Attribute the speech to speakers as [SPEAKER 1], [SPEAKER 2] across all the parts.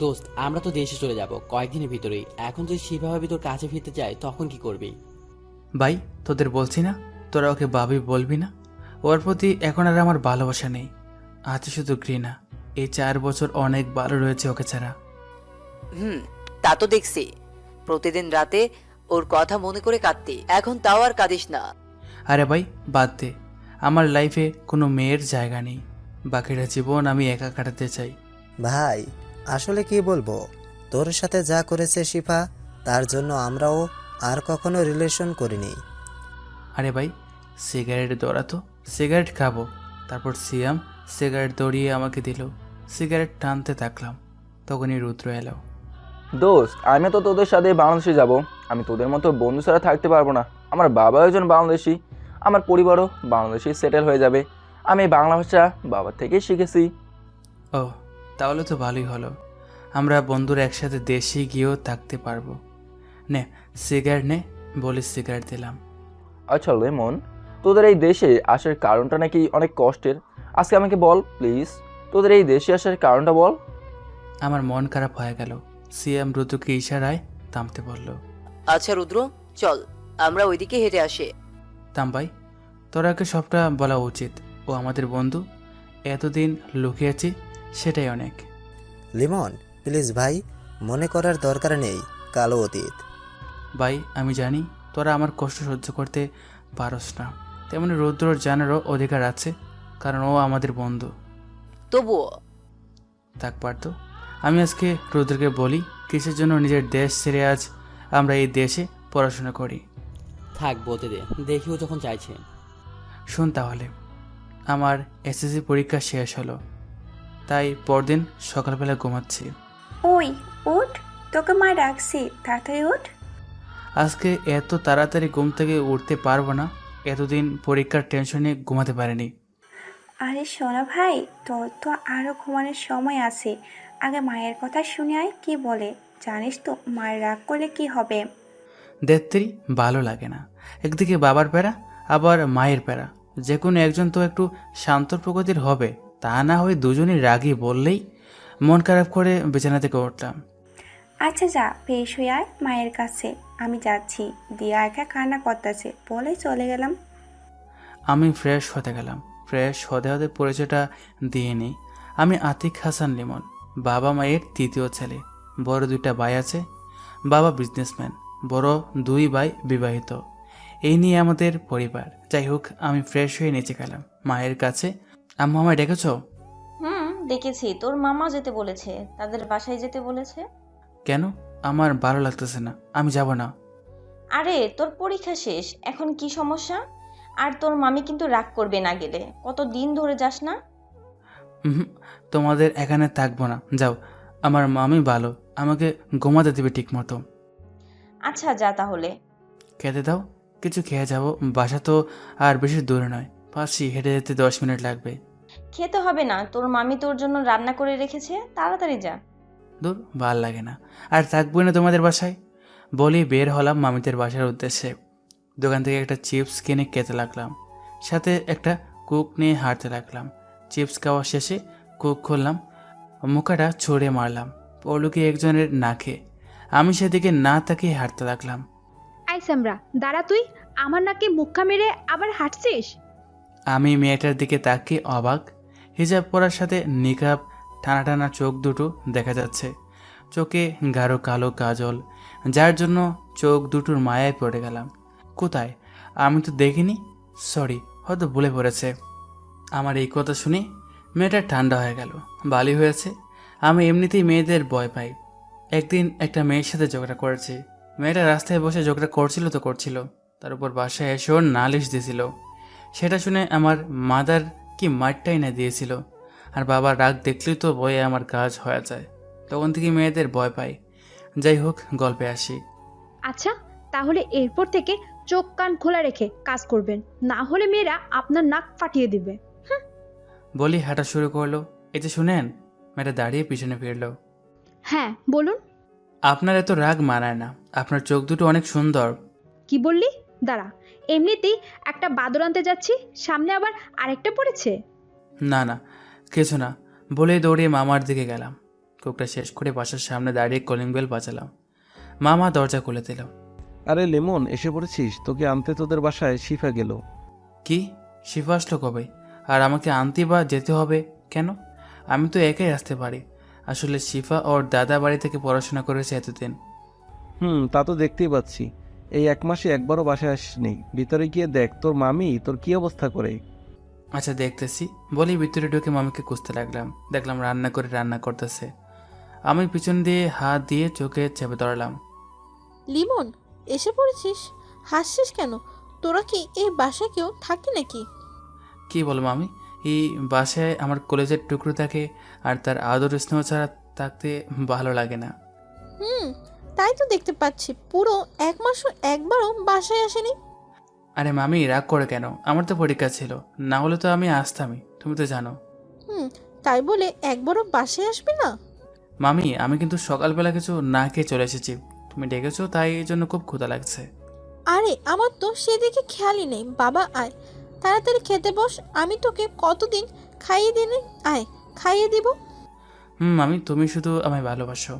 [SPEAKER 1] দোস্ত, আমরা তো দেশে চলে যাব কয়েকদিনের ভিতরেই। এখন যদি সেভাবে তোর কাছে ফিরতে চাই তখন কি করবি?
[SPEAKER 2] ভাই, তোদের বলছি না, তোরা ওকে ভাবি বলবি না। ওর প্রতি এখন আর আমার ভালোবাসা নেই, আছে শুধু ঘৃণা। এই 4 বছর অনেক ভালো রয়েছে ওকে ছাড়া।
[SPEAKER 3] তা তো দেখছি, প্রতিদিন রাতে ওর কথা মনে করে কাঁদতি, এখন তাও আর কাঁদিস না।
[SPEAKER 2] আরে ভাই বাদ দে, আমার লাইফে কোনো মেয়ের জায়গা নেই। বাকিটা জীবন আমি একা কাটাতে চাই।
[SPEAKER 4] ভাই, আসলে কি বলবো, তোর সাথে যা করেছে শিফা, তার জন্য আমরাও আর কখনো রিলেশন করিনি।
[SPEAKER 2] আরে ভাই, সিগারেট ধরাতো, সিগারেট খাবো। তারপর সিয়াম সিগারেট ধরিয়ে আমাকে দিল, সিগারেট টানতে থাকলাম, তখনই রুদ্র এলো।
[SPEAKER 5] দোস্ত, আমি তো তোদের সাথে বাংলাদেশে যাব। আমি তোদের মতো বন্ধু ছাড়া থাকতে পারবো না। আমার বাবা একজন বাংলাদেশি, আমার পরিবারও বাংলাদেশে সেটেল হয়ে যাবে। আমি বাংলা ভাষা বাবার থেকেই শিখেছি।
[SPEAKER 2] ও, তাহলে তো ভালোই হলো, আমরা বন্ধুরা একসাথে দেশে গিয়েও থাকতে পারবো। নে সিগারেট নে, বলি সিগারেট দিলাম।
[SPEAKER 5] আচ্ছা লেমন, তোদের এই দেশে আসার কারণটা নাকি অনেক কষ্টের। আজকে আমাকে বল প্লিজ, তোদের এই দেশে আসার কারণটা বল।
[SPEAKER 2] আমার মন খারাপ হয়ে গেল। সিএম রুদ্রকে ইশারায় থামতে বলল।
[SPEAKER 3] আচ্ছা রুদ্র, চল আমরা ওইদিকে হেঁটে আসি।
[SPEAKER 2] থাম ভাই, তোরাকে সবটা বলা উচিত। ও আমাদের বন্ধু, এতদিন লুকিয়েছি, সেটাই অনেক।
[SPEAKER 4] লিমন, প্লিজ ভাই, মনে করার দরকার নেই, কালো অতীত।
[SPEAKER 2] ভাই আমি জানি তোরা আমার কষ্ট সহ্য করতে পারস না, তেমনি রুদ্রর জানারও অধিকার আছে, কারণ ও আমাদের বন্ধু।
[SPEAKER 3] তবুও
[SPEAKER 2] থাক পারতো, আমি আজকে রুদ্রকে বলি কিসের জন্য নিজের দেশ ছেড়ে আজ আমরা এই দেশে পড়াশোনা করি।
[SPEAKER 1] থাক, বলতে দে, দেখিও যখন চাইছে।
[SPEAKER 2] শোন তাহলে, আমার এসএসসি পরীক্ষা শেষ হলো, তাই পরদিন সকালবেলা ঘুমাচ্ছি।
[SPEAKER 6] ওই ওঠ, তোকে মা ডাকছি, তাড়াতাড়ি ওঠ।
[SPEAKER 2] আজকে এত তাড়াতাড়ি ঘুম থেকে উঠতে পারবো না, এতদিন পরীক্ষার টেনশনে ঘুমাতে পারিনি।
[SPEAKER 6] আরে সোনা ভাই, তোর তো আরও ঘুমানোর সময় আছে, আগে মায়ের কথা শুনে আয় কি বলে। জানিস তো মায়ের রাগ করলে কি হবে।
[SPEAKER 2] দেখতেই ভালো লাগে না, একদিকে বাবার প্যারা আবার মায়ের প্যারা, যে কোনো একজন তো একটু শান্ত প্রকৃতির হবে, তা না হয় দুজনই রাগী বললেই। মন খারাপ করে বিছানা থেকে উঠলাম।
[SPEAKER 6] আচ্ছা যা, ফ্রেশ হয়ে আয় মায়ের কাছে, আমি যাচ্ছি। দিয়া একা কান্না করতেছে বলে চলে গেলাম।
[SPEAKER 2] আমি ফ্রেশ হতে গেলাম। ফ্রেশ হতে হতে পরিচয়টা দিয়ে নিই, আমি আতিক হাসান লিমন, বাবা মায়ের তৃতীয় ছেলে। বড় 2টা ভাই আছে, বাবা বিজনেসম্যান, বড় 2 ভাই বিবাহিত। এই নিয়ে আমাদের পরিবার। যাই হোক, আমি ফ্রেশ হয়ে নিচে গেলাম মায়ের কাছে। আম্মু আমায় ডেকেছ?
[SPEAKER 7] দেখেছি, তোর মামা যেতে বলেছে, তাদের বাসায় যেতে বলেছে।
[SPEAKER 2] কেন? আমার ভালো লাগতেছে না, আমি যাব না।
[SPEAKER 7] আরে তোর পরীক্ষা শেষ, এখন কি সমস্যা? আর তোর মামি কিন্তু রাগ করবে না গেলে, কত দিন ধরে যাস না।
[SPEAKER 2] তোমাদের এখানে থাকবো না, যাও। আমার মামি ভালো, আমাকে ঘুমাতে দেবে ঠিক মতো।
[SPEAKER 7] আচ্ছা যা তাহলে।
[SPEAKER 2] খেতে দাও, কিছু খেয়ে যাব। বাসা তো আর বেশি দূরে নয়, পাশি, হেঁটে যেতে 10 মিনিট লাগবে।
[SPEAKER 7] খেতে হবে না, তোর মামি তোর জন্য রান্না করে রেখেছে, তাড়াতাড়ি যা।
[SPEAKER 2] দূর, ভাল লাগে না, আর থাকবো না তোমাদের বাসায়। বলি বের হলাম মামিদের বাসার উদ্দেশ্যে। দোকান থেকে একটা চিপস কিনে খেতে লাগলাম, সাথে একটা কুক নিয়ে হাঁটতে লাগলাম। চিপস খাওয়া শেষে কুক খুললাম, মুখাটা ছড়িয়ে মারলাম পলুকে একজনের নাকে। আমি সেদিকে না তাকিয়ে হাঁটতে লাগলাম।
[SPEAKER 8] আই সামরা, দাঁড়া তুই, আমার নাকে মুক্কা মেরে আবার হাঁটছিস?
[SPEAKER 2] আমি মেয়েটার দিকে তাকিয়ে অবাক। হিজাব পরার সাথে নিকাব, টানা টানা চোখ দুটো দেখা যাচ্ছে, চোখে গাঢ় কালো কাজল, যার জন্য চোখ দুটোর মায়ায় পড়ে গেলাম। কোথায়? আমি তো দেখিনি, সরি, হয়তো ভুলে পড়েছে। আমার এই কথা শুনে মেয়েটা ঠান্ডা হয়ে গেল। বালি হয়েছে, আমি এমনিতেই মেয়েদের ভয় পাই। একদিন একটা মেয়ের সাথে ঝগড়া করেছি। মেয়েটা রাস্তায় বসে ঝগড়া করছিল তো করছিল, তার উপর বাসায় এসে ওর নালিশ দিয়েছিল। সেটা শুনে আমার মাদার কি মারটাই না দিয়েছিল, আর বাবার রাগ দেখলেই তো ভয়ে আমার কাজ হয়ে যায়। তখন থেকে মেয়েদের ভয় পাই। যাই হোক, গল্পে আসি।
[SPEAKER 8] আচ্ছা, তাহলে এরপর থেকে চোখ কান খোলা রেখে কাজ করবেন, না হলে মেয়েরা আপনার নাক ফাটিয়ে দিবে।
[SPEAKER 2] বলি হাঁটা শুরু করলো। এই যে শুনেন, মেয়েটা দাঁড়িয়ে পিছনে ফিরলো।
[SPEAKER 8] হ্যাঁ বলুন।
[SPEAKER 2] আপনার এত রাগ মানায় না, আপনার চোখ দুটো অনেক সুন্দর।
[SPEAKER 8] কি বললি? দাঁড়া, এমনিতেই একটা বাদর আনতে যাচ্ছি, সামনে আবার আরেকটা পড়েছে।
[SPEAKER 2] না না, কিছু না বলে দৌড়ে মামার দিকে গেলাম। কোকটা শেষ করে বাসার সামনে দাঁড়িয়ে কলিং বেল বাজালাম। মামা দরজা খুলে দিল।
[SPEAKER 9] আরে লেমন, এসে পড়েছিস? তোকে আনতে তোদের বাসায় শিফা গেল।
[SPEAKER 2] কি? শিফা আসলো কবে? আর আমাকে আনতে বা যেতে হবে কেন? আমি তো একাই আসতে পারি। আসলে শিফা ওর দাদা বাড়ি থেকে পড়াশোনা করেছে এতদিন।
[SPEAKER 9] তা তো দেখতেই পাচ্ছি। এই 1 মাসে একবারও বাসায় আসিনি। ভিতরে গিয়ে দেখ তোর মামি তোর কি অবস্থা করে।
[SPEAKER 2] আচ্ছা দেখতেছি বলেই ভিতরে ঢুকে মামিকে খুঁজতে লাগলাম। দেখলাম রান্না করে রান্না করতেছে। আমি পিছন দিয়ে হাত দিয়ে চোখে চেপে ধরলাম।
[SPEAKER 10] লিমন, এসে পড়েছিস? হাসছিস কেন? তোরা কি এই বাসায় কেউ থাকে নাকি?
[SPEAKER 2] কি বল মামি, এই বাসায় আমার কলেজের টুকরো থাকে, আর তার আদর স্নেহ ছাড়া থাকতে ভালো লাগে না।
[SPEAKER 10] তাই তো দেখতে পাচ্ছি পুরো 1 মাসও একবারও বাসায় আসেনি।
[SPEAKER 2] আরে মামি রাগ করে কেন? আমার তো পরীক্ষা ছিল, না হলে তো আমি আসতামই, তুমি তো জানো।
[SPEAKER 10] তাই বলে একবারও বাসায় আসবে না?
[SPEAKER 2] মামি আমি কিন্তু সকালবেলা কিছু না খেয়ে চলে এসেছি, তুমি ডেকেছো তাই এই জন্য খুব ক্ষুধা লাগছে।
[SPEAKER 10] আরে আমার তো সেদিকে খেয়ালই নেই। বাবা আয়, তাড়াতাড়ি খেতে বস। আমি তোকে কতদিন খাইয়ে দিনে, আয় খাইয়ে দিব।
[SPEAKER 2] মামি তুমি শুধু আমায় ভালোবাসো,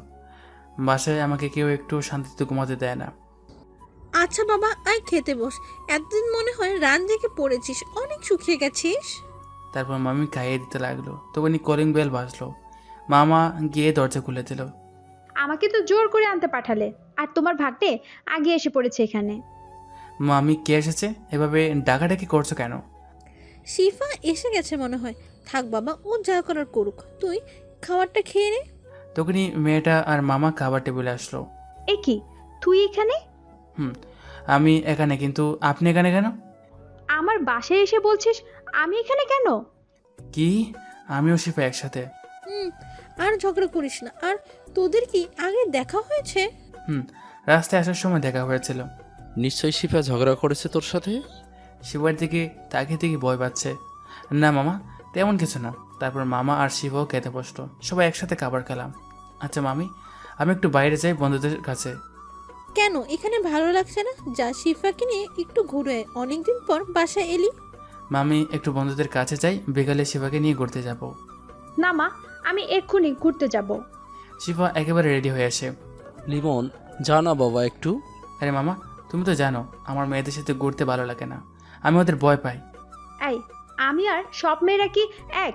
[SPEAKER 2] বাসায় আমাকে কেউ একটু শান্তিতে ঘুমাতে দেয় না।
[SPEAKER 10] আচ্ছা বাবা, আয় খেতে বস। এতদিন মনে হয় রান জেগে পড়েছিস, অনেক শুকিয়ে গেছিস।
[SPEAKER 2] তারপর মামি খাইয়ে দিতে লাগলো, তখনই কলিং বেল বাজলো। মামা গিয়ে দরজা খুলে দিল।
[SPEAKER 8] আমাকে তো জোর করে আনতে পাঠালে, আর তোমার ভাগ্নে আগে এসে পড়েছে এখানে।
[SPEAKER 2] মামি কে এসেছে? এভাবে ডাকাডাকি করছো কেন?
[SPEAKER 10] শিফা এসে গেছে মনে হয়। থাক বাবা, ও যা করার করুক, তুই খাবারটা খেয়ে নে।
[SPEAKER 2] তখনই মেয়েটা আর মামা খাবার টেবিলে আসলো।
[SPEAKER 8] এ কি, তুই এখানে?
[SPEAKER 2] আমি এখানে, কিন্তু আপনি এখানে কেন?
[SPEAKER 8] আমার বাসায় এসে বলছিস আমি এখানে কেন?
[SPEAKER 2] কি? আমিও শিফা একসাথে?
[SPEAKER 10] আর ঝগড়া করিস না। আর তোদের কি আগে দেখা হয়েছে?
[SPEAKER 2] রাস্তায় আসার সময় দেখা হয়েছিল।
[SPEAKER 1] নিশ্চয়ই শিফা ঝগড়া করেছে তোর সাথে।
[SPEAKER 2] শিবার দিকে তাকিয়ে থেকে ভয় পাচ্ছে। না মামা, তেমন কিছু না। তারপর মামা আর শিবাও খেতে বসলো, সবাই একসাথে খাবার খেলাম। আচ্ছা মামি, আমি একটু বাইরে যাই বন্ধুদের কাছে।
[SPEAKER 10] কেন, এখানে ভালো লাগছে না? যা, শিফাকে নিয়ে একটু ঘুরে আয়। অনেকদিন পর বাসায় এলি।
[SPEAKER 2] মামি একটু বন্ধুদের কাছে যাই, বিকালে শিবাকে নিয়ে ঘুরতে যাব।
[SPEAKER 8] না মা, আমি এক্ষুনি ঘুরতে যাব।
[SPEAKER 2] শিবা একেবারে রেডি হয়ে আসে।
[SPEAKER 1] লিমন যা না বাবা একটু।
[SPEAKER 2] আরে মামা, তুমি তো জানো আমার মেয়েদের সাথে ঘুরতে ভালো লাগে না, আমি ওদের ভয় পাই।
[SPEAKER 8] এই, আমি আর সব মেয়েরা কি এক?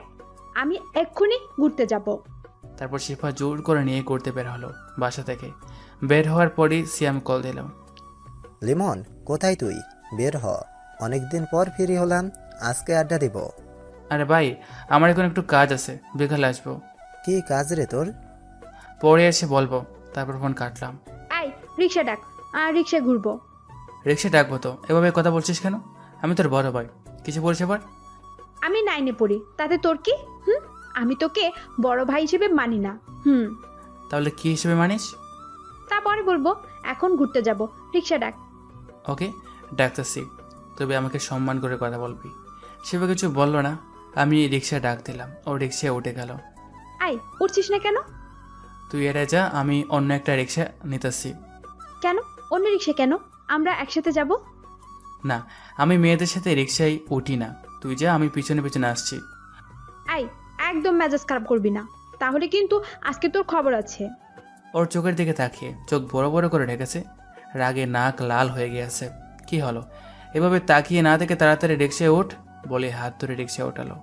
[SPEAKER 8] আমি এক্ষুনি ঘুরতে যাব।
[SPEAKER 2] তারপর শিফা জোর করে নিয়ে ঘুরতে বের হলো বাসা থেকে। বের হওয়ার পরই সিয়াম কল দিল।
[SPEAKER 4] লিমন, কোথায় তুই? বের হ, অনেকদিন পর ফিরি হলাম, আজকে আড্ডা দিব।
[SPEAKER 2] আরে ভাই, আমার এখন একটু কাজ আছে, বিকালে আসবো।
[SPEAKER 4] কি কাজ রে তোর?
[SPEAKER 2] পরে এসে বলবো। তারপর ফোন কাটলাম।
[SPEAKER 8] এই, রিক্সা ডাক, আর রিক্সায় ঘুরবো।
[SPEAKER 2] রিক্সা ডাকবো তো, এভাবে কথা বলছিস কেন? আমি তোর বড় ভাই, কিছু বলছে এবার?
[SPEAKER 8] আমি 9-এ পড়ি, তাতে তোর কি? আমি তোকে বড় ভাই হিসেবে মানি না।
[SPEAKER 2] তাহলে কি হিসেবে মানিস?
[SPEAKER 8] তারপরে বলবো, এখন ঘুরতে যাব, রিক্সা ডাক।
[SPEAKER 2] ওকে, ডাকতেছি, তবে আমাকে সম্মান করে কথা বলবি। শিবা কিছু বললো না। আমি রিক্সা ডাক দিলাম, ও রিক্সায় উঠে গেল।
[SPEAKER 8] আই, উঠছিস না কেন?
[SPEAKER 2] তুই এরা যা, আমি অন্য একটা রিক্সা নিতেছি।
[SPEAKER 8] কেন অন্য রিক্সা কেন? আমরা একসাথে যাব।
[SPEAKER 2] না, আমি মেয়েদের সাথে রিক্সায় উঠি না, তুই যা, আমি পিছনে পিছনে আসছি।
[SPEAKER 8] আই, একদম মেজাজ খারাপ করবি না, তাহলে কিন্তু আজকে তোর খবর আছে।
[SPEAKER 2] ওর চোখের দিকে তাকিয়ে চোখ বড় বড় করে রেখেছে, রাগে নাক লাল হয়ে গিয়েছে। কি হলো? এভাবে তাকিয়ে না থেকে তাড়াতাড়ি রিক্সায় ওঠ বলে হাত ধরে রিক্সায় ওঠালো।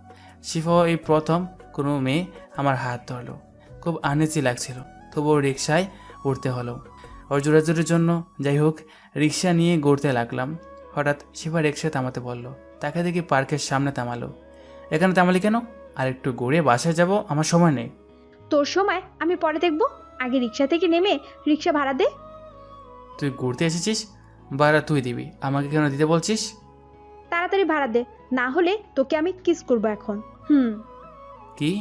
[SPEAKER 2] শিফাও এই প্রথম কোনো মেয়ে আমার হাত ধরলো। খুব আনইজি লাগছিল, তবুও রিক্সায় উঠতে হলো ওর জোরাজোরির জন্য। যাই হোক, রিক্সা নিয়ে ঘুরতে লাগলাম। হঠাৎ শিফা রিক্সা থামাতে বলল। তাকে দেখি পার্কের সামনে থামালো। এখানে থামালি কেন? আর একটু ঘুরে বাসায় যাব, আমার সময় নেই।
[SPEAKER 8] তোর সময় আমি পরে দেখব, আগে রিক্সা থেকে নেমে রিক্সা ভাড়া দে।
[SPEAKER 2] তুই ঘুরতে এসেছিস, ভাড়া তুই দিবি, আমাকে কেন দিতে বলছিস?
[SPEAKER 8] তাড়াতাড়ি ভাড়া দে, না হলে তোকে আমি কিস করবো এখন।
[SPEAKER 2] কি?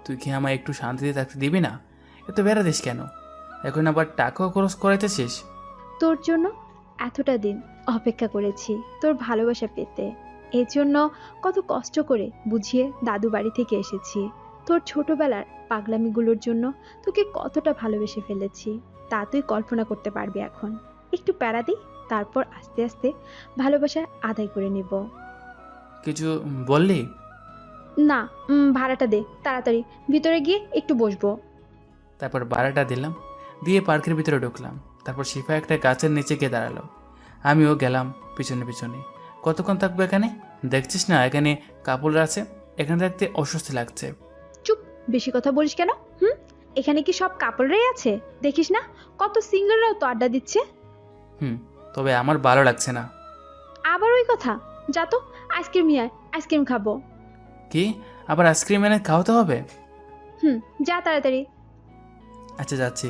[SPEAKER 2] তুই কি আমায় একটু শান্তিতে থাকতে দিবি না? এত বেড়া দিস কেন? এখন আবার টাকাও খরচ করাইতেছিস?
[SPEAKER 8] তোর জন্য এতটা দিন অপেক্ষা করেছি তোর ভালোবাসা পেতে, এর জন্য কত কষ্ট করে বুঝিয়ে দাদু বাড়ি থেকে এসেছি। তোর ছোটবেলার পাগলামিগুলোর জন্য তোকে কতটা ভালোবেসে ফেলেছি তা তুই কল্পনা করতে পারবি। এখন একটু প্যারা দিই, তারপর আস্তে আস্তে ভালোবাসা আদায় করে নেব।
[SPEAKER 2] কিছু বললি?
[SPEAKER 8] না, ভাড়াটা দে তাড়াতাড়ি, ভিতরে গিয়ে একটু বসবো।
[SPEAKER 2] তারপর ভাড়াটা দিলাম, দিয়ে পার্কের ভিতরে ঢুকলাম। তারপর শিফা একটা গাছের নিচে গিয়ে দাঁড়ালো, আমিও গেলাম পিছনে পিছনে। কতক্ষণ থাকবো এখানে? দেখছিস না এখানে কাপড় আছে, এখানে থাকতে অস্বস্তি লাগছে।
[SPEAKER 8] চুপ, বেশি কথা বলিস কেন? এখানে কি সব কাপড়রাই আছে? দেখিস না কত সিঙ্গেলরাও তো আড্ডা দিচ্ছে।
[SPEAKER 2] তবে আমার ভালো লাগছে না।
[SPEAKER 8] আবার ওই কথা, যা তো আইসক্রিম নিয়ে আয়, আইসক্রিম খাবো।
[SPEAKER 2] কি, আবার আইসক্রিম এনে খাওয়াতে হবে?
[SPEAKER 8] যা তাড়াতাড়ি।
[SPEAKER 2] আচ্ছা যাচ্ছি।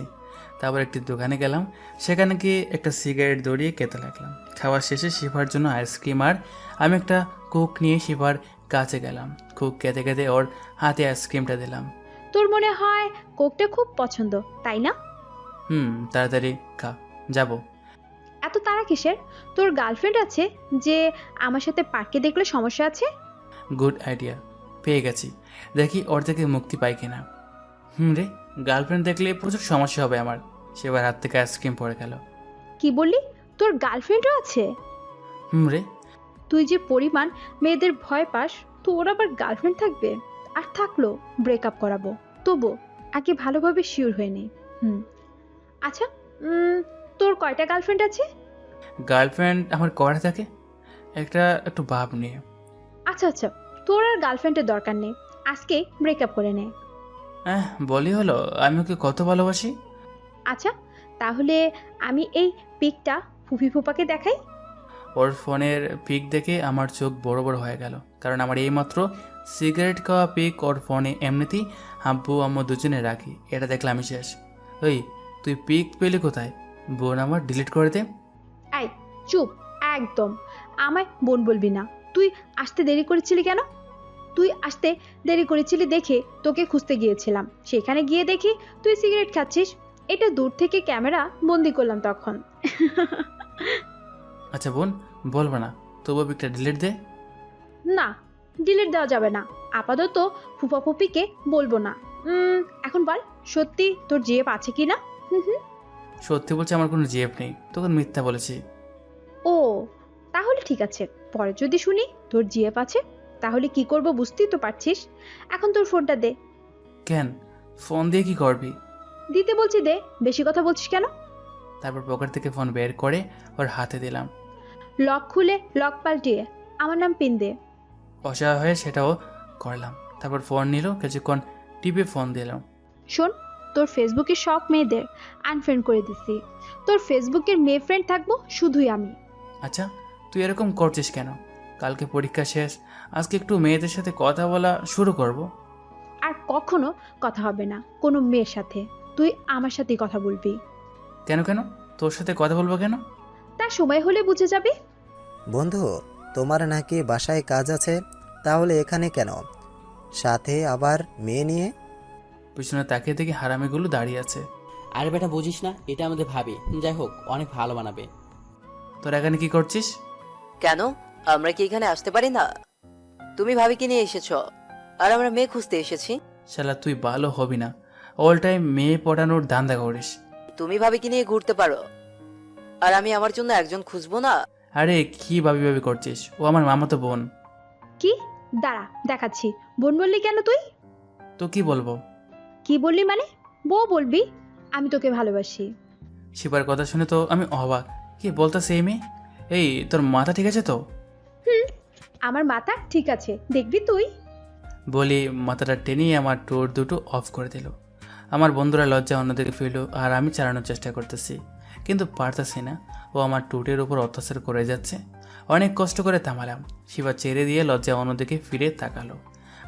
[SPEAKER 2] তারপর একটি দোকানে গেলাম, সেখানে গিয়ে একটা সিগারেট ধরিয়ে খেতে লাগলাম। খাওয়ার শেষে শিফার জন্য আইসক্রিম আর আমি একটা কোক নিয়ে শিফার কাছে গেলাম। কোক খেতে খেতে ওর হাতে আইসক্রিমটা দিলাম।
[SPEAKER 8] তোর মনে হয় কোকটা খুব পছন্দ, তাই না?
[SPEAKER 2] তাড়াতাড়ি খা, যাবো।
[SPEAKER 8] এত তাড়া কিসের? তোর গার্লফ্রেন্ড আছে যে আমার সাথে পার্কে দেখলে সমস্যা আছে?
[SPEAKER 2] গুড আইডিয়া, পেয়ে গেছি। দেখি ওর থেকে মুক্তি পাই কিনা। রে, গার্লফ্রেন্ড দেখলে প্রচুর সমস্যা হবে আমার। সেবার হাত থেকে আইসক্রিম পড়ে গেল।
[SPEAKER 8] কি বললি? তোর গার্লফ্রেন্ডও আছে?
[SPEAKER 2] রে,
[SPEAKER 8] তুই যে পরিমাণ মেয়েদের ভয় পাস, তোর আবার গার্লফ্রেন্ড থাকবে? আর থাকলো ব্রেকআপ করাবো, তবু আগে ভালোভাবে শিওর হয়ে নে। আচ্ছা, তোর কয়টা গার্লফ্রেন্ড আছে?
[SPEAKER 2] গার্লফ্রেন্ড আমার কয়টা থাকে? একটু ভাব নিয়ে।
[SPEAKER 8] আচ্ছা আচ্ছা, তোর আর গার্লফ্রেন্ডের দরকার নেই, আজকে ব্রেকআপ করে নে।
[SPEAKER 2] বলি হলো, আমি ওকে কত ভালোবাসি।
[SPEAKER 8] আচ্ছা, তাহলে আমি এই পিকটা ফুফি ফুপাকে দেখাই।
[SPEAKER 2] ওর ফোনের পিক দেখে আমার চোখ বড় বড় হয়ে গেল, কারণ আমার এইমাত্র সিগারেট খাওয়া পিক ওর ফোনে এমনিতেই আব্বু আম্মু দুজনে রাখি। এটা দেখলে আমি শেষ। ওই, তুই পিক পেলি কোথায়? বোন আমার ডিলিট করে দে।
[SPEAKER 8] এই চুপ, একদম আমায় বোন বলবি না। তুই আসতে দেরি করেছিলি কেন? তুই আসতে দেরি করেছিলি দেখে তোকে খুঁজতে গিয়েছিলাম, সেখানে গিয়ে দেখি তুই সিগারেট খাচ্ছিস। এটা দূর থেকে ক্যামেরা বন্দি করলাম তখন।
[SPEAKER 2] আচ্ছা বোন, বলবো না, তবু পিকটা ডিলিট দে।
[SPEAKER 8] না, ডিলিট দেওয়া যাবে না। আপাতত ফুফা ফুপিকে বলবো না। এখন বল, সত্যি তোর জিএফ আছে কি না?
[SPEAKER 2] সত্যি বলছি, আমার কোনো জিএফ নেই, তোকে মিথ্যা বলেছি।
[SPEAKER 8] ও, তাহলে ঠিক আছে। পরে যদি শুনি তোর জিএফ আছে, তাহলে কি করব বুঝতেই তো পারছিস। এখন তোর ফোনটা দে।
[SPEAKER 2] কেন, ফোন দিয়ে কি করবি?
[SPEAKER 8] দিতে বলছি দে, বেশি কথা বলছিস কেন?
[SPEAKER 2] তারপর পকেট থেকে ফোন বের করে ওর হাতে দিলাম।
[SPEAKER 8] লক খুলে লক পাল্টিয়ে আমার নাম পিন দে।
[SPEAKER 2] অসহায় হয়ে সেটাও করলাম। তারপর ফোন নিল, কিছুক্ষণ টিপে ফোন দিলাম।
[SPEAKER 8] শোন, তোর ফেসবুকে সব মেয়েদের আনফ্রেন্ড করে দিছি। তোর ফেসবুকের মেয়ে ফ্রেন্ড থাকবো শুধুই আমি।
[SPEAKER 2] আচ্ছা, তুই এরকম করছিস কেন? কালকে পরীক্ষা শেষ, আজকে একটু মেয়েদের সাথে কথা বলা শুরু করব।
[SPEAKER 8] আর কখনো কথা হবে না কোনো মেয়ের সাথে, তুই আমার সাথেই কথা বলবি।
[SPEAKER 2] কেন কেন তোর সাথে কথা বলবো কেন?
[SPEAKER 8] তার সময় হলে বুঝে যাবে।
[SPEAKER 4] বন্ধু, তোমার নাকি বাসায় কাজ আছে, তাহলে এখানে কেন? সাথে আবার মেয়ে নিয়ে?
[SPEAKER 2] পিছনে তাকিয়ে দেখি হারামিগুলো দাঁড়িয়ে আছে।
[SPEAKER 1] আরে বেটা, বুঝিস না, এটা আমাদের ভাবি। যাই হোক, অনেক ভালো বানাবে।
[SPEAKER 2] তোর এখানে কি করছিস?
[SPEAKER 3] কেন, আমরা কি এখানে আসতে পারি না? তুমি ভাবিকে নিয়ে এসেছো, আর আমরা মেয়ে খুঁজতে এসেছি।
[SPEAKER 2] শালা তুই ভালো হবি না, অল টাইম মেয়ে পটানোর ধান্দা করিস।
[SPEAKER 3] তুমি ভাবিকে নিয়ে ঘুরতে পারো, আর আমি আমার জন্য একজন খুঁজবো না?
[SPEAKER 2] আরে কি ভাবি ভাবি করছিস, ও আমার মামাতো বোন।
[SPEAKER 8] কি? দাঁড়া দেখাচ্ছি। বোন বললি কেন তুই?
[SPEAKER 2] তো কি বলবো?
[SPEAKER 8] কি বললি মানে? বউ বলবি। আমি তোকে ভালোবাসি।
[SPEAKER 2] শিবার কথা শুনে তো আমি অবাক। কি বলতেছে এই মেয়ে? এই, তোর মাথা ঠিক আছে তো?
[SPEAKER 8] আমার মাথা ঠিক আছে, দেখবি তুই।
[SPEAKER 2] বলি মাথাটা টেনেই আমার টোর দুটো অফ করে দিল। আমার বন্ধুরা লজ্জা অন্যদিকে ফিরল, আর আমি চালানোর চেষ্টা করতেছি, কিন্তু পারতেছি না। ও আমার টুটের উপর অত্যাচার করে যাচ্ছে। অনেক কষ্ট করে থামালাম। শিবা ছেড়ে দিয়ে লজ্জা অন্যদিকে ফিরে তাকালো,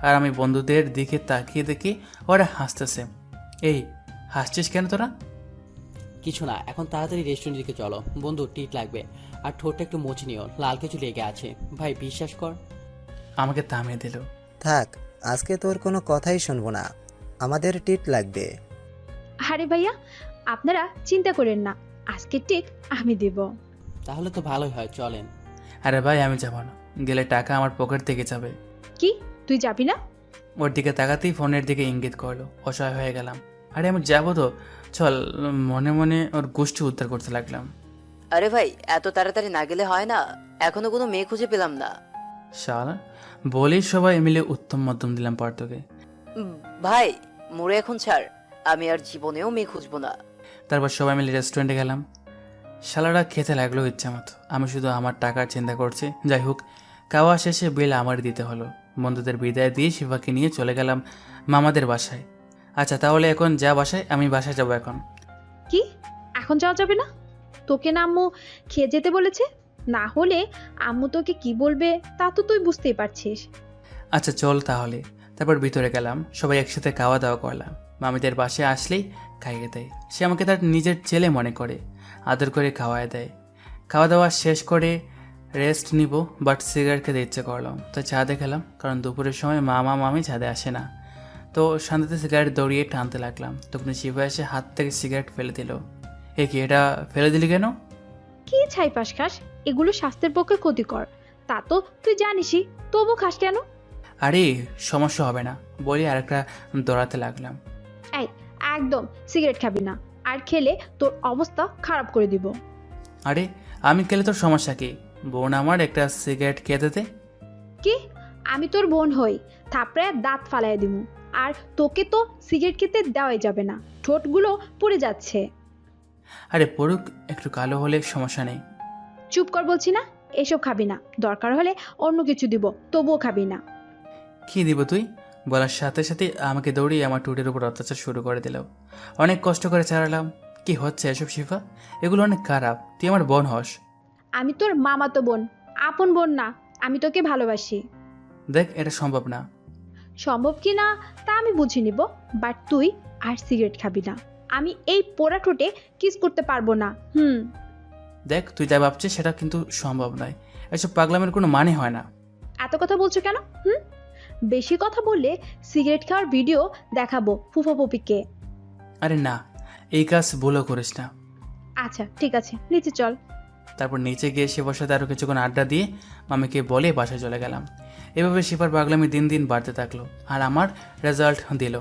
[SPEAKER 2] আর আমি বন্ধুদের দিকে তাকিয়ে দেখি ওরা হাসতেছে। এই, হাসছিস কেন তোরা?
[SPEAKER 1] কিছু না, এখন তাড়াতাড়ি রেস্টুরেন্টের দিকে চলো। বন্ধু, টিট লাগবে, আর ঠোঁটটা একটু মুছে নিও, লাল কিছু লেগে আছে। ভাই বিশ্বাস কর।
[SPEAKER 2] আমাকে থামিয়ে দিল।
[SPEAKER 4] থাক, আজকে তোর কোনো কথাই শুনবো না, আমাদের টিট লাগবে।
[SPEAKER 8] আরে ভাইয়া, আপনারা চিন্তা করেন না, আজকে ঠিক আমি দেব।
[SPEAKER 1] তাহলে তো ভালোই হয়, চলেন।
[SPEAKER 2] আরে ভাই, আমি যাবো না, গেলে টাকা আমার পকেট থেকে যাবে।
[SPEAKER 8] কি, তুই যাবি না?
[SPEAKER 2] ওর দিকে তাকাতেই ফোনের দিকে ইঙ্গিত করলো। অসহায় হয়ে গেলাম। আরে আমি যাবো তো, চল। মনে মনে ওর গোষ্ঠী উদ্ধার করতে লাগলাম।
[SPEAKER 3] আরে ভাই, এত তাড়াতাড়ি না গেলে হয় না? এখনো কোনো মেয়ে খুঁজে পেলাম না।
[SPEAKER 2] শালা বলেই সবাই মিলে উত্তম মধ্যম দিলাম পার্থকে।
[SPEAKER 3] ভাই মোরে এখন ছাড়, আমি আর জীবনেও মেয়ে খুঁজবো না।
[SPEAKER 2] তারপর সবাই মিলে রেস্টুরেন্টে গেলাম। শালারা খেতে লাগলো ইচ্ছা মতো, আমি শুধু আমার টাকার চিন্তা করছি। যাই হোক, খাওয়া শেষে বিল আমার দিতে হলো। বন্ধুদের বিদায় দিয়ে শিফাকে নিয়ে চলে গেলাম মামাদের বাসায়। আচ্ছা তাহলে এখন যা বাসায়, আমি বাসায় যাবো এখন।
[SPEAKER 8] কি এখন যাওয়া যাবে না? তোকে না আম্মু খেয়ে যেতে বলেছে? না হলে আম্মু তোকে কি বলবে তা তো তুই বুঝতেই পারছিস।
[SPEAKER 2] আচ্ছা চল তাহলে। তারপর ভিতরে গেলাম, সবাই একসাথে খাওয়া দাওয়া করলাম। মামিদের বাসায় আসলেই খাইয়ে দেয়, সে আমাকে তার নিজের ছেলে মনে করে, আদর করে খাওয়ায় দেয়। খাওয়া দাওয়া শেষ করে রেস্ট নিব, বাট সিগারেট খেতে ইচ্ছে করলাম, তো ছাদে খেলাম, কারণ দুপুরের সময় মামা মামি ছাদে আসে না। তো শান্তিতে সিগারেট দৌড়িয়ে টানতে লাগলাম, তখন শিবা এসে হাত থেকে সিগারেট ফেলে দিল। এ কি, এটা ফেলে দিলি কেন?
[SPEAKER 8] কি ছাই পাশ খাস? এগুলো স্বাস্থ্যের পক্ষে ক্ষতিকর, তা তো তুই জানিসই, তবু খাস কেন?
[SPEAKER 2] আরে সমস্যা হবে না বলি আরেকটা দৌড়াতে লাগলাম।
[SPEAKER 8] এই একদম সিগারেট খাবি না, আর খেলে তোর অবস্থা খারাপ করে দিব।
[SPEAKER 2] আরে আমি খেলে তোর সমস্যা কি? বোন আমার একটা সিগারেট খেতে দে।
[SPEAKER 8] কি? আমি তোর বোন হই, থাপড়ে দাঁত ফালাই দিব। আর তোকে তো সিগারেট খেতে দেওয়াই যাবে না, ঠোঁটগুলো পুড়ে যাচ্ছে।
[SPEAKER 2] আরে পড়ুক, একটু কালো হলে সমস্যা নেই।
[SPEAKER 8] চুপ কর বলছি না, এসব খাবি না, দরকার হলে অন্য কিছু দিব, তবুও খাবি না।
[SPEAKER 2] কি দিব তুই? বলার সাথে সাথে আমাকে দৌড়িয়ে আমার টুটের উপর অত্যাচার শুরু করে দিল। অনেক কষ্ট করে চালালাম। কি হচ্ছে এসব শিফা? এগুলো অনেক খারাপ, তুই আমার বোন হস।
[SPEAKER 8] আমি তোর মামাতো বোন, আপন বোন না। আমি তোকে ভালোবাসি।
[SPEAKER 2] দেখ এটা সম্ভব না।
[SPEAKER 8] সম্ভব কি না তা আমি বুঝে নিব, বাট তুই আর সিগারেট খাবি না। আমি এই পোড়া ঠোঁটে কিস করতে পারবো না।
[SPEAKER 2] দেখ তুই যা ভাবছিস সেটা কিন্তু সম্ভব নয়, এসব পাগলামের কোনো মানে হয় না।
[SPEAKER 8] এত কথা বলছো কেন? বেশি কথা বললে সিগারেট খাওয়ার ভিডিও দেখাবো ফুফা পপিকে।
[SPEAKER 2] আরে না, এই কাজ ভুলও করিস না।
[SPEAKER 8] আচ্ছা ঠিক আছে, নিচে চল।
[SPEAKER 2] তারপর নিচে গিয়ে শিবার সাথে আরও কিছুক্ষণ আড্ডা দিয়ে মামিকে বলে বাসায় চলে গেলাম। এভাবে শিবার পাগলামি দিন দিন বাড়তে থাকলো, আর আমার রেজাল্ট দিল।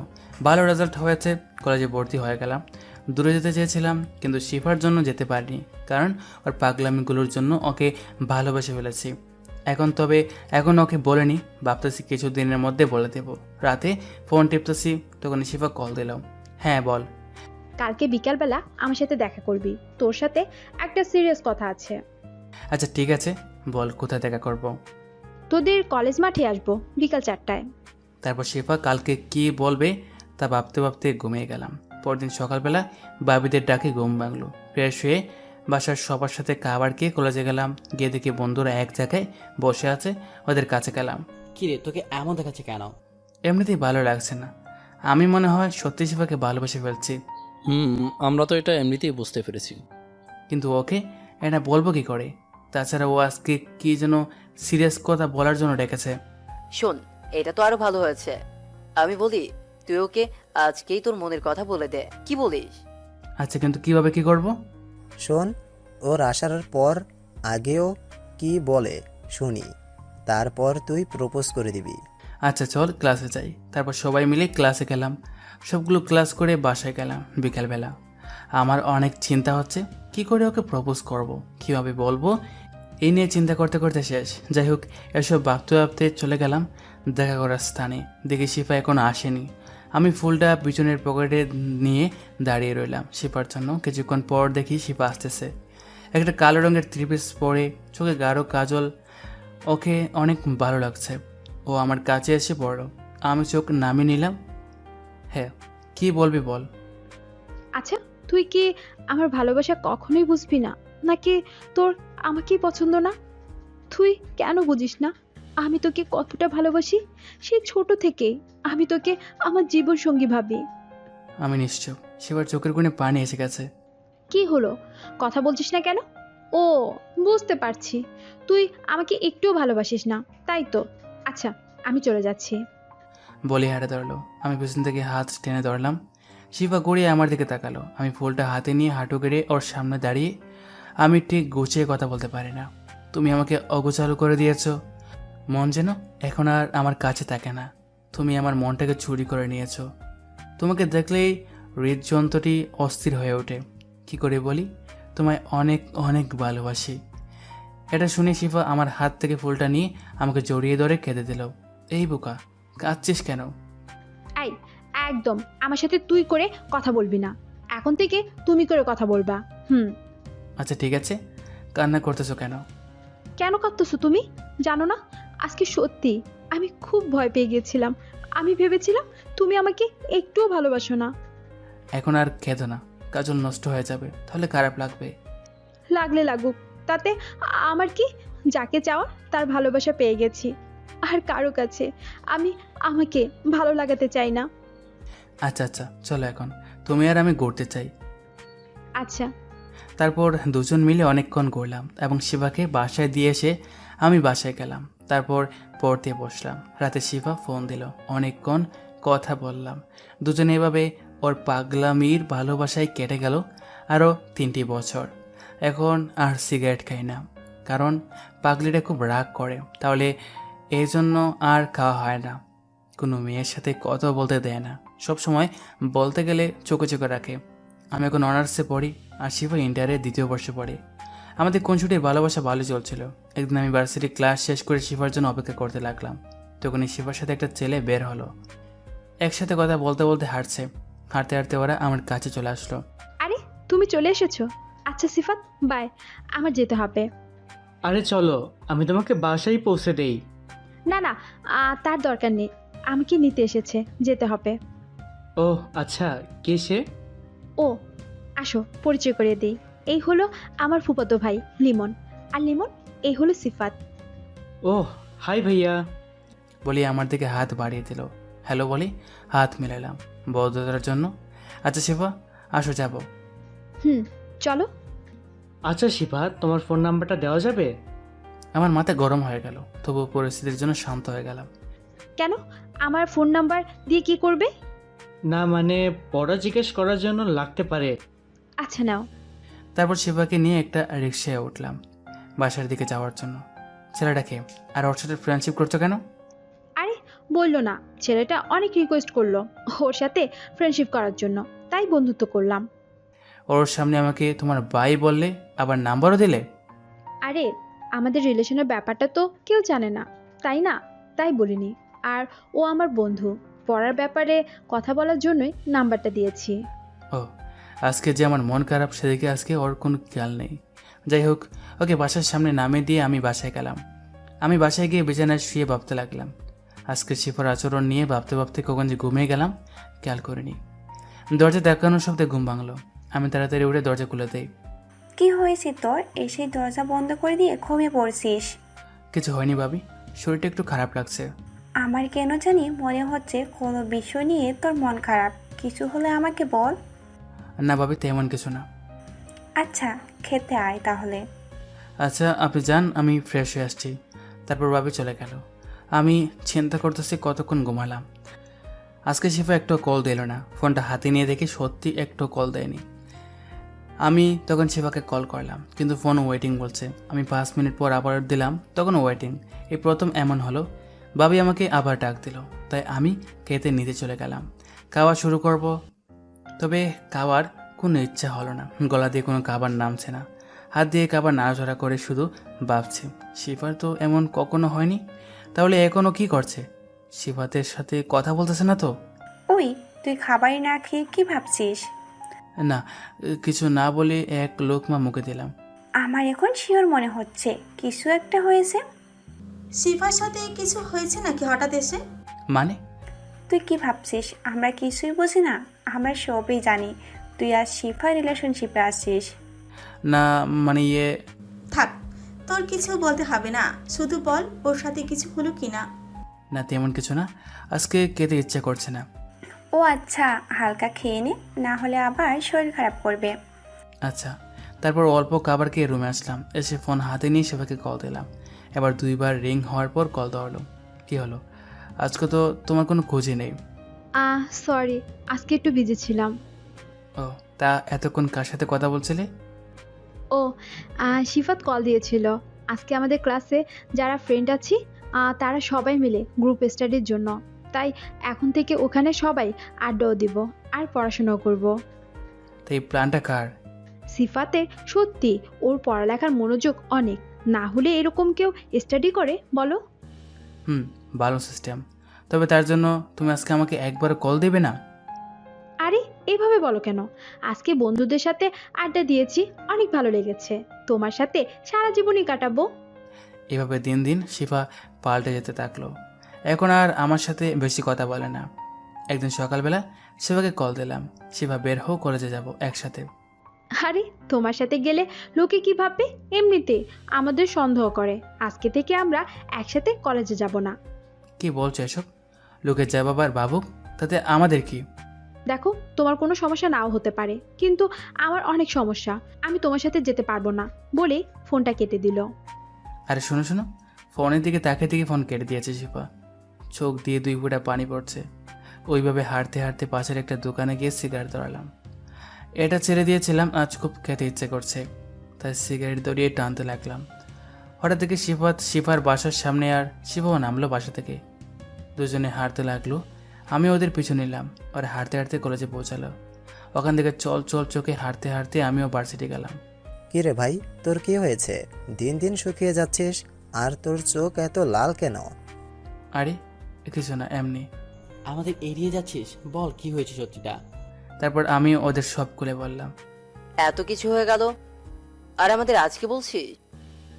[SPEAKER 2] ভালো রেজাল্ট হয়েছে, কলেজে ভর্তি হয়ে গেলাম। দূরে যেতে চেয়েছিলাম, কিন্তু শিফার জন্য যেতে পারিনি, কারণ ওর পাগলামিগুলোর জন্য ওকে ভালোবেসে ফেলেছি। এখন ওকে বলিনি, ভাবতেছি কিছু দিনের মধ্যে বলে দেবো। রাতে ফোন টিপতেছি, তখন শিফা কল দিল। হ্যাঁ বল।
[SPEAKER 8] কালকে বিকালবেলা আমার সাথে দেখা করবি, তোর সাথে একটা সিরিয়াস কথা আছে।
[SPEAKER 2] আচ্ছা ঠিক আছে, বল কোথায় দেখা করব।
[SPEAKER 8] তোদের কলেজ মাঠে আসবো বিকাল 4টায়।
[SPEAKER 2] তারপর শিফা কালকে কি বলবে তা ভাবতে ভাবতে ঘুমিয়ে গেলাম। পরদিন সকালবেলা বাবিদের ডাকে ঘুম ভাঙলো। ফ্রেশ হয়ে বাসার সবার সাথে খাবার খেয়ে কলেজে গেলাম। গিয়ে দেখি বন্ধুরা এক জায়গায় বসে আছে, ওদের কাছে গেলাম।
[SPEAKER 1] কি রে, তোকে এমন দেখাচ্ছে কেন?
[SPEAKER 2] এমনিতেই ভালো লাগছে না, আমি মনে হয় সত্যি শিফাকে ভালোবেসে ফেলছি।
[SPEAKER 11] আমরা তো এটা এমনিতেই বুঝতে পেরেছি।
[SPEAKER 2] কিন্তু ওকে এটা বলবো কি করে? তাছাড়া ও আজকে কি যেন সিরিয়াস কথা বলার জন্য ডেকেছে।
[SPEAKER 3] শোন, এটা তো আরো ভালো হয়েছে। আমি বলি তুই ওকে আজকেই তোর মনের কথা বলে দে, কি বলিস?
[SPEAKER 2] আচ্ছা কিন্তু কিভাবে কি করব?
[SPEAKER 4] শোন, ওর আসার পর আগেও কি বলে শুনি, তারপর তুই প্রপোজ করে দিবি।
[SPEAKER 2] আচ্ছা চল ক্লাসে যাই। তারপর সবাই মিলে ক্লাসে গেলাম। সবগুলো ক্লাস করে বাসায় গেলাম বিকালবেলা। আমার অনেক চিন্তা হচ্ছে, কি করে ওকে প্রপোজ করব, কিভাবে বলবো, এই নিয়ে চিন্তা করতে করতে শেষ। যাই হোক, এসব ভাবতে ভাবতে চলে গেলাম দেখা করার স্থানে। দেখি শিফা এখনো আসেনি। আমি ফুলটা পিছনের পকেটে নিয়ে দাঁড়িয়ে রইলাম শিফার জন্য। কিছুক্ষণ পর দেখি শিফা আসতেছে, একটা কালো রঙের থ্রি পিস পরে, চোখে গাঢ় কাজল। ওকে অনেক ভালো লাগছে। ও আমার কাছে এসে পড়ল, আমি চোখ নামিয়ে নিলাম। হ্যাঁ কি বলবি বল।
[SPEAKER 8] আচ্ছা তুই কি আমার ভালোবাসা কখনোই বুঝবি না, নাকি তোর আমাকেই পছন্দ না? তুই কেন বুঝিস না আমি তোকে কতটা ভালোবাসি? সেই ছোট থেকে আমি তোকে আমার জীবন সঙ্গী ভাবি।
[SPEAKER 2] আমি নিশ্চয়। সেবার চোখের কোণে পানি এসে গেছে।
[SPEAKER 8] কি হলো, কথা বলছিস না কেন? ও বুঝতে পারছি, তুই আমাকে একটুও ভালোবাসিস না, তাই তো। আচ্ছা আমি চলে যাচ্ছি।
[SPEAKER 2] বলি হাঁটে ধরলো, আমি পেছন থেকে হাত টেনে ধরলাম। শিফা গড়িয়ে আমার দিকে তাকালো। আমি ফুলটা হাতে নিয়ে হাঁটু গেড়ে ওর সামনে দাঁড়িয়ে, আমি ঠিক গুছিয়ে কথা বলতে পারি না। তুমি আমাকে অগোছালো করে দিয়েছ, মন যেন এখন আর আমার কাছে থাকে না। তুমি আমার মনটাকে চুরি করে নিয়েছো। তোমাকে দেখলেই হৃদযন্ত্রটি অস্থির হয়ে ওঠে। কি করে বলি, তোমায় অনেক অনেক ভালোবাসি। এটা শুনে শিফা আমার হাত থেকে ফুলটা নিয়ে আমাকে জড়িয়ে ধরে কেঁদে দিল। এই বোকা, কাঁদছিস কেন?
[SPEAKER 8] আই, একদম আমার সাথে তুই করে কথা বলবি না, এখন থেকে তুমি করে কথা বলবা।
[SPEAKER 2] আচ্ছা ঠিক আছে, কান্না করতেছো কেন?
[SPEAKER 8] কেন কাঁদতেছো তুমি? জানো না আজকে সত্যি আমি খুব ভয় পেয়ে গিয়েছিলাম। আমি ভেবেছিলাম তুমি আমাকে একটুও ভালোবাসো না।
[SPEAKER 2] এখন আর কেঁদো না, কাজল নষ্ট হয়ে যাবে, তাহলে খারাপ লাগবে।
[SPEAKER 8] লাগলে লাগুক, তাতে আমার কি? যাকে চাওয়া তার ভালোবাসা পেয়ে গেছি, আর কারো কাছে আমি আমাকে ভালো লাগাতে চাই না।
[SPEAKER 2] আচ্ছা আচ্ছা চলো, এখন তুমি আর আমি ঘুরতে চাই।
[SPEAKER 8] আচ্ছা।
[SPEAKER 2] তারপর দুজন মিলে অনেকক্ষণ ঘুরলাম এবং শিবাকে বাসায় দিয়ে এসে আমি বাসায় গেলাম। তারপর পড়তে বসলাম। রাতে শিবা ফোন দিল, অনেকক্ষণ কথা বললাম। দুজনে এভাবে ওর পাগলামির ভালোবাসায় কেটে গেল আরও 3টি বছর। এখন আর সিগারেট খাই না, কারণ পাগলিটা খুব রাগ করে, তাহলে এই জন্য আর খাওয়া হয় না। কোনো মেয়ের সাথে কথা বলতে দেয় না, সব সময় বলতে গেলে চোখে চোখে রাখে। আমি এখন অনার্সে পড়ি আর শিবা ইন্টারের 2য় বর্ষে পড়ে। আমাদের কোন ছুটির ভালোবাসা ভালো চলছিল। একদিন আমি ভার্সিটি ক্লাস শেষ করে শিবার জন্য অপেক্ষা করতে লাগলাম। তখনই শিবার সাথে একটা ছেলে বের হলো। একসাথে কথা বলতে বলতে হাঁটছে। হাঁটতে হাঁটতে ওরা আমার কাছে চলে আসলো।
[SPEAKER 8] আরে তুমি চলে এসেছো? আচ্ছা সিফাত, বাই, আমার যেতে হবে।
[SPEAKER 12] আরে চলো, আমি তোমাকে বাসায় পৌঁছে দেই।
[SPEAKER 8] না না, তার দরকার নেই, আমাকে নিতে এসেছে, যেতে হবে।
[SPEAKER 12] ও আচ্ছা, কে সে?
[SPEAKER 8] ও আসো পরিচয় করিয়ে দিই, এই হলো আমার ফুফাতো ভাই লিমন, আর লিমন এই হলো সিফাত।
[SPEAKER 12] ও হাই ভাইয়া।
[SPEAKER 2] বলি আমার দিকে হাত বাড়িয়ে দিল। হ্যালো বলি হাত মেলালাম বৌদ্ধতার জন্য। আচ্ছা শিবা আসো, যাব।
[SPEAKER 8] চলো।
[SPEAKER 12] আচ্ছা শিফা, তোমার ফোন নাম্বারটা দেওয়া যাবে?
[SPEAKER 2] আমার মাথা গরম হয়ে গেল, তবু পরিস্থিতির জন্য শান্ত হয়ে গেলাম।
[SPEAKER 8] কেন, আমার ফোন নাম্বার দিয়ে কি করবে?
[SPEAKER 12] না মানে পড়া জিজ্ঞেস করার জন্য লাগতে পারে।
[SPEAKER 8] আচ্ছা নাও।
[SPEAKER 2] তারপর শিবাকে নিয়ে একটা রিক্সায় উঠলাম বাসার দিকে যাওয়ার জন্য। ছেলেটাকে আর ওর সাথে ফ্রেন্ডশিপ করছো কেন?
[SPEAKER 8] আরে বললো না, ছেলেটা অনেক রিকোয়েস্ট করলো ওর সাথে ফ্রেন্ডশিপ করার জন্য, তাই বন্ধুত্ব করলাম।
[SPEAKER 2] ওর সামনে আমাকে তোমার ভাই বললে, আবার নাম্বারও দিলে।
[SPEAKER 8] আরে আমাদের রিলেশনের ব্যাপারটা তো কেউ জানে না, তাই না, তাই বলিনি। আর ও আমার বন্ধু, পড়ার ব্যাপারে কথা বলার জন্যই নাম্বারটা দিয়েছি।
[SPEAKER 2] ও আজকে যে আমার মন খারাপ, সেদিকে আজকে ওর কোনো খেয়াল নেই। যাই হোক, ওকে বাসার সামনে নামিয়ে দিয়ে আমি বাসায় গেলাম। আমি বাসায় গিয়ে বিছানায় শুয়ে ভাবতে লাগলাম। আজকে শিফার আচরণ নিয়ে ভাবতে ভাবতে কখন যে ঘুমিয়ে গেলাম খেয়াল করিনি। দরজা দেখানোর শব্দে ঘুম ভাঙলো। আমি তাড়াতাড়ি উঠে দরজা খুলে দেই।
[SPEAKER 6] কি হয়েছে তোর? এসে দরজা বন্ধ করে দিয়ে ঘুমিয়ে পড়ছিস?
[SPEAKER 2] কিছু হয়নি ভাবি, শরীরটা একটু খারাপ লাগছে।
[SPEAKER 6] আমার কেন জানি মনে হচ্ছে কোনো বিষয় নিয়ে তোর মন খারাপ, কিছু হলে আমাকে বল।
[SPEAKER 2] না ভাবি, তেমন কিছু না।
[SPEAKER 6] আচ্ছা খেতে আয় তাহলে।
[SPEAKER 2] আচ্ছা আপনি যান, আমি ফ্রেশ হয়ে আসছি। তারপর ভাবি চলে গেল। আমি চিন্তা করতেছি কতক্ষণ ঘুমালাম। আজকে শিফা একটু কল দিল না। ফোনটা হাতে নিয়ে দেখি সত্যি একটু কল দেয়নি। আমি তখন শিফাকে কল করলাম, কিন্তু ফোন ওয়েটিং বলছে। আমি 5 মিনিট পর আবার দিলাম, তখন ওয়েটিং। এই প্রথম এমন হলো। ভাবি আমাকে আবার ডাক দিল, তাই আমি খেতে নিতে চলে গেলাম। খাওয়া শুরু করব, তবে খাওয়ার কোনো ইচ্ছা হলো না। গলা দিয়ে কোনো খাবার নামছে না। হাত দিয়ে খাবার নাড়াচড়া করে শুধু ভাবছি, শিফার তো এমন কখনো হয়নি, তাহলে এখনও কি করছে? শিফাতের সাথে কথা বলতেছে না তো?
[SPEAKER 6] ওই তুই খাবারই না খেয়ে কি ভাবছিস?
[SPEAKER 2] না, কিছু না বলে এক লোকমা মুখে দিলাম।
[SPEAKER 6] আমার এখন শিওর মনে হচ্ছে কিছু একটা হয়েছে।
[SPEAKER 10] শিফার সাথে কিছু হয়েছে নাকি হঠাৎ এসে?
[SPEAKER 2] মানে?
[SPEAKER 6] তুই কি ভাবছিস আমরা কিছুই বুঝি না? আমরা সবই জানি তুই আর শিফা রিলেশনশিপে আসছিস।
[SPEAKER 2] না মানে ইয়ে।
[SPEAKER 10] থাক, তোর কিছু বলতে হবে না, শুধু বল ওর সাথে কিছু হলো কিনা।
[SPEAKER 2] না তেমন কিছু না, আজকে খেতে ইচ্ছা করছে না।
[SPEAKER 6] ও আচ্ছা, হালকা খেয়ে নে, না হলে আবার শরীর খারাপ করবে।
[SPEAKER 2] আচ্ছা। তারপর অল্প খাবার খেয়ে রুমে আসলাম। এসে ফোন হাতে নিয়ে শিফাকে কল দিলাম। এবার 2বার রিং হওয়ার পর কল দেওয়া হলো। কী হলো? আজকে তো তোমার কোনো খোঁজই নেই।
[SPEAKER 8] সরি, আজকে একটু বিজি ছিলাম।
[SPEAKER 2] ও তা এতক্ষণ কার সাথে কথা বলছিলে?
[SPEAKER 8] ও শিফাত কল দিয়েছিল। আজকে আমাদের ক্লাসে যারা ফ্রেন্ড আছি তারা সবাই মিলে গ্রুপ স্টাডির জন্য, তাই এখন থেকে ওখানে সবাই আড্ডাও দিব আর পড়াশোনাও করব।
[SPEAKER 2] তো এই প্ল্যানটা কার?
[SPEAKER 8] সিফাতের। সত্যি ওর পড়ালেখার মনোযোগ অনেক, না হলে এরকম কেউ স্টাডি করে বলো?
[SPEAKER 2] ভালো সিস্টেম। তবে তার জন্য তুমি আজকে আমাকে একবার কল দেবে না?
[SPEAKER 8] আরে এভাবে বলো কেন? আজকে বন্ধুদের সাথে আড্ডা দিয়েছি, অনেক ভালো লেগেছে। তোমার সাথে সারা জীবনই কাটাবো।
[SPEAKER 2] এভাবে দিন দিন শিফা পাল্টে যেতে থাকলো। এখন আর আমার সাথে বেশি কথা বলে না। একদিন সকালবেলা শিফাকে কল দিলাম, শিফা বের হো, কলেজে যাব একসাথে।
[SPEAKER 8] আরে তোমার সাথে গেলে লোকে কি ভাববে? এমনিতে আমাদের সন্দেহ করে। আজকে থেকে আমরা একসাথে কলেজে যাব না।
[SPEAKER 2] কি বলছো এসব? লোকে যা বাবার ভাবুক, তাতে আমাদের কি?
[SPEAKER 8] দেখো, তোমার কোনো সমস্যা নাও হতে পারে, কিন্তু আমার অনেক সমস্যা। আমি তোমার সাথে যেতে পারবো না বলে ফোনটা কেটে দিল।
[SPEAKER 2] আরে শোনো শোনো, ফোনের দিকে তাকিয়ে থেকে ফোন কেটে দিয়েছে শিফা। চোখ দিয়ে 2 ফোঁটা পানি পড়ছে। ওইভাবে হাঁটতে হাঁটতে পাশের একটা দোকানে গিয়ে সিগারেট ধরালাম। এটা ছেড়ে দিয়েছিলাম, আজ খুব খেতে ইচ্ছে করছে, তাই সিগারেট ধরিয়ে টানতে লাগলাম। হঠাৎ থেকে শিফার বাসার সামনে, আর শিফাও নামলো বাসা থেকে। দুজনে হাঁটতে লাগলো, আমি ওদের পিছু নিলাম। ওরা হাঁটতে হাঁটতে কলেজে পৌঁছালো। ওখান থেকে চল চল চোখে হাঁটতে হাঁটতে আমিও ভার্সিটি গেলাম।
[SPEAKER 4] কি রে ভাই, তোর কি হয়েছে? দিন দিন শুকিয়ে যাচ্ছিস, আর তোর চোখ এত লাল কেন?
[SPEAKER 2] আরে কিছু না, এমনি।
[SPEAKER 1] আমাদের এড়িয়ে যাচ্ছিস, বল কি হয়েছে সত্যিটা।
[SPEAKER 2] তারপর আমি ওদের সব খুলে বললাম।
[SPEAKER 3] এত কিছু হয়ে গেল, আর আমাদের আজকে বলছি?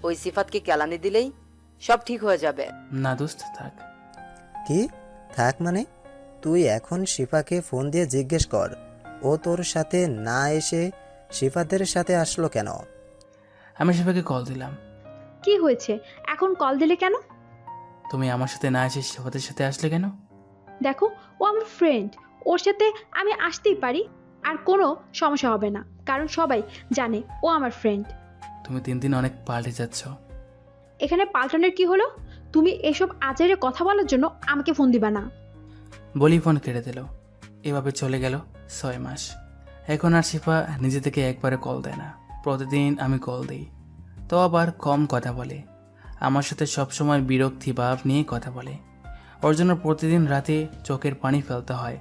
[SPEAKER 3] ওই সিফাতকে কেলানি দিলেই সব ঠিক হয়ে যাবে।
[SPEAKER 2] না দোস্ত, থাক।
[SPEAKER 4] কি থাক মানে? তুই এখন শিফাকে ফোন দিয়ে জিজ্ঞেস কর, ও তোর সাথে না এসে শিফাদের সাথে আসলো কেন?
[SPEAKER 2] আমি শিফাকে কল দিলাম।
[SPEAKER 8] কি হয়েছে? এখন কল দিলে কেন?
[SPEAKER 2] তুমি আমার সাথে না এসে শিফাদের সাথে আসলে কেন?
[SPEAKER 8] দেখো, ও আমার ফ্রেন্ড, ওর সাথে আমি আসতেই পারি, আর কোনো সমস্যা হবে না, কারণ সবাই জানে ও আমার ফ্রেন্ড।
[SPEAKER 2] তুমি দিন দিন অনেক পাল্টে যাচ্ছ।
[SPEAKER 8] এখানে পাল্টানোর কি হলো? তুমি এসব আজেরে কথা বলার জন্য আমাকে ফোন দিবা না।
[SPEAKER 2] বলি ফোন কেটে দিল। এভাবে চলে গেল 6 মাস। এখন আর শিফা নিজে থেকে একবারে কল দেয় না। প্রতিদিন আমি কল দিই, তো আবার কম কথা বলে। আমার সাথে সবসময় বিরক্তি ভাব নিয়ে কথা বলে। ওর জন্য প্রতিদিন রাতে চোখের পানি ফেলতে হয়।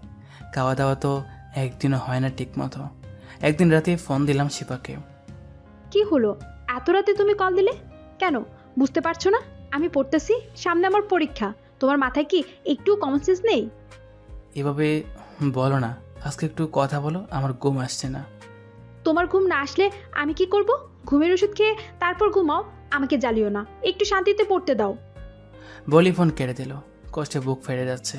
[SPEAKER 2] খাওয়া দাওয়া তো একদিনও হয় না ঠিক মতো। একদিন রাতে ফোন দিলাম শিফাকে।
[SPEAKER 8] কি হলো, এত রাতে তুমি কল দিলে কেন? বুঝতে পারছো না আমি পড়তেছি, সামনে আমার পরীক্ষা। তোমার মাথায় কি একটু কমন সেন্স নেই?
[SPEAKER 2] এভাবে বলো না, আজকে একটু কথা বলো, আমার ঘুম আসছে না।
[SPEAKER 8] তোমার ঘুম না আসলে আমি কি করব? ঘুমের ওষুধ খেয়ে তারপর ঘুমাও, আমাকে জ্বালিও না, একটু শান্তিতে পড়তে দাও।
[SPEAKER 2] বলি ফোন কেটে দিল। কষ্টে বুক ফেটে যাচ্ছে।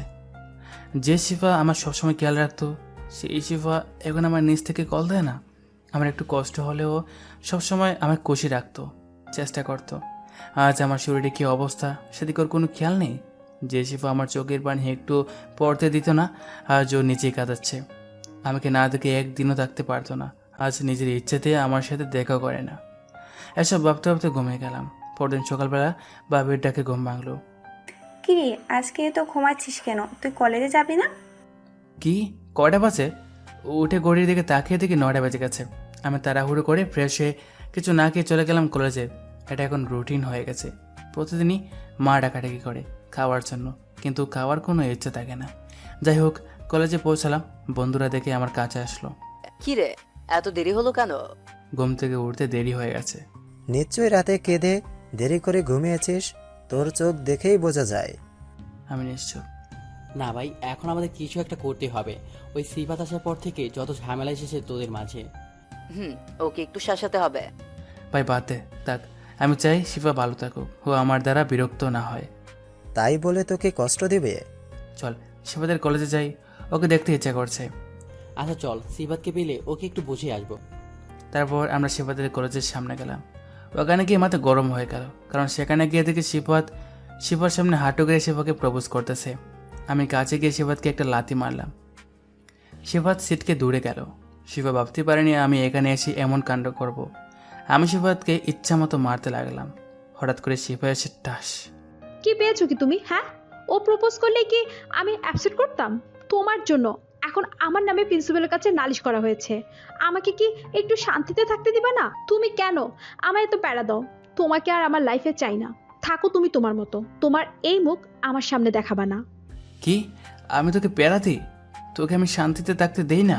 [SPEAKER 2] যে শিফা আমার সবসময় খেয়াল রাখতো, সেই শিফা এখন আমার নিজ থেকে কল দেয় না। আমার একটু কষ্ট হলেও সবসময় আমার খুশি রাখতো, চেষ্টা করতো। আজ আমার শরীরে কী অবস্থা সেদিকে ওর কোনো খেয়াল নেই। যে শিফা আমার চোখের পানি একটু পড়তে দিত না, আজ ও নিচেই কাঁদাচ্ছে। আমাকে না দেখে একদিনও থাকতে পারতো না। আজ নিজের ইচ্ছেতে আমার সাথে দেখা করে না। এসব ভাবতে ভাবতে ঘুমিয়ে গেলাম। পরদিন সকালবেলা বাবির ডাকে ঘুম ভাঙলো।
[SPEAKER 6] কি রে, আজকে তো ঘুমাচ্ছিস কেন? তুই কলেজে যাবি না?
[SPEAKER 2] কি কয়টা বাজে? উঠে ঘড়ির দিকে তাকিয়ে দেখি 9টা বেজে গেছে। আমি তাড়াহুড়ো করে ফ্রেশ হয়ে কিছু না খেয়ে চলে গেলাম কলেজে। এটা এখন রুটিন হয়ে গেছে। প্রতিদিনই মা ডাকাডাকি করে খাওয়ার জন্য, কিন্তু খাওয়ার কোনো ইচ্ছে থাকে না। যাই হোক, কলেজে পৌঁছালাম। বন্ধুরা দেখে আমার কাছে আসলো।
[SPEAKER 3] কি রে, এত দেরি হলো কেন?
[SPEAKER 2] ঘুম থেকে উঠতে দেরি হয়ে গেছে।
[SPEAKER 4] নিশ্চয়ই রাতে কেঁদে দেরি করে ঘুমিয়েছিস, তোর চোখ দেখেই বোঝা যায়।
[SPEAKER 2] আমি নিশ্চয়।
[SPEAKER 1] না ভাই, এখন আমাদের কিছু একটা করতে হবে। ওই সিফাত আসার পর থেকে যত ঝামেলা এসেছে তোদের মাঝে।
[SPEAKER 3] ওকে একটু শাসাতে হবে।
[SPEAKER 2] ভাই বাদ দে, থাক। আমি চাই শিফা ভালো থাকুক, ও আমার দ্বারা বিরক্ত না হয়।
[SPEAKER 4] তাই বলে তোকে কষ্ট দিবে?
[SPEAKER 2] চল শিফাদের কলেজে যাই, ওকে দেখতে ইচ্ছা করছে।
[SPEAKER 1] আচ্ছা চল, সিফাতকে পেলে ওকে একটু বুঝিয়ে আসবো।
[SPEAKER 2] তারপর আমরা শিফাদের কলেজের সামনে গেলাম। ওখানে গিয়ে মাথা গরম হয়ে গেল, কারণ সেখানে গিয়ে দেখি শিফার সামনে হাঁটু গেড়ে শিফাকে প্রপোজ করতেছে। আমি কাছে গিয়ে শিফাতকে একটা লাথি মারলাম। শিফাত সিটকে দূরে গেল। শিফা ভাবতে পারেনি আমি এখানে এসে এমন কাণ্ড করব। আমি শিফাতকে ইচ্ছা মতো মারতে লাগলাম। হঠাৎ করে শিফা এসে টাস।
[SPEAKER 8] কি পেয়েছো কি তুমি? হ্যাঁ, ও প্রপোজ করলে কি আমি অ্যাকসেপ্ট করতাম? তোমার জন্য এখন আমার নামে প্রিন্সিপালের কাছে নালিশ করা হয়েছে। আমাকে কি একটু শান্তিতে থাকতে দিবা না? তুমি কেন আমায় এত প্যারা দাও? তোমাকে আর আমার লাইফে চাই না, থাকো তুমি তোমার মতো। তোমার এই মুখ আমার সামনে দেখাবা না।
[SPEAKER 2] কি? আমি তোকে প্যারা দিই? তোকে আমি শান্তিতে থাকতে দেই না?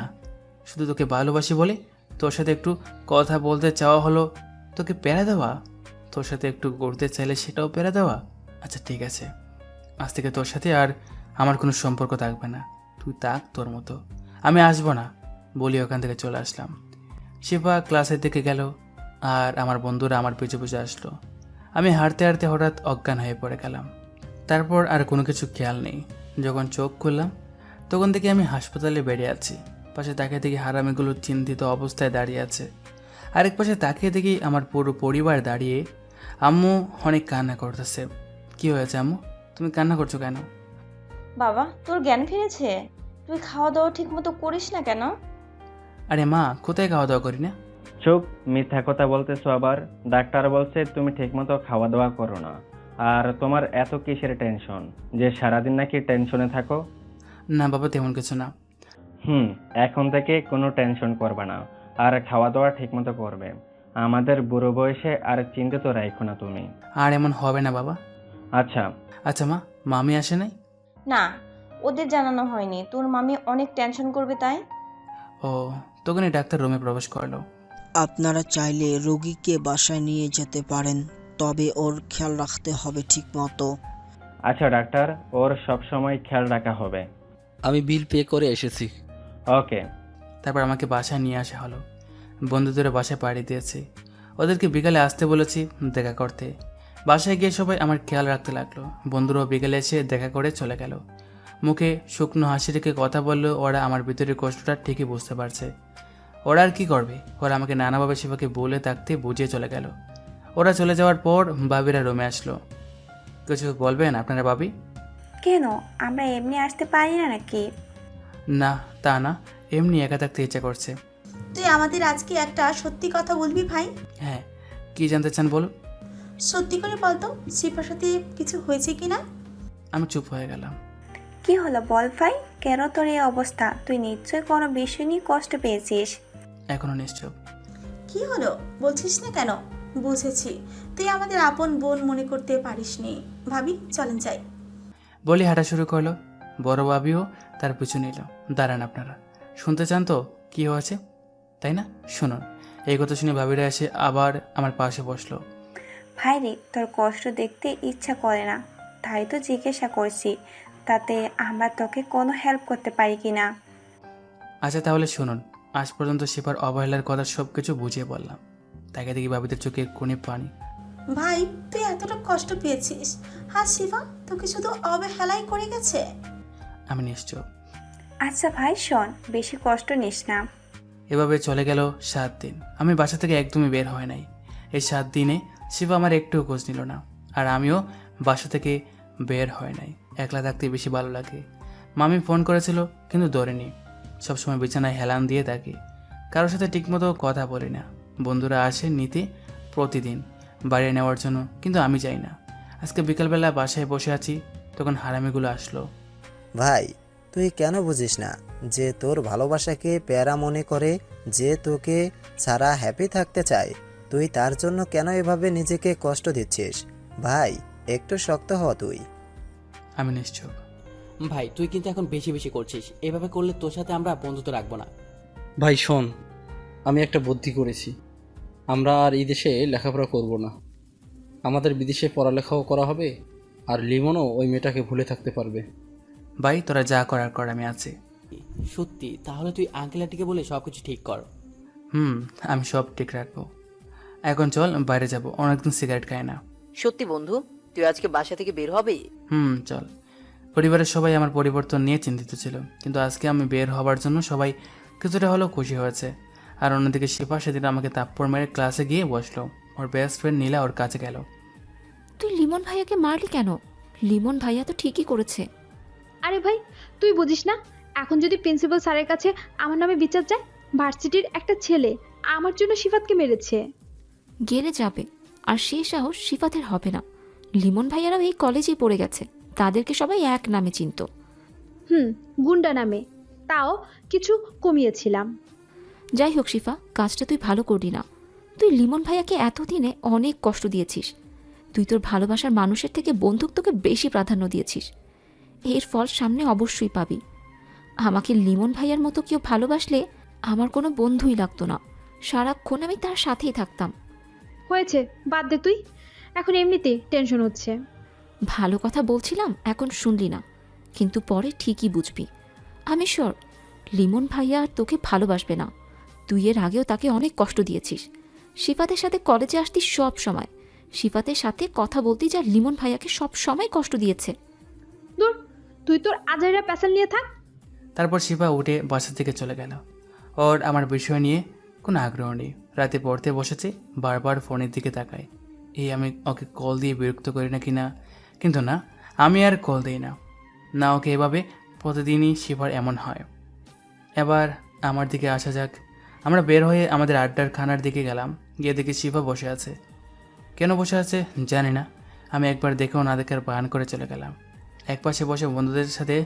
[SPEAKER 2] শুধু তোকে ভালোবাসি বলে তোর সাথে একটু কথা বলতে চাওয়া হলো তোকে প্যারা দেওয়া? তোর সাথে একটু ঘুরতে চাইলে সেটাও পেরে দেওয়া? আচ্ছা ঠিক আছে, আজ থেকে তোর সাথে আর আমার কোনো সম্পর্ক থাকবে না, তুই থাক তোর মতো, আমি আসবো না বলি ওখান থেকে চলে আসলাম। শিফা ক্লাসের দিকে গেল আর আমার বন্ধুরা আমার পিছু পিছু আসলো। আমি হাঁটতে হাঁটতে হঠাৎ অজ্ঞান হয়ে পড়ে গেলাম। তারপর আর কোনো কিছু খেয়াল নেই। যখন চোখ খুললাম তখন থেকে আমি হাসপাতালে বেড়ে আছি। পাশে তাকিয়ে দেখি হারামিগুলো চিন্তিত অবস্থায় দাঁড়িয়ে আছে। আরেক পাশে তাকিয়ে দেখি আমার পুরো পরিবার দাঁড়িয়ে। আম্মু অনেক কান্না করতেছে। কি হয়েছে আম্মু, তুমি কান্না করছো কেন?
[SPEAKER 7] বাবা, তোর জ্ঞান ফিরেছে? তুই খাওয়া দাওয়া ঠিক মতো করিস না কেন?
[SPEAKER 2] আরে মা, কোথায় খাওয়া দাওয়া করি না?
[SPEAKER 13] চুপ, মিথ্যা কথা বলতেছো আবার। ডাক্তার বলছে তুমি ঠিকমতো খাওয়া দাওয়া করো না। আর তোমার এত কিসের টেনশন যে সারাদিন নাকি টেনশনে থাকো?
[SPEAKER 2] না বাবা, তেমন কিছু না।
[SPEAKER 13] এখন থেকে কোনো টেনশন করবে না, আর খাওয়া দাওয়া ঠিকমতো করবে। আমাদের বুড়ো বয়সে আর চিন্তিত রাখো না তুমি।
[SPEAKER 2] আর এমন হবে না বাবা।
[SPEAKER 13] আচ্ছা
[SPEAKER 2] আচ্ছা মা, মামি আসে নাই?
[SPEAKER 7] না, ওদের জানানো হয়নি, তোর মামি অনেক টেনশন করবে তাই।
[SPEAKER 2] ও, তখনই ডাক্তার রুমে প্রবেশ করলো।
[SPEAKER 14] আপনারা চাইলে রোগীকে বাসায় নিয়ে যেতে পারেন, তবে ওর খেয়াল রাখতে হবে ঠিক মতো।
[SPEAKER 13] আচ্ছা ডাক্তার, ওর সব সময় খেয়াল রাখা হবে।
[SPEAKER 11] আমি বিল পে করে এসেছি।
[SPEAKER 13] ওকে।
[SPEAKER 2] তারপর আমাকে বাসায় নিয়ে আসা হলো। বন্ধুদের বাসায় পাড়ি দিয়েছি। ওদেরকে বিকালে আসতে বলেছি দেখা করতে। বাসায় গিয়ে সবাই আমার খেয়াল রাখতে লাগলো। বন্ধুরাও বিকেলে এসে দেখা করে চলে গেল। মুখে শুকনো হাসি রেখে কথা বললেও ওরা আমার ভিতরের কষ্টটা ঠিকই বুঝতে পারছে। ওরা আর কি করবে, ওরা আমাকে নানাভাবে শিবাকে বলে থাকতে বুঝিয়ে চলে গেল। ওরা চলে যাওয়ার পর বাবিরা রুমে আসলো। কিছু বলবেন আপনারা বাবি?
[SPEAKER 6] কেন, আমরা এমনি আসতে পারি না নাকি?
[SPEAKER 2] না তা না, এমনি একা থাকতে ইচ্ছা করছে।
[SPEAKER 10] তুই আমাদের আজকে একটা সত্যি কথা বলবি ভাই?
[SPEAKER 2] হ্যাঁ, কি জানতে চান বলুন।
[SPEAKER 10] সত্যি করে বলতো, শিফার সাথে কিছু হয়েছে কিনা?
[SPEAKER 2] আমি চুপ হয়ে গেলাম।
[SPEAKER 6] কি হলো বল ভাই, কেন তোর এই অবস্থা? তুই নিশ্চয়ই কোনো বিষয় নিয়ে কষ্ট পেয়েছিস।
[SPEAKER 2] এখনো নিশ্চুপ।
[SPEAKER 10] কি হলো বলছিস না কেন? বুঝেছি, তুই আমাদের আপন বোন মনে করতে পারিসনি। ভাবি চলেন যাই
[SPEAKER 2] বলি হাঁটা শুরু করলো। বড় বাবিও তার পিছু নিল। দাঁড়ান, আপনারা শুনতে চান তো কি হয়েছে, তাই না? শুনুন। এই কথা শুনে ভাবিরা এসে আবার আমার পাশে বসলো।
[SPEAKER 6] ভাই রে, তোর কষ্ট দেখতে ইচ্ছা করে না, তাই তো জিজ্ঞাসা করছি, তাতে আমরা তোকে কোনো হেল্প করতে পারি কি না।
[SPEAKER 2] আচ্ছা তাহলে শুনুন। আজ পর্যন্ত শিপার অবহেলার কথা সব কিছু বুঝিয়ে বললাম। তাকে দেখি ভাবিদের চোখে কোণে পানি।
[SPEAKER 10] ভাই, তুই এতটা কষ্ট পেয়েছিস, হ্যাঁ শিফা তোকে শুধু অবহেলাই করে গেছে?
[SPEAKER 2] আমি নিশ্চয়।
[SPEAKER 6] আচ্ছা ভাই শোন, বেশি কষ্ট নিস না।
[SPEAKER 2] এভাবে চলে গেল 7 দিন। আমি বাসা থেকে একদমই বের হয় নাই। এই 7 দিনে শিবা আমার একটুও খোঁজ নিল না, আর আমিও বাসা থেকে বের হয় নাই। একলা থাকতে বেশি ভালো লাগে। মামি ফোন করেছিল কিন্তু ধরেনি। সবসময় বিছানায় হেলান দিয়ে থাকি, কারোর সাথে ঠিকমতো কথা বলি না। বন্ধুরা আসে নিতে প্রতিদিন বাড়ি নেওয়ার জন্য, কিন্তু আমি যাই না। আজকে বিকালবেলা বাসায় বসে আছি, তখন হারামিগুলো আসলো।
[SPEAKER 4] ভাই, তুই কেন বুঝিস না যে তোর ভালোবাসাকে প্যারা মনে করে, যে তোকে ছাড়া হ্যাপি থাকতে চায়? তুই তার জন্য কেন এভাবে নিজেকে কষ্ট দিচ্ছিস? ভাই, একটু শক্ত হ তুই।
[SPEAKER 2] আমি নিশ্চয়।
[SPEAKER 1] ভাই তুই কিন্তু এখন বেশি বেশি করছিস, এভাবে করলে তোর সাথে আমরা বন্ধুত্ব রাখবো না।
[SPEAKER 11] ভাই শোন, আমি একটা বুদ্ধি করেছি। আমরা আর এই দেশে লেখাপড়া করব না, আমাদের বিদেশে পড়ালেখাও করা হবে, আর লিমনও ওই মেয়েটাকে ভুলে থাকতে পারবে।
[SPEAKER 2] ভাই তোরা যা করার কর, আমি আছি।
[SPEAKER 1] সত্যি? তাহলে তুই আঙ্কেল আন্টিকে বলে সবকিছু ঠিক কর।
[SPEAKER 2] আমি সব ঠিক রাখবো। এখন চল বাইরে যাব, অনেকদিন সিগারেট খাই না।
[SPEAKER 3] সত্যি বন্ধু, তুই আজকে বাসা থেকে বের হবে?
[SPEAKER 2] চল। পরিবারের সবাই আমার পরিবর্তন নিয়ে চিন্তিত ছিল, কিন্তু আজকে আমি বের হবার জন্য সবাই কিছুটা হলেও খুশি হয়েছে। আর অন্যদিকে শিপা সেদিন আমাকে তাপ্পড় মেরে ক্লাসে গিয়ে বসলো। ওর বেস্ট ফ্রেন্ড নীলা ওর কাছে গেল।
[SPEAKER 15] তুই লিমন ভাইয়াকে মারলি কেন? লিমন ভাইয়া তো ঠিকই করেছে।
[SPEAKER 8] আরে ভাই, তুই বুঝিস না, এখন যদি প্রিন্সিপাল স্যারের কাছে আমার নামে বিচার যায়, ভার্সিটির একটা ছেলে আমার জন্য শিফাতকে মেরেছে।
[SPEAKER 15] গেলে যাবে, আর সেই সাহস শিফাতের হবে না। লিমন ভাইয়ারাও এই কলেজেই পড়ে গেছে, তাদেরকে সবাই এক নামে চিনত।
[SPEAKER 8] গুন্ডা নামে, তাও কিছু কমিয়েছিলাম।
[SPEAKER 15] যাই হোক শিফা, কাজটা তুই ভালো করলি না। তুই লিমন ভাইয়াকে এতদিনে অনেক কষ্ট দিয়েছিস। তুই তোর ভালোবাসার মানুষের থেকে বন্ধুত্বকে বেশি প্রাধান্য দিয়েছিস। এর ফল সামনে অবশ্যই পাবি। আমাকে লিমন ভাইয়ার মতো কেউ ভালোবাসলে আমার কোনো বন্ধুই লাগতো না, সারাক্ষণ আমি তার সাথেই থাকতাম।
[SPEAKER 8] হয়েছে, বাদ দে তুই। এখন এমনিতে টেনশন হচ্ছে।
[SPEAKER 15] ভালো কথা বলছিলাম, এখন শুনলি না, কিন্তু পরে ঠিকই বুঝবি। আমি শিওর লিমন ভাইয়া আর তোকে ভালোবাসবে না। তুই এর আগেও তাকে অনেক কষ্ট দিয়েছিস। শিফাতের সাথে কলেজে আসতিস সব সময়, শিফাতের সাথে কথা বলতি, যা লিমন ভাইয়াকে সব সময় কষ্ট দিয়েছে।
[SPEAKER 8] দূর, তুই তোর আজাইরা প্যাসাল নিয়ে থাক।
[SPEAKER 2] তারপর শিফা উঠে বাসার দিকে চলে গেল। ওর আমার বিষয় নিয়ে কোনো আগ্রহ নেই। রাতে পড়তে বসেছে, বারবার ফোনের দিকে তাকায়। আমি ওকে কল দিয়ে বিরক্ত করি না কিনা, কিন্তু না, আমি আর কল দিই না। না, ওকে এভাবে প্রতিদিনই শিফার এমন হয়। এবার আমার দিকে আসা যাক। আমরা বের হয়ে আমাদের আড্ডার খানার দিকে গেলাম। গিয়ে দেখি শিফা বসে আছে। কেন বসে আছে জানি না, আমি একবার দেখেও না দেখার বায়ান করে চলে গেলাম। একপাশে বসে বন্ধুদের সাথে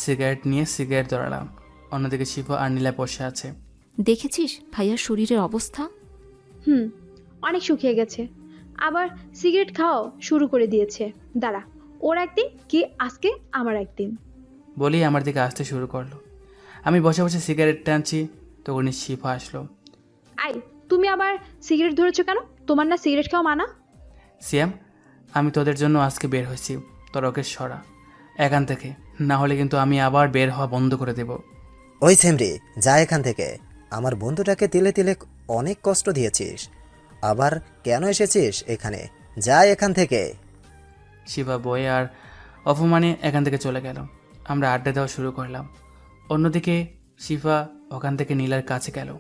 [SPEAKER 2] সিগারেট নিয়ে সিগারেট ধরালাম। অন্যদিকে শিফা আর নীলা বসে আছে।
[SPEAKER 15] দেখেছিস ভাইয়ার শরীরের অবস্থা?
[SPEAKER 8] অনেক শুকিয়ে গেছে, আবার সিগারেট খাওয়াও শুরু করে দিয়েছে। দাঁড়া, ওর একদিন কি আজকে আমার একদিন।
[SPEAKER 2] বলি আমার দিকে আসতে শুরু করলো। আমি বসে বসে সিগারেট টানছি, তখনই শিফা আসলো।
[SPEAKER 8] আই, তুমি আবার সিগারেট ধরেছো কেন? তোমার না সিগারেট খাওয়া মানা?
[SPEAKER 2] সিয়াম, আমি তোদের জন্য আজকে বের হয়েছি, তোর ওকে সরা এখান থেকে, না হলে কিন্তু আমি আবার বের হওয়া বন্ধ করে দেব।
[SPEAKER 4] ওই সেমরি, যা এখান থেকে। আমার বন্ধুটাকে তিলে তিলে অনেক কষ্ট দিয়েছিস, আবার কেন এসেছিস এখানে? যা এখান থেকে।
[SPEAKER 2] শিবা বয়ে আর অপমানে এখান থেকে চলে গেল। আমরা আড্ডা দেওয়া শুরু করলাম। অন্যদিকে শিফা ওখান থেকে নীলার কাছে গেল।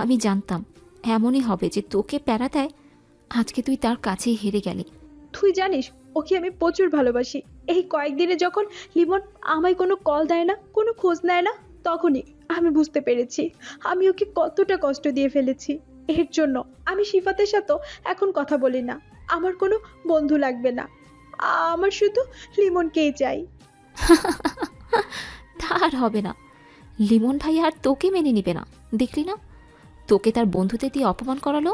[SPEAKER 15] আমি জানতাম এমনই হবে, যে তোকে প্যারা দেয়, আজকে তুই তার কাছেই হেরে গেলি।
[SPEAKER 8] তুই জানিস ওকে আমি প্রচুর ভালোবাসি। এই কয়েকদিনে যখন লিমন আমায় কোনো কল দেয় না, কোনো খোঁজ নেয় না, তখনই আমি বুঝতে পেরেছি আমি ওকে কতটা কষ্ট দিয়ে ফেলেছি। এর জন্য আমি শিফাতের সাথেও এখন কথা বলি না। আমার কোনো বন্ধু লাগবে না, আমার শুধু লিমনকেই চাই।
[SPEAKER 15] তার হবে না, লিমন ভাই আর তোকে মেনে নিবে না। দেখলি না তোকে তার বন্ধুদের দিয়ে অপমান করালো।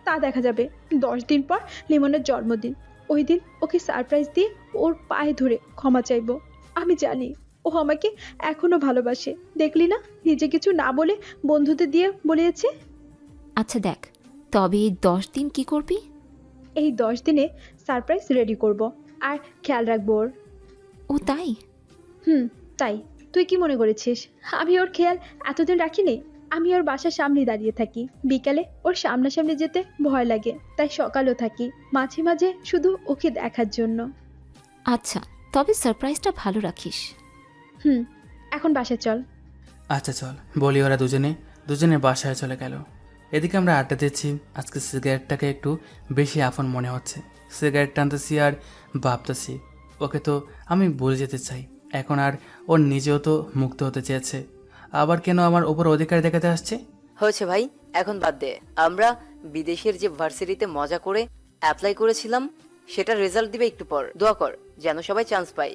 [SPEAKER 8] তা দেখা যাবে 10 দিন পর লিমনের জন্মদিন। ওই দিন ওকে সারপ্রাইজ দিয়ে ওর পায়ে ধরে ক্ষমা চাইবো। আমি জানি ও আমাকে এখনো ভালোবাসে। দেখলি না, নিজে কিছু না বলে বন্ধুদের দিয়ে বলিয়েছে।
[SPEAKER 15] আচ্ছা দেখ, তবে এই 10 দিন কি করবি?
[SPEAKER 8] এই 10 দিনে সারপ্রাইজ রেডি করব আর খেয়াল রাখবো ওর।
[SPEAKER 15] ও তাই?
[SPEAKER 8] তাই। তুই কি মনে করেছিস আমি ওর খেয়াল এতদিন রাখিনি? আমি ওর বাসার সামনে দাঁড়িয়ে থাকি, বিকালে ওর সামনাসামনি যেতে ভয় লাগে, তাই সকালও থাকি মাঝে মাঝে শুধু ওকে দেখার জন্য।
[SPEAKER 15] আচ্ছা, তবে সারপ্রাইজটা ভালো রাখিস।
[SPEAKER 8] এখন বাসায় চল।
[SPEAKER 2] আচ্ছা চল, বলি। ওরা দুজনে বাসায় চলে গেল। এদিকে আমরা আড্ডা দিচ্ছি। আজকে সিগারেটটাকে একটু বেশি আপন মনে হচ্ছে। সিগারেট টানতেছি আর ভাবতেছি, ওকে তো আমি ভুলে যেতে চাই এখন। আর ওর নিজেও তো মুক্ত হতে চেয়েছে, আবার কেন আমার ওপর অধিকার দেখাতে আসছে?
[SPEAKER 3] হয়েছে ভাই, এখন বাদ দে। আমরা বিদেশের যে ভার্সিটিতে মজা করে অ্যাপ্লাই করেছিলাম, সেটার রেজাল্ট দিবে একটু পর। দোয়া কর যেন সবাই চান্স পায়।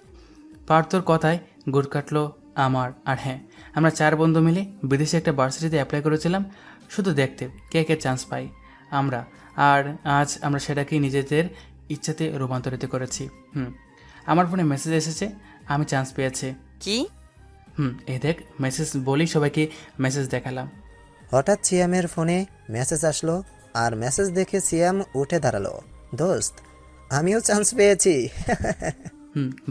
[SPEAKER 2] পার্থর কথায় গুড় কাটলো আমার। আর হ্যাঁ, আমরা 4 বন্ধু মিলে বিদেশে একটা ভার্সিটিতে অ্যাপ্লাই করেছিলাম, শুধু দেখতে কে কে চান্স পাই আমরা। আর আজ আমরা সেটাকেই নিজেদের ইচ্ছাতে রূপান্তরিত করেছি। আমার ফোনে মেসেজ এসেছে, আমি চান্স পেয়েছি।
[SPEAKER 3] কি?
[SPEAKER 2] এই দেখ মেসেজ। বলি সবাইকে মেসেজ দেখালাম।
[SPEAKER 4] হঠাৎ সিয়ামের ফোনে মেসেজ আসলো, আর মেসেজ দেখে সিয়াম উঠে দাঁড়ালো। দোস্ত, আমিও চান্স পেয়েছি।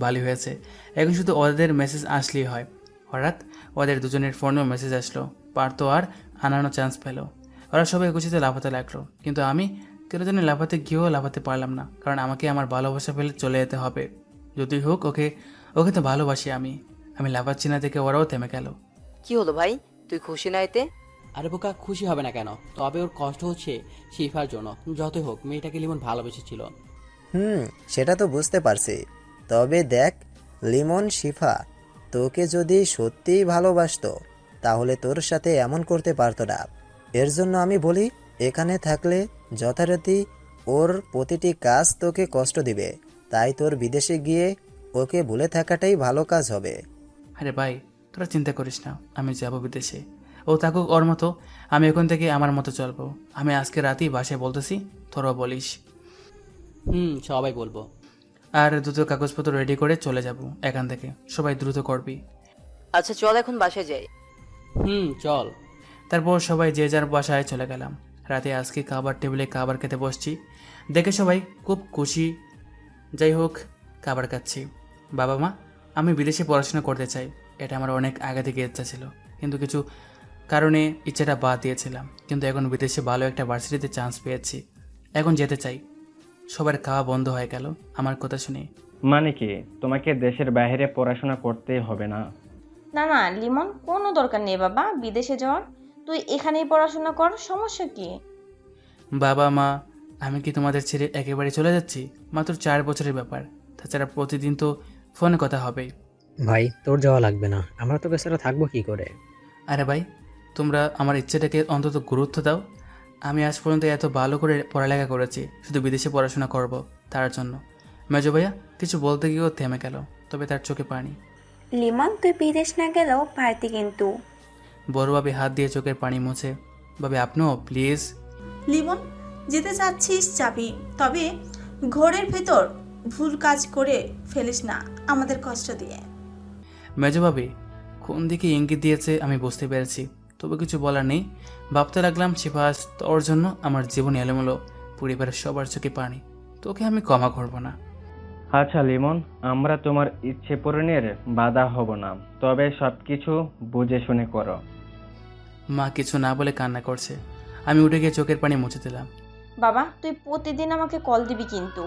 [SPEAKER 2] ভালোই হয়েছে, এখন শুধু ওদের মেসেজ আসলেই হয়। হঠাৎ ওদের দুজনের ফোনেও মেসেজ আসলো। পার্থ আর আনানো চান্স পেল। ওরা সবাই খুশিতে লাফাতে লাগলো, কিন্তু আমি কেন জানি লাফাতে গিয়েও লাফাতে পারলাম না, কারণ আমাকে আমার ভালোবাসা ফেলে চলে যেতে হবে। যদি হোক, ওকে তো ভালোবাসি আমি। লাফাচ্ছি না দেখে ওরাও থেমে গেল।
[SPEAKER 3] কি হলো ভাই, তুই খুশি না এতে?
[SPEAKER 1] আরে বোকা, খুশি হবে না কেন? তবে ওর কষ্ট হচ্ছে শিফার জন্য। যতই হোক, মেয়েটাকে লিমন ভালোবেসেছিল।
[SPEAKER 4] সেটা তো বুঝতে পারছি। তবে দেখ, লিমন শিফা তোকে যদি সত্যিই ভালোবাসতো তাহলে তোর সাথে এমন করতে পারতো না। এর জন্য আমি বলি, এখানে থাকলে যথারীতি ওর প্রতিটি কাজ তোকে কষ্ট দিবে। তাই তোর বিদেশে গিয়ে ওকে ভুলে থাকাটাই ভালো কাজ হবে।
[SPEAKER 2] আরে ভাই, তোরা চিন্তা করিস না, আমি যাব বিদেশে। ও থাকুক ওর মতো, আমি এখন থেকে আমার মতো চলবো। আমি আজকে রাতেই বাসায় বলতেছি, তোরাও বলিস।
[SPEAKER 1] সবাই বলবো।
[SPEAKER 2] আর দ্রুত কাগজপত্র রেডি করে চলে যাব এখান থেকে। সবাই দ্রুত করবি।
[SPEAKER 3] আচ্ছা চল এখন বাসায় যাই।
[SPEAKER 1] চল।
[SPEAKER 2] তারপর সবাই যে যার বাসায় চলে গেলাম। রাতে আজকে খাবার টেবিলে খাবার খেতে বসছি। দেখে সবাই খুব খুশি। যাই হোক, খাবার খাচ্ছি। বাবা মা, আমি বিদেশে পড়াশোনা করতে চাই। এটা আমার অনেক আগে থেকে ইচ্ছা ছিল, কিন্তু কিছু কারণে ইচ্ছাটা বাদ দিয়েছিলাম। কিন্তু এখন বিদেশে ভালো একটা ভার্সিটিতে চান্স পেয়েছি, এখন যেতে চাই। সবার খাওয়া বন্ধ হয়ে গেল আমার কথা শুনে।
[SPEAKER 13] মানে কি, তোমাকে দেশের বাইরে পড়াশোনা করতে হবে না?
[SPEAKER 7] না না লিমন, কোনো দরকার নেই বাবা বিদেশে যাওয়ার। তুই এখানেই পড়াশোনা কর, সমস্যা কি?
[SPEAKER 2] বাবা মা, আমি কি তোমাদের ছেড়ে একেবারে চলে যাচ্ছি? মাত্র 4 বছরের ব্যাপার, তাছাড়া প্রতিদিন তো ফোনে কথা হবেই।
[SPEAKER 16] ভাই তোর যাওয়া লাগবে না, আমরা তোকে ছাড়া থাকবো কি করে?
[SPEAKER 2] আরে ভাই, তোমরা আমার ইচ্ছেটাকে অন্তত গুরুত্ব দাও। আমি আজ পর্যন্ত এত ভালো করে পড়ালেখা করেছি শুধু বিদেশে পড়াশোনা করব তার জন্য। মেজো ভাইয়া কিছু বলতে গিয়েও থেমে গেল, তবে তার চোখে পানি।
[SPEAKER 6] লিমন, তুই বিদেশ না গেলেও পারতি কিন্তু।
[SPEAKER 2] বড় ভাবি হাত দিয়ে চোখের পানি মুছে। ভাবি আপনিও প্লিজ।
[SPEAKER 10] লিমন, যেতে চাচ্ছিস যাবি, তবে ঘোরের ভেতর ভুল কাজ করে ফেলিস না আমাদের কষ্ট দিয়ে।
[SPEAKER 2] মেজো ভাবি কোন দিকে ইঙ্গিত দিয়েছে আমি বুঝতে পেরেছি, তবে কিছু বলার নেই। ভাবতে লাগলাম শিফাজ, তোর জন্য আমার জীবন এলোমেলো, পরিবারের সবার চোখে পানি, তোকে আমি ক্ষমা করব না।
[SPEAKER 13] আচ্ছা লিমন, আমরা তোমার ইচ্ছে পূরণের বাধা হব না, তবে সবকিছু বুঝে শুনে করো।
[SPEAKER 2] মা কিছু না বলে কান্না করছে। আমি উঠে গিয়ে চোখের পানি মুছে দিলাম।
[SPEAKER 7] বাবা তুই প্রতিদিন আমাকে কল দিবি কিন্তু।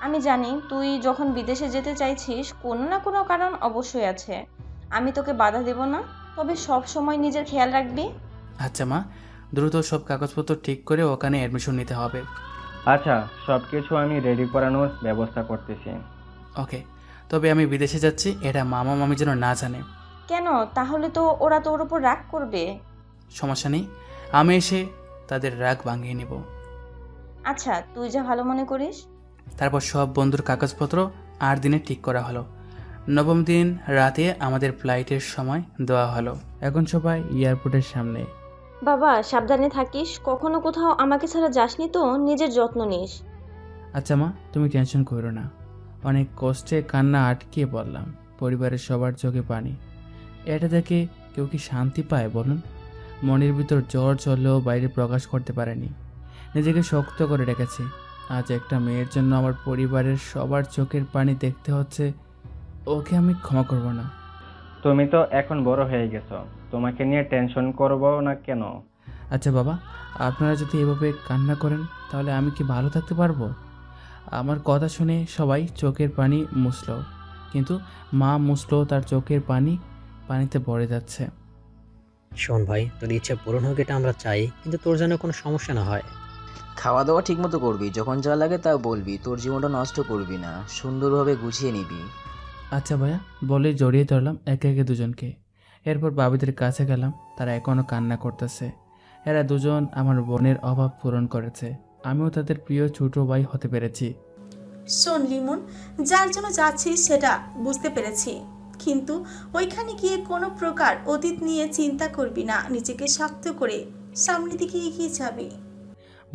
[SPEAKER 7] আমি জানি তুই যখন বিদেশে যেতে চাইছিস কোনো না কোনো কারণ অবশ্যই আছে। আমি তোকে বাধা দেব না, তবে সব সময় নিজের খেয়াল রাখবি।
[SPEAKER 2] আচ্ছা মা, দ্রুত সব কাগজপত্র ঠিক করে ওখানে অ্যাডমিশন নিতে হবে।
[SPEAKER 13] আচ্ছা, সবকিছু আমি রেডি করানোর ব্যবস্থা করতেছি।
[SPEAKER 2] ওকে, তবে আমি বিদেশে যাচ্ছি এটা মামা মামি যেন না জানে।
[SPEAKER 7] কেন? তাহলে তো ওরা তোর উপর রাগ করবে।
[SPEAKER 2] সমস্যা নেই, আমি এসে তাদের রাগ ভাঙিয়ে নেব।
[SPEAKER 7] আচ্ছা, তুই যা ভালো মনে করিস।
[SPEAKER 2] তারপর সব বন্ধুর কাগজপত্র 8 দিনে ঠিক করা হলো। 9ম দিন রাতে আমাদের ফ্লাইটের সময় দেওয়া হলো। এখন সবাই এয়ারপোর্টের সামনে।
[SPEAKER 7] বাবা সাবধানে থাকিস, কখনো কোথাও আমাকে ছাড়া যাসনি তো, নিজের যত্ন নিস।
[SPEAKER 2] আচ্ছা মা, তুমি টেনশন করো না। অনেক কষ্টে কান্না আটকে বললাম, পরিবারের সবার চোখে পানি। এটা দেখে কেউ কি শান্তি পায় বলুন? মনের ভিতর জ্বর চললেও বাইরে প্রকাশ করতে পারেনি, নিজেকে শক্ত করে রেখেছি। আজ একটা মেয়ের জন্য আমার পরিবারের সবার চোখের পানি দেখতে হচ্ছে, ওকে আমি ক্ষমা করব না।
[SPEAKER 13] তুমি তো এখন বড় হয়ে গেছো, তোমাকে নিয়ে টেনশন করব না কেন?
[SPEAKER 2] আচ্ছা বাবা, আপনারা যদি এভাবে কান্না করেন তাহলে আমি কি ভালো থাকতে পারবো? আমার কথা শুনে সবাই চোখের পানি মুছল, কিন্তু মা মুছল তার চোখের পানি পানিতে ভরে যাচ্ছে।
[SPEAKER 16] শোন ভাই, তোর ইচ্ছা পূরণ হোক এটা আমরা চাই, কিন্তু তোর যেন কোনো সমস্যা না হয়।
[SPEAKER 17] খাওয়া দাওয়া ঠিক মতো করবি, যখন যা লাগে তা বলবি, তোর জীবনটা নষ্ট করবি না, সুন্দরভাবে গুছিয়ে নিবি।
[SPEAKER 2] আচ্ছা ভাইয়া, বলে জড়িয়ে ধরলাম একে একে দুজনকে। এরপর বাবিদের কাছে গেলাম, তারা এখনও কান্না করতেছে। এরা দুজন আমার বোনের অভাব পূরণ করেছে, আমিও তাদের প্রিয় ছোট ভাই হতে পেরেছি।
[SPEAKER 10] শোন লিমন, যার জন্য যাচ্ছিস সেটা বুঝতে পেরেছি, কিন্তু ওইখানে গিয়ে কোনো প্রকার অতীত নিয়ে চিন্তা করবি না, নিজেকে শক্ত করে সামনের দিকে এগিয়ে যাবি।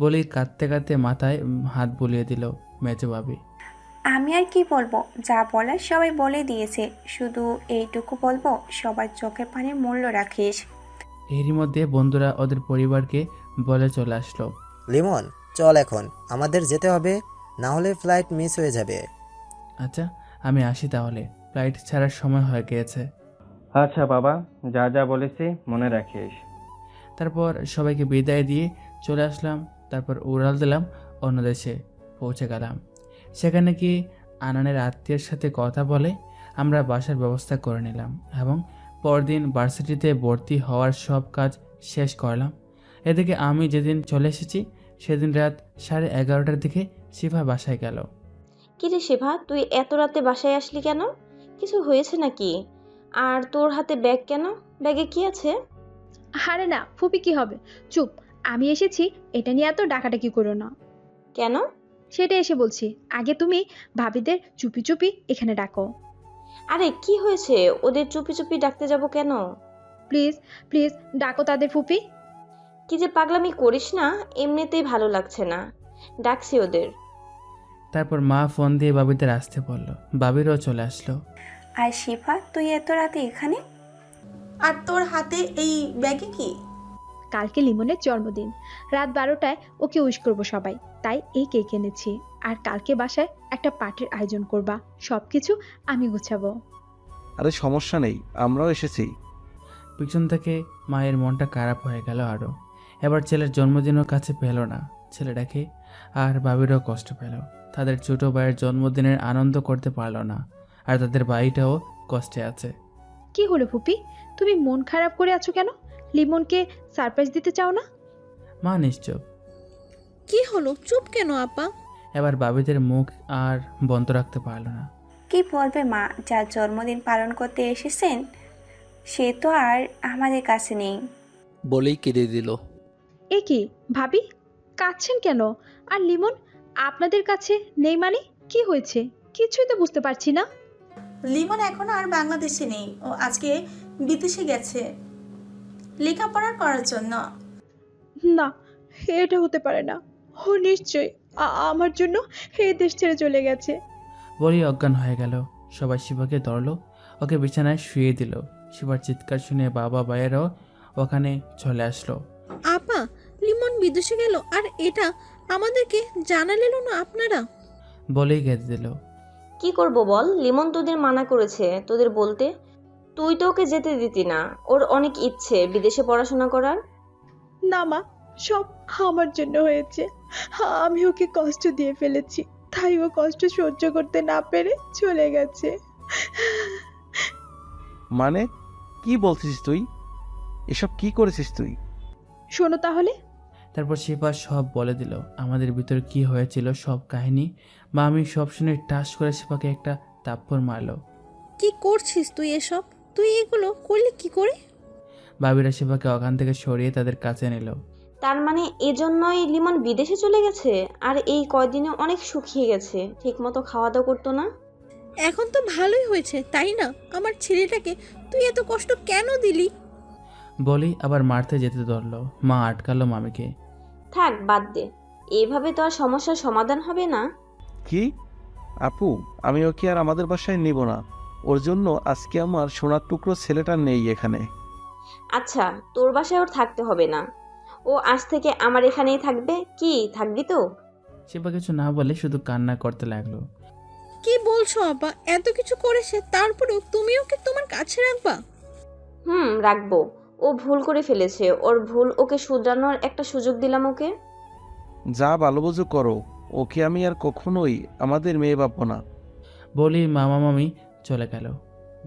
[SPEAKER 2] বলেই কাঁদতে কাঁদতে মাথায় হাত বুলিয়ে দিল মেজো ভাবি।
[SPEAKER 6] আমি আর কি বলবো, যা বলার সবাই বলে দিয়েছে, শুধু এইটুকু বলবো সবার চোখের পানির মূল্য রাখিস।
[SPEAKER 2] এরই মধ্যে বন্ধুরা ওদের পরিবারকে বলে চলে আসলো।
[SPEAKER 4] লিমন চল, এখন আমাদের যেতে হবে, না হলে ফ্লাইট মিস হয়ে যাবে।
[SPEAKER 2] আচ্ছা আমি আসি তাহলে, ফ্লাইট ছাড়ার সময় হয়ে গিয়েছে।
[SPEAKER 13] আচ্ছা বাবা, যা যা বলেছি মনে রাখিস।
[SPEAKER 2] তারপর সবাইকে বিদায় দিয়ে চলে আসলাম। তারপর উড়াল দিলাম অন্য দেশে পৌঁছে গেলাম। সেখানে কি আনানের আত্মীয়ের সাথে কথা বলে আমরা বাসার ব্যবস্থা করে নিলাম এবং পরদিন ভার্সিটিতে ভর্তি হওয়ার সব কাজ শেষ করলাম। এদিকে আমি যেদিন চলে এসেছি সেদিন রাত 11:30টার দিকে শিফা বাসায় গেল।
[SPEAKER 7] কিরে শিভা, তুই এত রাতে বাসায় আসলি কেন? কিছু হয়েছে নাকি? আর তোর হাতে ব্যাগ কেন? ব্যাগে কি আছে?
[SPEAKER 8] আরে না ফুপি, কি হবে, চুপ। আমি এসেছি, এটা নিয়ে এত ডাকাডাকি করো না।
[SPEAKER 7] কেন?
[SPEAKER 8] সেটা এসে বলছি, আগে তুমি ভাবিদের চুপি চুপি এখানে ডাকো।
[SPEAKER 7] আরে কি হয়েছে, ওদের চুপি চুপি ডাকতে যাব কেন?
[SPEAKER 8] প্লিজ প্লিজ ডাকো তাদের ফুপি।
[SPEAKER 7] কি যে পাগলামি করিস না, এমনিতেই ভালো লাগছে না, ডাকছি ওদের।
[SPEAKER 2] তারপর মা ফোন দিয়ে বাবিদের আসতে বলল, বাবিরও চলে আসলো।
[SPEAKER 6] আর শিফা, তুই এত রাতে এখানে?
[SPEAKER 10] আর তোর হাতে এই ব্যাগে কি?
[SPEAKER 8] কালকে লিমনের জন্মদিন, রাত 12টায় ওকে উইশ করবো সবাই, তাই এই কেক এনেছি। আর কালকে বাসায় একটা পার্টির আয়োজন করবা, সব কিছু আমি গুছাবো।
[SPEAKER 9] আরে সমস্যা নেই, আমরাও এসেছি।
[SPEAKER 2] পিছন থেকে মায়ের মনটা খারাপ হয়ে গেল আরও। এবার ছেলের জন্মদিনও কাছে পেল না ছেলেটাকে, আর বাবিরও কষ্ট পেল। তাদের ছোট ভাইয়ের জন্মদিনের আনন্দ করতে পারল না, আর তাদের ভাইটাও কষ্টে আছে।
[SPEAKER 8] কি হলো ফুপি, তুমি মন খারাপ করে আছো কেন? লিমনকে সারপ্রাইজ দিতে চাও না?
[SPEAKER 2] মা নিশ্চুপ।
[SPEAKER 18] কি হলো, চুপ কেন আপা?
[SPEAKER 2] এবার বাবিদের মুখ আর বন্ধ রাখতে পারল না।
[SPEAKER 6] কি বলবে মা, যার জন্মদিন পালন করতে এসেছেন সে তো আর আমাদের কাছে নেই।
[SPEAKER 11] বলেই কেঁদে দিল।
[SPEAKER 8] এ কি ভাবি, কাঁদছেন কেন? আর লিমন আপনাদের কাছে নেই মানে কি হয়েছে? কিছুই তো বুঝতে পারছি না।
[SPEAKER 10] লিমন এখন আর বাংলাদেশে নেই, ও আজকে বিদেশে গেছে লেখাপড়া করার জন্য।
[SPEAKER 8] না, এটা হতে পারে না। ও নিশ্চয়ই আমার জন্য এই দেশ ছেড়ে চলে গেছে।
[SPEAKER 2] বলি অজ্ঞান হয়ে গেল। সবাই শিবাকে ধরলো, ওকে বিছানায় শুয়ে দিল। শিবার চিৎকার শুনে বাবা ভাইয়েরাও ওখানে চলে আসলো।
[SPEAKER 18] আপা, লিমন বিদেশে গেল আর এটা আমাদেরকে জানালেন না আপনারা?
[SPEAKER 2] বলেই গেঁদে দিল।
[SPEAKER 7] কি করব বল, লিমন তোদের মানা করেছে তোদের বলতে। তুই তো ওকে যেতে দিতি না, ওর অনেক ইচ্ছে বিদেশে পড়াশোনা করার।
[SPEAKER 8] না মা, সব আমার জন্য হয়েছে। আমি ওকে কষ্ট দিয়ে ফেলেছি, তাই ও কষ্ট সহ্য করতে না পেরে চলে গেছে।
[SPEAKER 9] মানে কি বলছিস তুই? এসব কি করেছিস তুই?
[SPEAKER 8] শোনো তাহলে।
[SPEAKER 2] তারপর শিবা সব বলে দিল, আমাদের ভিতর কি হয়েছিল সব কাহিনী। বা আমি সব শুনে টাস করে শিবাকে একটা থাপ্পড় মারলো।
[SPEAKER 18] কি করছিস তুই এসব? তুই এগুলো করলি কি করে?
[SPEAKER 2] বাবিরা শিবাকে ওখান থেকে সরিয়ে তাদের কাছে নিল।
[SPEAKER 7] তার মানে এজন্যই লিমন বিদেশে চলে গেছে, আর এই কয়দিনে অনেক শুকিয়ে গেছে, ঠিকমতো খাওয়া দাওয়া করতো না।
[SPEAKER 18] এখন তো ভালোই হয়েছে তাই না? আমার ছেলেটাকে তুই এত কষ্ট কেন দিলি?
[SPEAKER 2] বলি আবার মারতে যেতে ধরলো। মা আটকালো মামিকে।
[SPEAKER 7] থাক, বাদ দে, এইভাবে তো আর সমস্যার সমাধান হবে না।
[SPEAKER 9] কি আপু, আমি ওকে আর আমাদের বাসায় নিব না। ওর জন্য আজকে আমার সোনার টুকরো ছেলেটা নেই এখানে।
[SPEAKER 7] আচ্ছা, তোর বাসায় ওর থাকতে হবে না, ও আজ থেকে আমার এখানেই থাকবে। কি থাকবি তো?
[SPEAKER 2] শিবা কিছু না বলে শুধু কান্না করতে লাগলো।
[SPEAKER 18] কি বলছো আপা, এত কিছু করেছে তারপরেও তুমি ওকে তোমার কাছে রাখবা?
[SPEAKER 7] রাখবো। ও ভুল করে ফেলেছে, ওর ভুল ওকে শুধরানোর একটা সুযোগ দিলাম ওকে।
[SPEAKER 9] যা ভালো বুঝো করো, ওকে আমি আর কখনোই আমাদের মেয়ে ভাববো না।
[SPEAKER 2] বলি মামা মামি চলে গেল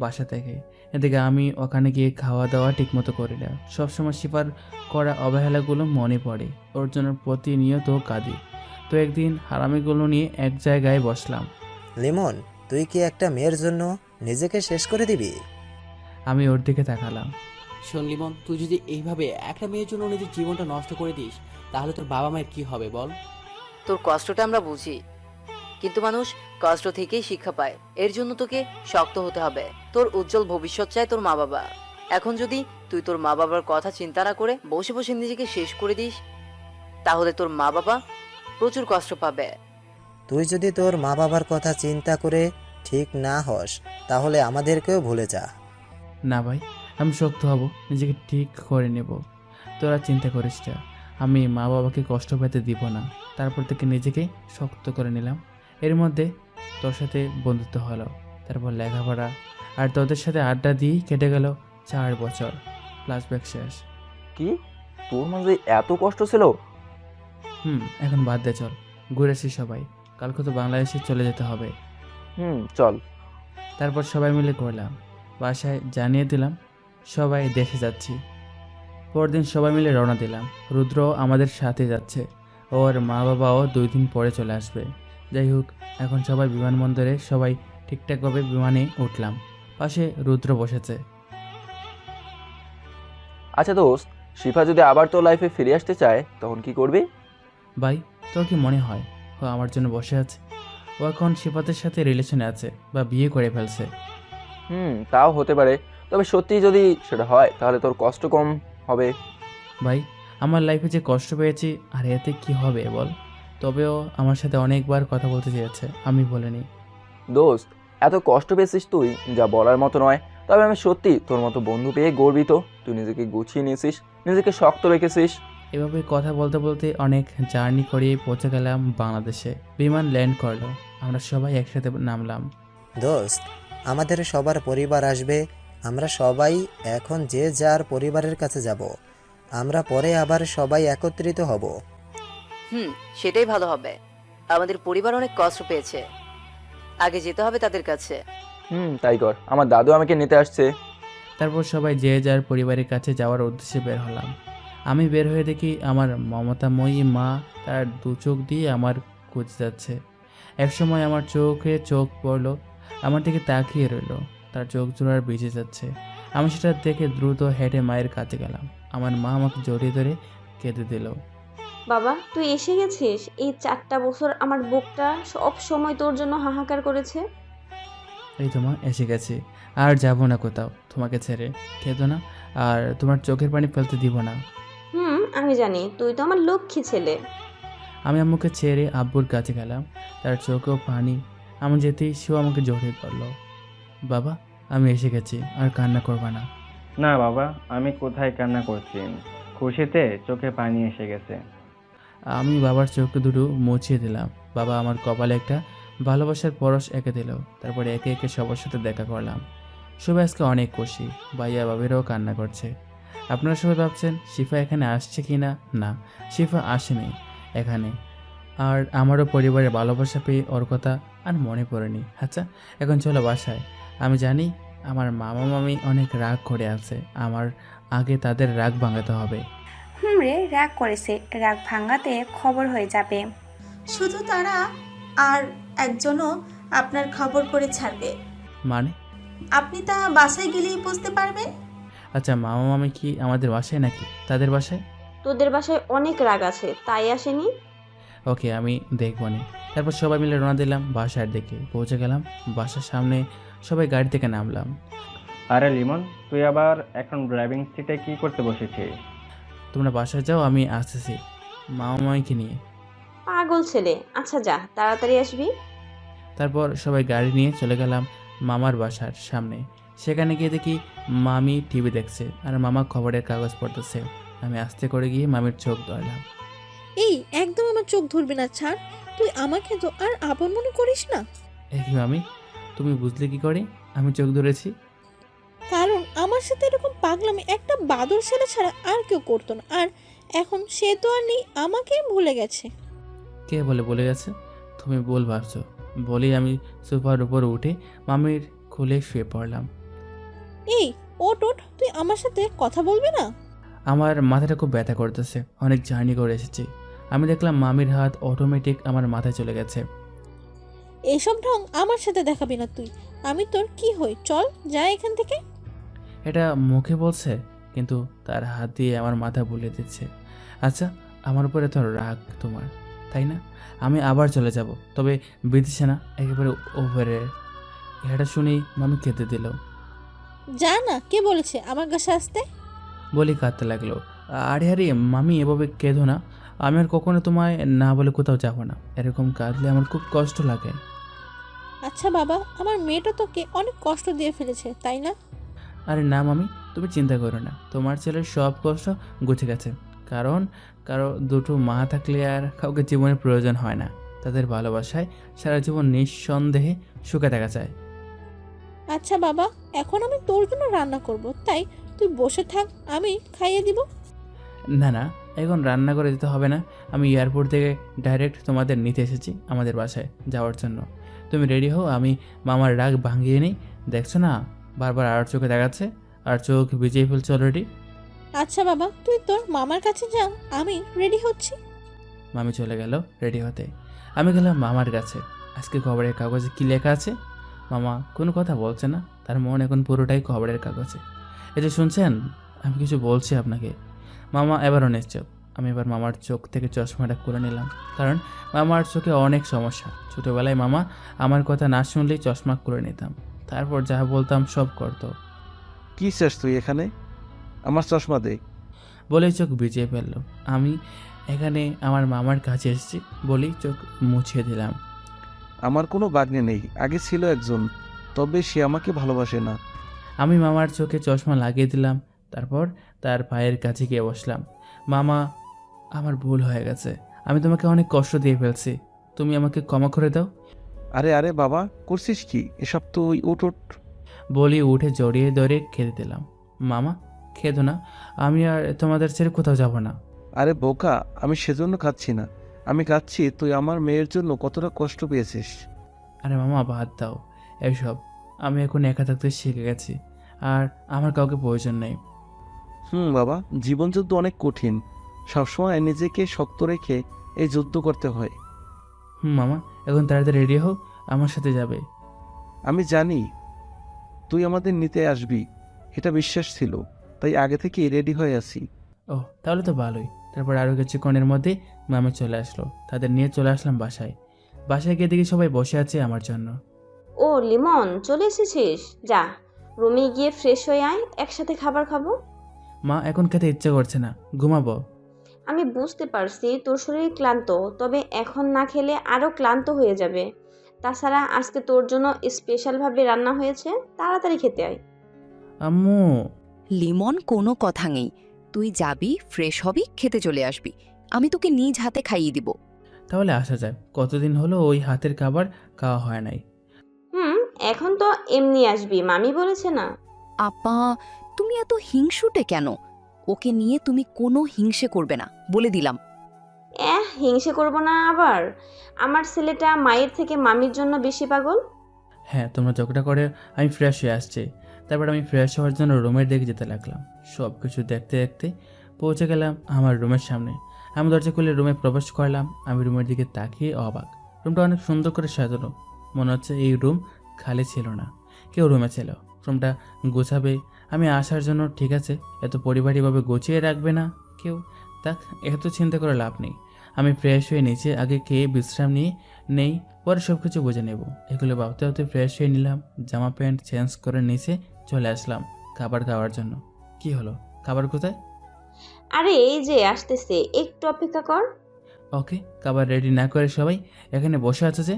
[SPEAKER 2] বাসা থেকে। এদিকে আমি ওখানে গিয়ে খাওয়া দাওয়া ঠিকমতো করি না। সবসময় শিপার করা অবহেলাগুলো মনে পড়ে, ওর জন্য প্রতিনিয়ত কাঁদি। তো একদিন হারামিগুলো নিয়ে এক জায়গায় বসলাম।
[SPEAKER 4] লিমন, তুই কি একটা মেয়ের জন্য নিজেকে শেষ করে দিবি?
[SPEAKER 2] আমি ওর দিকে তাকালাম।
[SPEAKER 1] শোন লিমন, তুই যদি এইভাবে একটা মেয়ের জন্য নিজের জীবনটা নষ্ট করে দিস তাহলে তোর বাবা মায়ের কি হবে বল?
[SPEAKER 3] তোর কষ্টটা আমরা বুঝি, কিন্তু মানুষ কষ্ট থেকেই শিক্ষা পায়। এর জন্য তোকে শক্ত হতে হবে। তোর উজ্জ্বল ভবিষ্যৎ চায় তোর মা বাবা। এখন যদি তুই তোর মা বাবার কথা চিন্তা না করে বসে বসে নিজেকে শেষ করে দিস তাহলে তোর মা বাবা প্রচুর কষ্ট পাবে।
[SPEAKER 4] তুই যদি তোর মা বাবার কথা চিন্তা করে ঠিক না হস তাহলে আমাদেরকেও ভুলে যা।
[SPEAKER 2] না ভাই, আমি শক্ত হব, নিজেকে ঠিক করে নেব। তোরা চিন্তা করিস না, আমি মা বাবাকে কষ্ট পেতে দিব না। তারপর থেকে নিজেকে শক্ত করে নিলাম। এর মধ্যে তোর সাথে বন্ধুত্ব হলো, তারপর লেখাপড়া, আর তোদের সাথে আড্ডা দিয়েই কেটে গেল 4 বছর। ফ্ল্যাশব্যাক শেষ।
[SPEAKER 5] কি, তোর মাঝে এত কষ্ট ছিল?
[SPEAKER 2] এখন বাদ দে, চল ঘুরে আসি সবাই। কালকে তো বাংলাদেশে চলে যেতে হবে।
[SPEAKER 5] চল।
[SPEAKER 2] তারপর সবাই মিলে করলাম, বাসায় জানিয়ে দিলাম সবাই দেশে যাচ্ছি। পরদিন সবাই মিলে রওনা দিলাম। রুদ্র আমাদের সাথে যাচ্ছে, ওর মা বাবাও 2 দিন পরে চলে আসবে। যাই হোক, এখন সবাই বিমানবন্দরে সবাই ঠিকঠাকভাবে বিমানে উঠলাম। পাশে রুদ্র বসেছে।
[SPEAKER 5] আচ্ছা দোস্ত, শিফা যদি আবার তোর লাইফে ফিরে আসতে চায় তখন কি করবি?
[SPEAKER 2] ভাই, তোর কি মনে হয় ও আমার জন্য বসে আছে? ও এখন শিফাতের সাথে রিলেশনে আছে বা বিয়ে করে ফেলছে।
[SPEAKER 5] তাও হতে পারে, তবে সত্যি যদি সেটা হয় তাহলে তোর কষ্ট কম হবে।
[SPEAKER 2] ভাই, আমার লাইফে যে কষ্ট পেয়েছি আর এতে কি হবে বল? তবেও আমার সাথে অনেকবার কথা বলতে চেয়েছে, আমি বলিনি।
[SPEAKER 5] দোস্ত, এত কষ্ট পেয়েছিস তুই যা বলার মতো নয়। তবে আমি সত্যি তোর মতো বন্ধু পেয়ে গর্বিত। তুই নিজেকে গুছিয়ে নিয়েছিস, নিজেকে শক্ত রেখেছিস।
[SPEAKER 2] এভাবে কথা বলতে বলতে অনেক জার্নি করিয়ে পৌঁছে গেলাম বাংলাদেশে। বিমান ল্যান্ড করলো, আমরা সবাই একসাথে নামলাম।
[SPEAKER 4] দোস্ত, আমাদের সবার পরিবার আসবে। আমরা সবাই এখন যে যার পরিবারের কাছে যাব। আমরা পরে আবার সবাই একত্রিত হব।
[SPEAKER 3] সেটাই ভালো হবে। আমাদের পরিবার অনেক কষ্ট পেয়েছে, আগে যেতে হবে তাদের কাছে।
[SPEAKER 5] তাই কর, আমার দাদু আমাকে নিতে আসছে।
[SPEAKER 2] তারপর সবাই যে যার পরিবারের কাছে যাওয়ার উদ্দেশ্যে বের হলাম। আমি বের হয়ে দেখি আমার মমতাময়ী মা তার দু চোখ দিয়ে আমার খুঁজে যাচ্ছে। একসময় আমার চোখে চোখ পড়লো, আমার দিকে তাকিয়ে রইল, তার চোখ জোড়ার ভিজে যাচ্ছে। আমি সেটা দেখে দ্রুত হেঁটে মায়ের কাছে গেলাম। আমার মা আমাকে জড়িয়ে ধরে কেঁদে দিল।
[SPEAKER 7] বাবা, তুই এসে গেছিস? এই 4টা বছর আমার বুকটা সব সময় তোর জন্য হাহাকার করেছে।
[SPEAKER 2] এই তো মা, এসে গেছি, আর যাব না কোথাও তোমাকে ছেড়ে। কেঁদো না, আর তোমার চোখের পানি ফেলতে দিব না।
[SPEAKER 7] আমি জানি, তুই তো আমার লক্ষ্মী ছেলে।
[SPEAKER 2] আমি আম্মুকে ছেড়ে আব্বুর কাছে গেলাম, তার চোখেও পানি। আমি যেতেই সেও আমাকে জড়িয়ে ধরল। বাবা, আমি এসে গেছি, আর কান্না করবা না।
[SPEAKER 13] না বাবা, আমি কোথায় কান্না করছি, খুশিতে চোখে পানি এসে গেছে।
[SPEAKER 2] আমি বাবার চোখে দুটো মুছিয়ে দিলাম। বাবা আমার কপালে একটা ভালোবাসার পরশ এঁকে দিল। তারপরে একে একে সবার সাথে দেখা করলাম। সবাই আজকে অনেক খুশি, ভাইয়া বাবিরাও কান্না করছে। আপনারা সবাই ভাবছেন শিফা এখানে আসছে কি না? না, শিফা আসেনি এখানে। আর আমারও পরিবারের ভালোবাসা পেয়ে ওর কথা আর মনে পড়েনি। আচ্ছা, এখন চলো বাসায়। আমি জানি আমার মামা মামি অনেক রাগ করে আছে, আমার আগে তাদের রাগ ভাঙাতে হবে।
[SPEAKER 6] রে, রাগ করেছে, রাগ ভাঙাতে খবর হয়ে যাবে।
[SPEAKER 10] শুধু তারা আর একজনও আপনার খবর করে ছাড়বে।
[SPEAKER 2] মানে?
[SPEAKER 10] আপনি তা বাসায় গেলেই বুঝতে পারবেন।
[SPEAKER 2] আচ্ছা, মামা মামি কি আমাদের বাসায় নাকি তাদের বাসায়?
[SPEAKER 7] তোদের বাসায় অনেক রাগ আছে, তাই আসেনি।
[SPEAKER 2] ওকে, আমি দেখব নি। তারপর সবাই মিলে রওনা দিলাম বাসার দিকে। পৌঁছে গেলাম বাসার সামনে, সবাই গাড়ি থেকে নামলাম।
[SPEAKER 13] আরে লিমন, তুই আবার এখন ড্রাইভিং সিটে কি করতে বসেছিস?
[SPEAKER 2] তোমরা বাসায় যাও, আমি আসতেছি মামা মামিকে নিয়ে।
[SPEAKER 7] পাগল ছেলে, আচ্ছা যা, তাড়াতাড়ি আসবি।
[SPEAKER 2] তারপর সবাই গাড়ি নিয়ে চলে গেলাম মামার বাসার সামনে। সেখানে গিয়ে দেখি মামি টিভি দেখছে আর মামা খবরের কাগজ পড়তেছে। আমি আস্তে করে গিয়ে মামির চোখ ধরলাম।
[SPEAKER 18] এই, একদম আমার চোখ ধরবি না, ছাড়। তুই আমাকে তো আর আপন মনে করিস না।
[SPEAKER 2] এ কি মামি, তুমি বুঝলে কি করে আমি চোখ ধরেছি?
[SPEAKER 18] কারণ আমার সাথে এরকম পাগলামি একটা বাদর ছেলে ছাড়া আর কেউ করতো না। আর এখন সে তো আর নেই, আমাকেই ভুলে গেছে।
[SPEAKER 2] কে বলে গেছে? তুমি বল ভাবছো। বলেই আমি সোফার উপর উঠে মামির খুলে শুয়ে পড়লাম।
[SPEAKER 18] এই, ওট, তুই আমার সাথে কথা বলবি না?
[SPEAKER 2] আমার মাথাটা খুব ব্যথা করতেছে, অনেক জার্নি করে এসেছি। আমি দেখলাম মামির হাত অটোমেটিক আমার মাথায় চলে গেছে।
[SPEAKER 18] এইসব ঢং আমার সাথে দেখাবি না তুই। আমি তোর কি হই? চল যা এখান থেকে।
[SPEAKER 2] এটা মুখে বলছে, কিন্তু তার হাত দিয়ে আমার মাথা বুলিয়ে দিচ্ছে। আচ্ছা, আমার উপরে তো রাগ তোমার, তাই না? আমি আবার চলে যাব, তবে বিদেশে না, একেবারে ওভারে। এটা শুনেই মামি কেঁদে দিল।
[SPEAKER 18] যা না, কে বলেছে আমার কাছে আসতে?
[SPEAKER 2] বলি কাঁদতে লাগলো। আরে আরে মামি, এভাবে কেঁদো না। আমি আর কখনো তোমায় না বলে কোথাও যাব না। এরকম কাঁদলে আমার খুব কষ্ট লাগে।
[SPEAKER 18] আচ্ছা বাবা, আমার মেয়েটা তোকে অনেক কষ্ট দিয়ে ফেলেছে, তাই না?
[SPEAKER 2] আরে না মামি, তুমি চিন্তা করো না, তোমার ছেলের সব কষ্ট গুছে গেছে। কারণ কারো দুটো মা থাকলে আর কাউকে জীবনের প্রয়োজন হয় না। তাদের ভালোবাসায় সারা জীবন নিঃসন্দেহে সুখে থাকা যায়।
[SPEAKER 18] আচ্ছা বাবা, এখন আমি তোর জন্য রান্না করব, তাই তুই বসে থাক, আমি খাইয়ে দিব।
[SPEAKER 2] না না, এখন রান্না করে দিতে হবে না। আমি এয়ারপোর্ট থেকে ডাইরেক্ট তোমাদের নিতে এসেছি আমাদের বাসায় যাওয়ার জন্য। তুমি রেডি হও, আমি মামার রাগ ভাঙিয়ে নিই। দেখছো না, বারবার আর চোখে দেখাচ্ছে, আর চোখ ভিজিয়ে ফেলছে অলরেডি।
[SPEAKER 18] আচ্ছা বাবা, তুই তোর মামার কাছে যা, আমি রেডি হচ্ছি।
[SPEAKER 2] মামি চলে গেল রেডি হতে। আমি গেলাম মামার কাছে। আজকে খবরের কাগজে কি লেখা আছে? মামা কোনো কথা বলছে না, তার মন এখন পুরোটাই খবরের কাগজে। এই যে শুনছেন, আমি কিছু বলছি আপনাকে। মামা এবারও নিশ্চুপ। আমি এবার মামার চোখ থেকে চশমাটা খুলে নিলাম, কারণ মামার চোখে অনেক সমস্যা। ছোটোবেলায় মামা আমার কথা না শুনলেই চশমা খুলে নিতাম, তারপর যা বলতাম সব করতো।
[SPEAKER 9] কি চাস তুই এখানে? আমার চশমা দে।
[SPEAKER 2] বলেই চোখ ভিজিয়ে ফেললো। আমি এখানে আমার মামার কাছে এসেছি বলেই চোখ মুছিয়ে দিলাম।
[SPEAKER 9] আমার কোনো বাগ্নে নেই, আগে ছিল একজন, তবে সে আমাকে ভালোবাসে না।
[SPEAKER 2] আমি মামার চোখে চশমা লাগিয়ে দিলাম, তারপর তার ভাইয়ের কাছে গিয়ে বসলাম। মামা আমার ভুল হয়ে গেছে, আমি তোমাকে অনেক কষ্ট দিয়ে ফেলছি, তুমি আমাকে ক্ষমা করে দাও।
[SPEAKER 9] আরে আরে বাবা, করছিস কি এসব? তুই উঠ উঠ।
[SPEAKER 2] বলি উঠে জড়িয়ে ধরে খেতে দিলাম। মামা খেদো না, আমি আর তোমাদের ছেড়ে কোথাও যাব না।
[SPEAKER 9] আরে বোকা, আমি সেজন্য খাচ্ছি না, আমি খাচ্ছি তুই আমার মেয়ের জন্য কতটা কষ্ট পেয়েছিস।
[SPEAKER 2] আরে মামা বাদ দাও এসব, আমি এখন একা থাকতে শিখে গেছি, আর আমার কাউকে প্রয়োজন নেই।
[SPEAKER 9] বাবা, জীবন যুদ্ধ অনেক কঠিন, সবসময় নিজেকে শক্ত রেখে এই যুদ্ধ করতে হয়।
[SPEAKER 2] মামা এখন তাড়াতাড়ি রেডি হও, আমার সাথে যাবে।
[SPEAKER 9] আমি জানি তুই আমাদের নিতে আসবি, এটা বিশ্বাস ছিল, তাই আগে থেকেই রেডি হয়ে আছি।
[SPEAKER 2] ও তাহলে তো ভালোই। তারপর আরও কিছুক্ষণের মধ্যে মামা চলে আসলো, তাদের নিয়ে চলে আসলাম বাসায়। বাসায় গিয়ে দেখি সবাই বসে আছে আমার জন্য।
[SPEAKER 7] ও লিমন, চলে এসেছিস? যা রুমে গিয়ে ফ্রেশ হয়ে আয়, একসাথে খাবার খাবো।
[SPEAKER 2] মা এখন খেতে ইচ্ছে করছে না, ঘুমাবো।
[SPEAKER 7] আমি বুঝতে পারছি তোর শরীর ক্লান্ত, তবে এখন না খেলে আরো ক্লান্ত হয়ে যাবে। তাছাড়া আজকে তোর জন্য স্পেশালভাবে রান্না হয়েছে, তাড়াতাড়ি খেতে আয়।
[SPEAKER 2] আম্মু।
[SPEAKER 19] লিমন, কোনো কথা নেই, তুই যাবি, ফ্রেশ হবি, খেতে চলে আসবি, আমি তোকে নিজ হাতে খাইয়ে দিব।
[SPEAKER 2] তাহলে আসা যায়, কতদিন হলো ওই হাতের খাবার খাওয়া হয় নাই।
[SPEAKER 7] এখন তো এমনি আসবি, মামি বলেছে না।
[SPEAKER 19] আপা, তুমি এত হিংসুটে কেন? ওকে নিয়ে তুমি কোনো হিংসে করবে না, বলে দিলাম।
[SPEAKER 7] হিংসে করব না আবার? আমার ছেলেটা মায়ের থেকে মামির জন্য বেশি পাগল।
[SPEAKER 2] হ্যাঁ, তোমরা ঝগড়া করে আমি ফ্রেশ হয়ে আসছি। তারপর আমি ফ্রেশ হওয়ার জন্য রুমের দিকে যেতে লাগলাম। সব কিছু দেখতে দেখতে পৌঁছে গেলাম আমার রুমের সামনে। আমি দরজা খুলে রুমে প্রবেশ করলাম। আমি রুমের দিকে তাকিয়ে অবাক। রুমটা অনেক সুন্দর করে সাজানো, মনে হচ্ছে এই রুম খালি ছিল না, কেউ রুমে ছিল। রুমটা গোছাবে, আমি আসার জন্য ঠিক আছে, এত পরিবারিকভাবে গুছিয়ে রাখবে না কেউ, তাক এত চিন্তা করে লাভ নেই। আমি ফ্রেশ হয়ে নিচে আগে খেয়ে বিশ্রাম নিয়ে নেই, পরে সব কিছু বুঝে নেব। এগুলো ভাবতে ভাবতে ফ্রেশ হয়ে নিলাম, জামা প্যান্ট চেঞ্জ করে নিচে চলে আসলাম খাবার খাওয়ার জন্য। কি হলো, খাবার কোথায়?
[SPEAKER 7] আরে এই যে আসতেছে, একটু অপেক্ষা কর।
[SPEAKER 2] ওকে, খাবার রেডি না করে সবাই এখানে বসে আছে যে?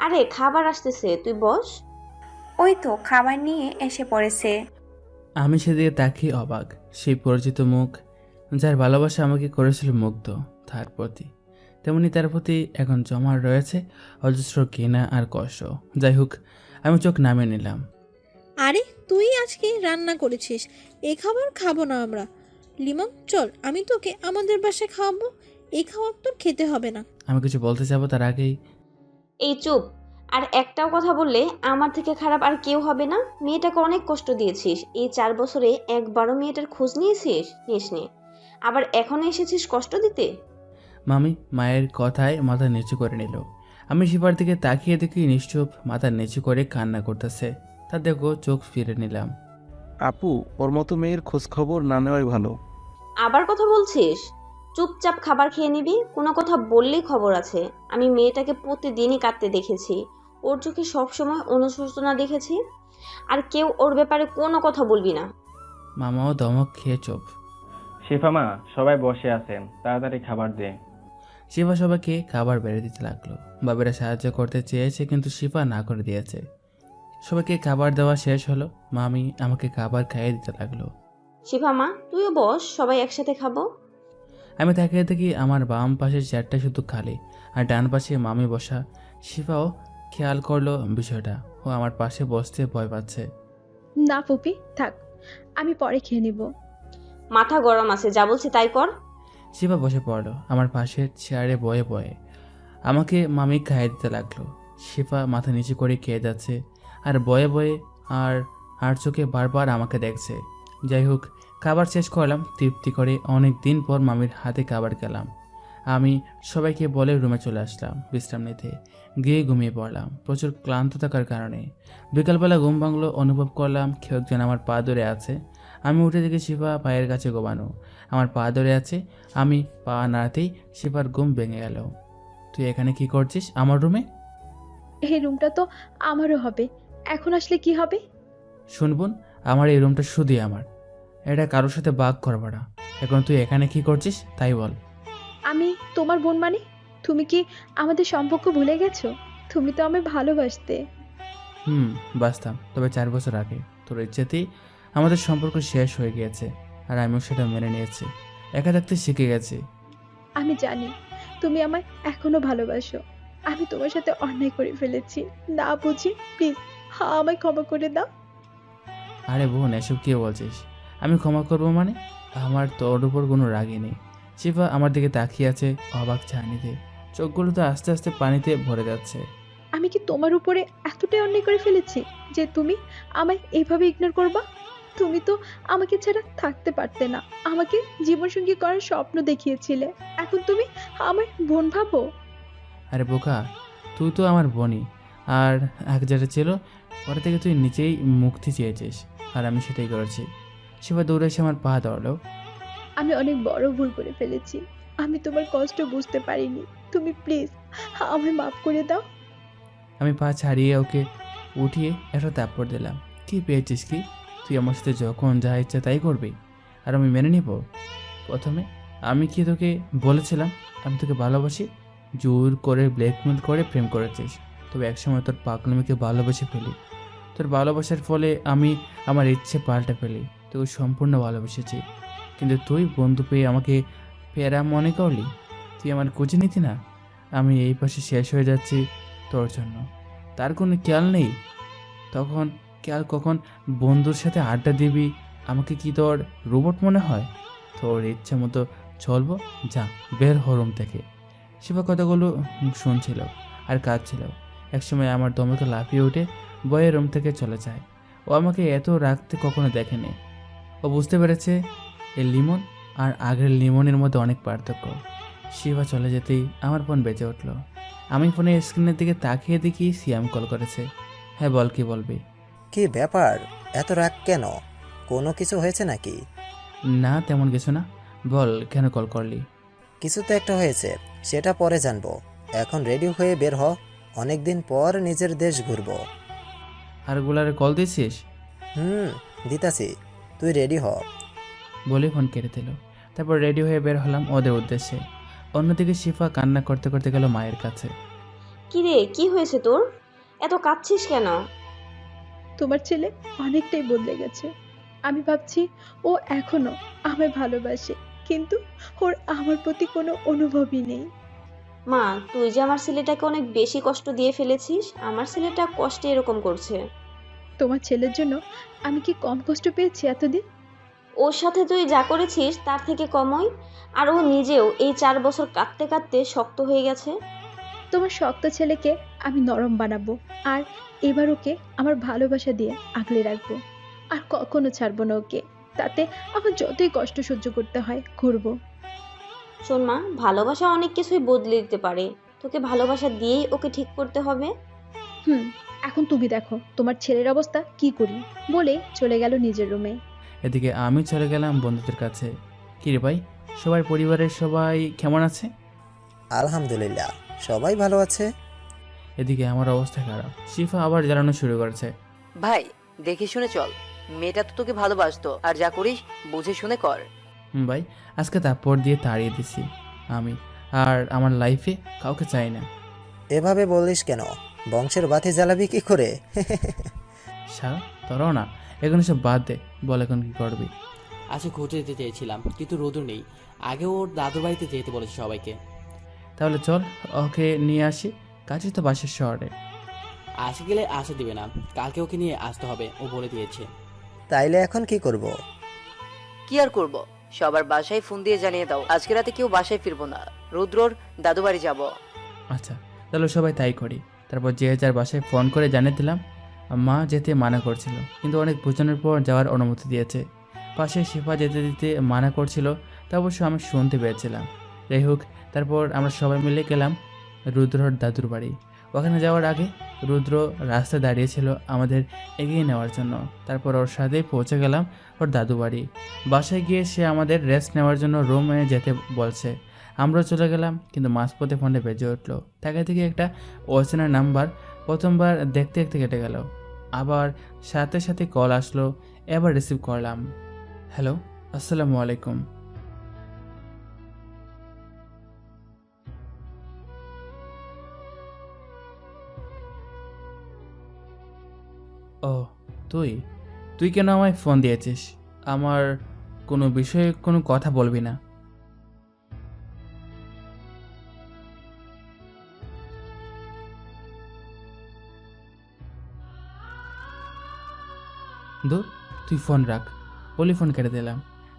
[SPEAKER 7] আরে খাবার আসতেছে, তুই বস।
[SPEAKER 6] ওই তো খাবার নিয়ে এসে পড়েছে।
[SPEAKER 2] আমি সেদিকে তাকিয়ে অবাক। সেই পরিচিত মুখ, যার ভালোবাসা আমাকে করেছিল মুগ্ধ, তার প্রতি তেমনি তার প্রতি এখন জমা রয়েছে অজস্র ঘৃণা আর কষ্ট। যাই হোক, আমি চোখ নামিয়ে নিলাম।
[SPEAKER 18] আরে তুই আজকে রান্না করেছিস, এই খাবার খাবো না আমরা। লিমন চল, আমি তোকে আমাদের বাসায় খাওয়াবো, এই খাবার তোর খেতে হবে না।
[SPEAKER 2] আমি কিছু বলতে যাবো তার আগেই
[SPEAKER 7] এই চুপ, আর একটাও কথা বললে আমার থেকে খারাপ আর কেউ হবে না। মেয়েটাকে অনেক কষ্ট দিয়েছিস, এই 4 বছরে একবারও মেয়েটার খোঁজ নিসনি, আবার এখন এসেছিস কষ্ট দিতে।
[SPEAKER 2] মামি মায়ের কথায় মাথা নিচু করে নিল। আমি শিবার দিকে তাকিয়ে দেখি নিশ্চুপ মাথা নিচু করে কান্না করতেছে। তা দেখো চোখ ফিরে নিলাম।
[SPEAKER 9] আপু, ওর মতো মেয়ের খোঁজ খবর না নেওয়াই ভালো।
[SPEAKER 7] আবার কথা বলছিস? চুপচাপ খাবার খেয়ে নিবি, কোনো কথা বললেই খবর আছে। আমি মেয়েটাকে প্রতিদিনই কাঁদতে দেখেছি, ওর চোখে সবসময় অনুশোচনা দেখেছি, আর কেউ ওর ব্যাপারে কোনো কথা বলবি না।
[SPEAKER 2] মামাও ধমক খেয়ে চুপ।
[SPEAKER 13] শিফা মা, সবাই বসে আছেন, তাড়াতাড়ি খাবার দে।
[SPEAKER 2] শিফা সবাইকে খাবার বেড়ে দিতে লাগলো। বাবেরা সাহায্য করতে চেয়েছে কিন্তু শিফা না করে দিয়েছে। সবাইকে খাবার দেওয়া শেষ হলো, মামি আমাকে খাবার খাইয়ে দিতে লাগলো।
[SPEAKER 7] শিফা মা, তুইও বস, সবাই একসাথে খাবো।
[SPEAKER 2] আমি তাকিয়ে দেখি আমার বাম পাশের চেয়ারটা শুধু খালি, আর ডান পাশে মামি বসা। শিফাও খেয়াল করলো বিষয়টা, ও আমার পাশে বসতে ভয় পাচ্ছে।
[SPEAKER 8] না ফুপি থাক, আমি পরে খেয়ে নিব।
[SPEAKER 7] মাথা গরম আছে, যা বলছি তাই কর।
[SPEAKER 2] শিফা বসে পড়লো আমার পাশের চেয়ারে বয়ে বয়ে, আমাকে মামি খাইয়ে দিতে লাগলো। শিফা মাথা নিচু করে খেয়ে যাচ্ছে আর বয়ে বয়ে, আর চোখে বারবার আমাকে দেখছে। যাই হোক, খাবার শেষ করলাম তৃপ্তি করে। অনেক দিন পর মামির হাতে খাবার খেলাম। আমি সবাইকে বলে রুমে চলে আসলাম বিশ্রাম নিতে। গিয়ে ঘুমিয়ে পড়লাম প্রচুর ক্লান্ত থাকার কারণে। বিকালবেলা ঘুম ভাঙলো, অনুভব করলাম কেউ একজন আমার পা ধরে আছে। আমি উঠে দেখি শিফা পায়ের কাছে ঘুমানো, আমার পা ধরে আছে। আমি পা নাড়াতেই শিফার ঘুম ভেঙে গেল। তুই এখানে কি করছিস আমার রুমে?
[SPEAKER 8] এই রুমটা তো আমারও হবে, এখন আসলে কি হবে?
[SPEAKER 2] শুনবুন, আমার এই রুমটা শুধুই আমার, এটা কারোর সাথে ভাগ করবো না। এখন তুই এখানে কি করছিস তাই বল।
[SPEAKER 8] আমি তোমার বোন মানে? তুমি কি আমাদের সম্পর্ক ভুলে গেছো? তুমি তো আমায় ভালোবাসতে।
[SPEAKER 2] বাসতাম, তবে 4 বছর আগে তোর ইচ্ছেতেই আমাদের সম্পর্ক শেষ হয়ে গিয়েছে, আর আমিও সেটা মেনে নিয়েছি। একা থাকতে শিখে গেছি।
[SPEAKER 8] আমি জানি তুমি আমায় এখনো ভালোবাসো। আমি তোমার সাথে অন্যায় করে ফেলেছি, না বুঝি প্লিজ আমায় ক্ষমা করে দাও।
[SPEAKER 2] আরে বোন, এসব কি বলছিস? আমি ক্ষমা করবো মানে? আমার তোর উপর কোনো রাগই নেই। শিফা আমার দিকে তাকিয়ে আছে অবাক চাহনিতে, চোখগুলো তো আস্তে আস্তে পানিতে ভরে যাচ্ছে।
[SPEAKER 8] আমি কি তোমার উপরে এতটাই অন্যায় করে ফেলেছি যে তুমি আমায় এইভাবে ইগনোর করবা? তুমি তো আমাকে ছাড়া থাকতে পারতে না, আমাকে জীবনসঙ্গী করার স্বপ্ন দেখিয়েছিলে, এখন তুমি আমার বোন ভাবো?
[SPEAKER 2] আরে বোকা, তুই তো আমার বোনই। আর আগে যেটা ছিল পরে থেকে তুই নিজেই মুক্তি চেয়েছিস, আর আমি সেটাই করেছি। শিফা দৌড়ে এসে আমার পা ধরলো।
[SPEAKER 8] আমি অনেক বড় ভুল করে ফেলেছি, আমি তোমার কষ্ট বুঝতে পারিনি, তুমি প্লিজ আমায় মাফ করে দাও।
[SPEAKER 2] আমি পা ছাড়িয়ে ওকে উঠিয়ে একটা থাপ্পড় দিলাম। কি পেয়েছিস কি? তুই আমার সাথে যখন যা ইচ্ছা তাই করবি, আর আমি মেনে নিব? প্রথমে আমি কি তোকে বলেছিলাম আমি তোকে ভালোবাসি? জোর করে ব্ল্যাকমেল করে প্রেম করেছিস, তবে একসময় তোর পাগলামিকে ভালোবেসে ফেলি। তোর ভালোবাসার ফলে আমি আমার ইচ্ছে পাল্টে ফেলি, তোকে সম্পূর্ণ ভালোবেসেছি। কিন্তু তুই বন্ধু পেয়ে আমাকে প্যারা মনে করলি। তুই আমার খুঁজে নিতি না। আমি এই পাশে শেষ হয়ে যাচ্ছি তোর জন্য, তার কোনো খেয়াল নেই। তখন খেয়াল কখন বন্ধুর সাথে আড্ডা দিবি, আমাকে কি তোর রোবট মনে হয়? তোর ইচ্ছে মতো চলবো, যা বের হ রুম থেকে। শিবা কথাগুলো শুনছিল আর কাঁদছিল। একসময় আমার দমকে লাফিয়ে উঠে বইয়ের রুম থেকে চলে যায়। ও আমাকে এত রাখতে কখনো দেখেনি। ও বুঝতে পেরেছে এই লিমন আর আগের লিমনের মধ্যে অনেক পার্থক্য। শিবা চলে যেতেই আমার ফোন বেজে উঠল। আমি ফোনের স্ক্রিনের দিকে তাকিয়ে দেখি সিয়াম কল করেছে। হ্যাঁ বল, কি বলবি?
[SPEAKER 4] কি ব্যাপার, এত রাগ কেন? কোনো কিছু হয়েছে নাকি?
[SPEAKER 2] না তেমন কিছু না, বল কেন কল করলি?
[SPEAKER 4] কিছু তো একটা হয়েছে, সেটা পরে জানবো। এখন রেডি হয়ে বের হ, অনেকদিন পর নিজের দেশ ঘুরবো।
[SPEAKER 2] আর গুলারে কল দিয়েছিস?
[SPEAKER 4] দিতাছি, তুই রেডি হ।
[SPEAKER 2] বলে ফোন কেটে দিল। তারপর রেডি হয়ে বের হলাম ওদের উদ্দেশ্যে। অন্যদিকে শিফা কান্না করতে করতে গেল মায়ের কাছে।
[SPEAKER 7] কি রে, কি হয়েছে তোর? এত কাঁদছিস কেন?
[SPEAKER 8] তোমার ছেলে অনেকটাই বদলে গেছে। আমি ভাবছি ও এখনো আমায় ভালোবাসে, কিন্তু ওর আমার প্রতি কোনো অনুভবই নেই।
[SPEAKER 7] মা, তুই যে আমার ছেলেটাকে অনেক বেশি কষ্ট দিয়ে ফেলেছিস। আমার ছেলেটা কষ্টে এরকম করছে।
[SPEAKER 8] তোমার ছেলের জন্য আমি কি কম কষ্ট পেয়েছি এতদিন?
[SPEAKER 7] ওর সাথে তুই যা করেছিস তার থেকে কমই। আর ও নিজেও এই 4 বছর কাঁদতে কাঁদতে শক্ত হয়ে গেছে।
[SPEAKER 8] তোমার শক্ত ছেলেকে আমি নরম বানাবো, আর এবার ওকে আমার ভালোবাসা দিয়ে আগলে রাখবো, আর কখনো ছাড়বো না ওকে। তাতে আমার যতই কষ্ট সহ্য করতে হয় করব।
[SPEAKER 7] শোন মা, ভালোবাসা অনেক কিছুই বদলে দিতে পারে। তোকে ভালোবাসা দিয়েই ওকে ঠিক করতে হবে।
[SPEAKER 8] এখন তুমি দেখো তোমার ছেলের অবস্থা কি করি, বলে চলে গেল নিজের রুমে।
[SPEAKER 2] এদিকে আমি চলে গেলাম বন্ধুদের কাছে। কি রে ভাই, সবাই পরিবারের সবাই কেমন আছে?
[SPEAKER 4] আলহামদুলিল্লাহ, সবাই ভালো আছে।
[SPEAKER 2] এদিকে আমার অবস্থা খারাপ। শিফা আবার জ্বালানো শুরু করেছে।
[SPEAKER 3] ভাই দেখে শুনে চল, মেয়েটা তো তোকে ভালোবাসতো, আর যা করিস বুঝে শুনে কর।
[SPEAKER 2] ভাই আজকে তারপর দিয়ে তাড়িয়ে দিছি আমি, আর আমার লাইফে কাউকে চাই না।
[SPEAKER 4] এভাবে বলিস কেন? বংশের বাতি জ্বালাবি কি করে?
[SPEAKER 2] সারা তোরাও না, এখন সব বাদ দে, বল এখন কি করবি?
[SPEAKER 1] আচ্ছা ঘুরতে যেতে চেয়েছিলাম, কিন্তু রোদও নেই। আগে ওর দাদুর বাড়িতে যেতে বলেছে সবাইকে।
[SPEAKER 2] তাহলে চল ওকে নিয়ে আসি, কাছে তো বাসের শহরে।
[SPEAKER 1] আসে গেলে আসা দিবে না, কালকে ওকে নিয়ে আসতে হবে, ও বলে দিয়েছে।
[SPEAKER 4] তাইলে এখন কি করব?
[SPEAKER 3] কি আর করব, সবার বাসায় ফোন দিয়ে জানিয়ে দাও আজকে রাতে কেউ বাসায় ফিরবো না, রুদ্রর দাদু বাড়ি যাবো।
[SPEAKER 2] আচ্ছা তাহলে সবাই তাই করি। তারপর যে যার বাসায় ফোন করে জানিয়ে দিলাম। মা যেতে মানা করছিল, কিন্তু অনেক বোঝানোর পর যাওয়ার অনুমতি দিয়েছে। পাশে শিফা যেতে দিতে মানা করছিল, তা অবশ্য আমি শুনতে পেয়েছিলাম। যাই হোক, তারপর আমরা সবাই মিলে গেলাম রুদ্রর দাদুর বাড়ি। ওখানে যাওয়ার আগে রুদ্র রাস্তায় দাঁড়িয়েছিল আমাদের এগিয়ে নেওয়ার জন্য। তারপর ওর সাথেই পৌঁছে গেলাম ওর দাদু বাড়ি। বাসায় গিয়ে সে আমাদের রেস্ট নেওয়ার জন্য রুমে যেতে বলছে। আমরাও চলে গেলাম, কিন্তু মাঝপথে ফোনটা বেজে উঠলো। তাকে থেকে একটা অচেনা নাম্বার। প্রথমবার দেখতে দেখতে কেটে গেল, আবার সাথে সাথে কল আসলো। এবার রিসিভ করলাম। হ্যালো, আসসালামু আলাইকুম। ও তুই তুই কেন আমায় ফোন দিয়েছিস? আমার কোনো বিষয়ে কোনো কথা বলবি না? দূর তুই ফোন রাখ বলি ফোন কেটে দিলাম।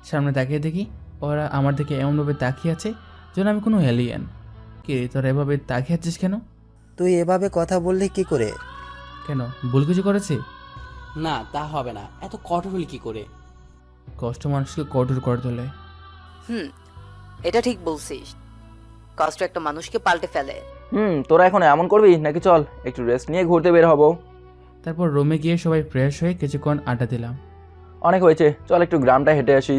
[SPEAKER 2] সামনে তাকিয়ে দেখি ওরা আমার দিকে এমনভাবে তাকিয়ে আছে যেন আমি কোনো এলিয়েন। কে তোরা এভাবে তাকিয়ে আছিস কেন?
[SPEAKER 4] তুই এভাবে কথা বললি কি করে?
[SPEAKER 2] কেন ভুল কিছু করেছি?
[SPEAKER 1] না তা হবে না, এত কঠোর হলি কি করে?
[SPEAKER 2] কষ্ট মানুষকে কঠোর করে তোলে।
[SPEAKER 3] এটা ঠিক বলছিস, কষ্ট একটা মানুষকে পাল্টে ফেলে।
[SPEAKER 5] তোরা এখন এমন করবি নাকি চল একটু রেস্ট নিয়ে ঘুরতে বের হবো।
[SPEAKER 2] তারপর রুমে গিয়ে সবাই ফ্রেশ হয়ে কিছুক্ষণ আড্ডা দিলাম।
[SPEAKER 5] অনেক হয়েছে, চল একটু গ্রামটা হেঁটে আসি।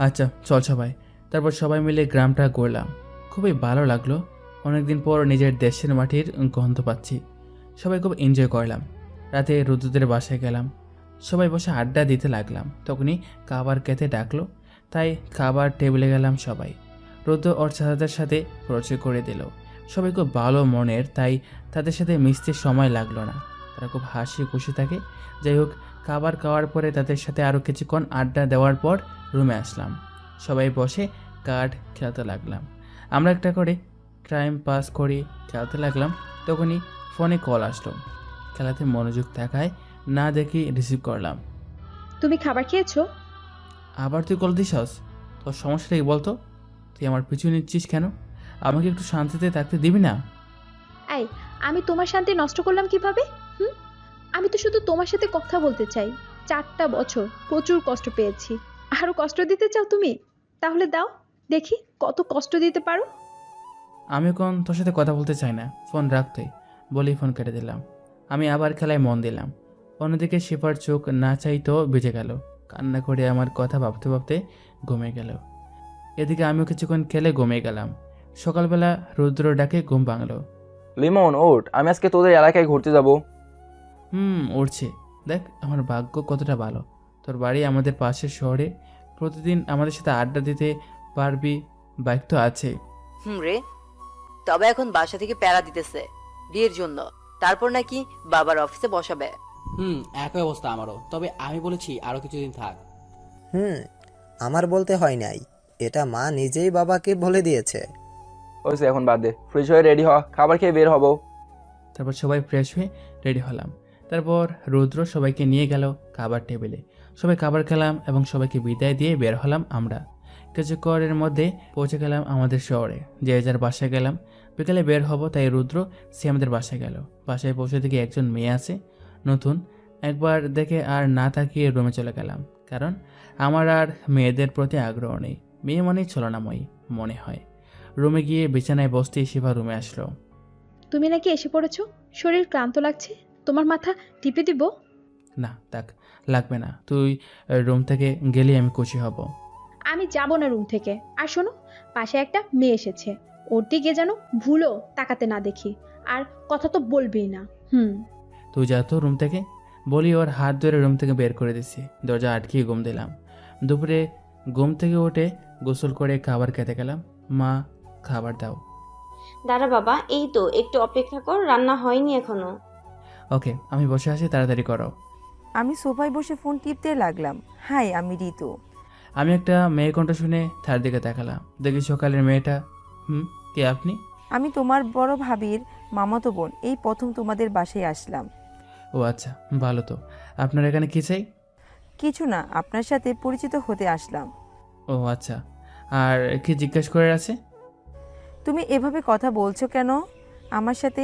[SPEAKER 2] আচ্ছা চল সবাই। তারপর সবাই মিলে গ্রামটা ঘুরলাম, খুবই ভালো লাগলো। অনেকদিন পর নিজের দেশের মাটির গন্ধ পাচ্ছি। সবাই খুব এনজয় করলাম। রাতে রুদ্রদের বাসায় গেলাম, সবাই বসে আড্ডা দিতে লাগলাম। তখনই খাবার খেতে ডাকলো, তাই খাবার টেবিলে গেলাম সবাই। রুদ্র ওর চাচাদের সাথে পরিচয় করে দিল। সবাই খুব ভালো মনের, তাই তাদের সাথে মিশতে সময় লাগলো না। তারা খুব হাসি খুশি থাকে। যাই হোক, খাবার খাওয়ার পরে তাদের সাথে আরও কিছুক্ষণ আড্ডা দেওয়ার পর রুমে আসলাম। সবাই বসে কার্ড খেলতে লাগলাম। আমরা একটা করে টাইম পাস করি খেলতে লাগলাম। তখনই ফোনে কল আসলো। খেলাতে মনোযোগ থাকায় না দেখি রিসিভ করলাম।
[SPEAKER 8] তুমি খাবার খেয়েছো?
[SPEAKER 2] আবার তুই কল দিছস? তোর সমস্যাটা কি বলতো? তুই আমার পিছু নিচ্ছিস কেন? আমাকে একটু শান্তিতে থাকতে দিবি না?
[SPEAKER 8] এই, আমি তোমার শান্তি নষ্ট করলাম কিভাবে? আমি তো শুধু তোমার সাথে কথা বলতে চাই। 4টা বছর প্রচুর কষ্ট পেয়েছি। আরো কষ্ট দিতে চাও তুমি? তাহলে দাও, দেখি কত কষ্ট দিতে পারো।
[SPEAKER 2] আমি এখন তোর সাথে কথা বলতে চাই না, ফোন রাখতে বলেই ফোন কেটে দিলাম। আমি আবার খেলায় মন দিলাম। অন্যদিকে শিফার চোখ না চাইতেও ভিজে গেল। কান্না করে আমার কথা ভাবতে ভাবতে ঘুমিয়ে গেল। এদিকে আমিও কিছুক্ষণ খেলে ঘুমিয়ে গেলাম। সকালবেলা রুদ্র ডাকে ঘুম ভাঙলো।
[SPEAKER 5] লিমন ওঠ, আমি আজকে তোদের এলাকায় ঘুরতে যাব।
[SPEAKER 2] উঠছে। দেখ আমার ভাগ্য কতটা ভালো, তোর বাড়ি আমাদের পাশের শহরে। প্রতিদিন আমাদের সাথে আড্ডা দিতে পারবি, বাইক তো আছে।
[SPEAKER 3] রে, তবে এখন বাসা থেকে প্যারা দিতেছে বিয়ের জন্য, তারপর নাকি বাবার অফিসে বসাবে।
[SPEAKER 1] একই অবস্থা আমারও, তবে আমি বলেছি আরো কিছুদিন থাক।
[SPEAKER 4] আমার বলতে হয় নাই, এটা মা নিজেই বাবাকে বলে দিয়েছে।
[SPEAKER 5] ওইসে এখন বাদ দে, ফ্রেশ হয়ে রেডি হ, খাবার খেয়ে বের হবো।
[SPEAKER 2] তারপর সবাই ফ্রেশ হয়ে রেডি হলাম। তারপর রুদ্র সবাইকে নিয়ে গেল খাবার টেবিলে। সবাই খাবার খেলাম এবং সবাইকে বিদায় দিয়ে বের হলাম আমরা। কিছুক্ষণের মধ্যে পৌঁছে গেলাম আমাদের শহরে। যে যার বাসায় গেলাম। বিকালে বের হব, তাই রুদ্র সে আমাদের বাসায় গেল। বাসায় পৌঁছে দেখি একজন মেয়ে আছে নতুন। একবার দেখে আর না তাকিয়ে রুমে চলে গেলাম, কারণ আমার আর মেয়েদের প্রতি আগ্রহ নেই। মেয়ে মানেই ছলনাময়ী মনে হয়। রুমে গিয়ে বিছানায় বসতেই শিবা রুমে আসলো।
[SPEAKER 8] তুমি নাকি এসে পড়েছো? শরীর ক্লান্ত লাগছে, তোমার মাথা টিপে দিব?
[SPEAKER 2] না থাক, লাগবে না। তুই রুম থেকে গেলে আমি খুশি হব।
[SPEAKER 8] আমি যাব না রুম থেকে। আর শোনো, পাশে একটা মেয়ে এসেছে, ওর দিকে যেন ভুলো তাকাতে না দেখি। আর কথা তো বলবেই না।
[SPEAKER 2] তুই যা তো রুম থেকে, বলি ওর হাত ধরে রুম থেকে বের করে দিছি। দরজা আটকিয়ে ঘুম দিলাম। দুপুরে ঘুম থেকে উঠে গোসল করে খাবার খেতে গেলাম। মা খাবার দাও।
[SPEAKER 7] দাঁড়া বাবা, এই তো একটু অপেক্ষা কর, রান্না হয়নি এখনো।
[SPEAKER 2] ওকে, আমি বসে আছি, তাড়াতাড়ি করো।
[SPEAKER 20] আমি সোফায় বসে ফোন টিপতে লাগলাম। হাই, আমি ঋতু।
[SPEAKER 2] আমি একটা মেয়ে কণ্ঠ শুনে তার দিকে তাকালাম। দেখি সকালের মেয়েটা। কে আপনি?
[SPEAKER 20] আমি তোমার বড় ভাবির মামাতো বোন। এই প্রথম তোমাদের বাসায় আসলাম।
[SPEAKER 2] ও আচ্ছা, ভালো তো। আপনার এখানে কি চাই?
[SPEAKER 20] কিছু না, আপনার সাথে পরিচিত হতে আসলাম।
[SPEAKER 2] ও আচ্ছা, আর কি জিজ্ঞেস করে আছে?
[SPEAKER 20] তুমি এভাবে কথা বলছো কেন আমার সাথে?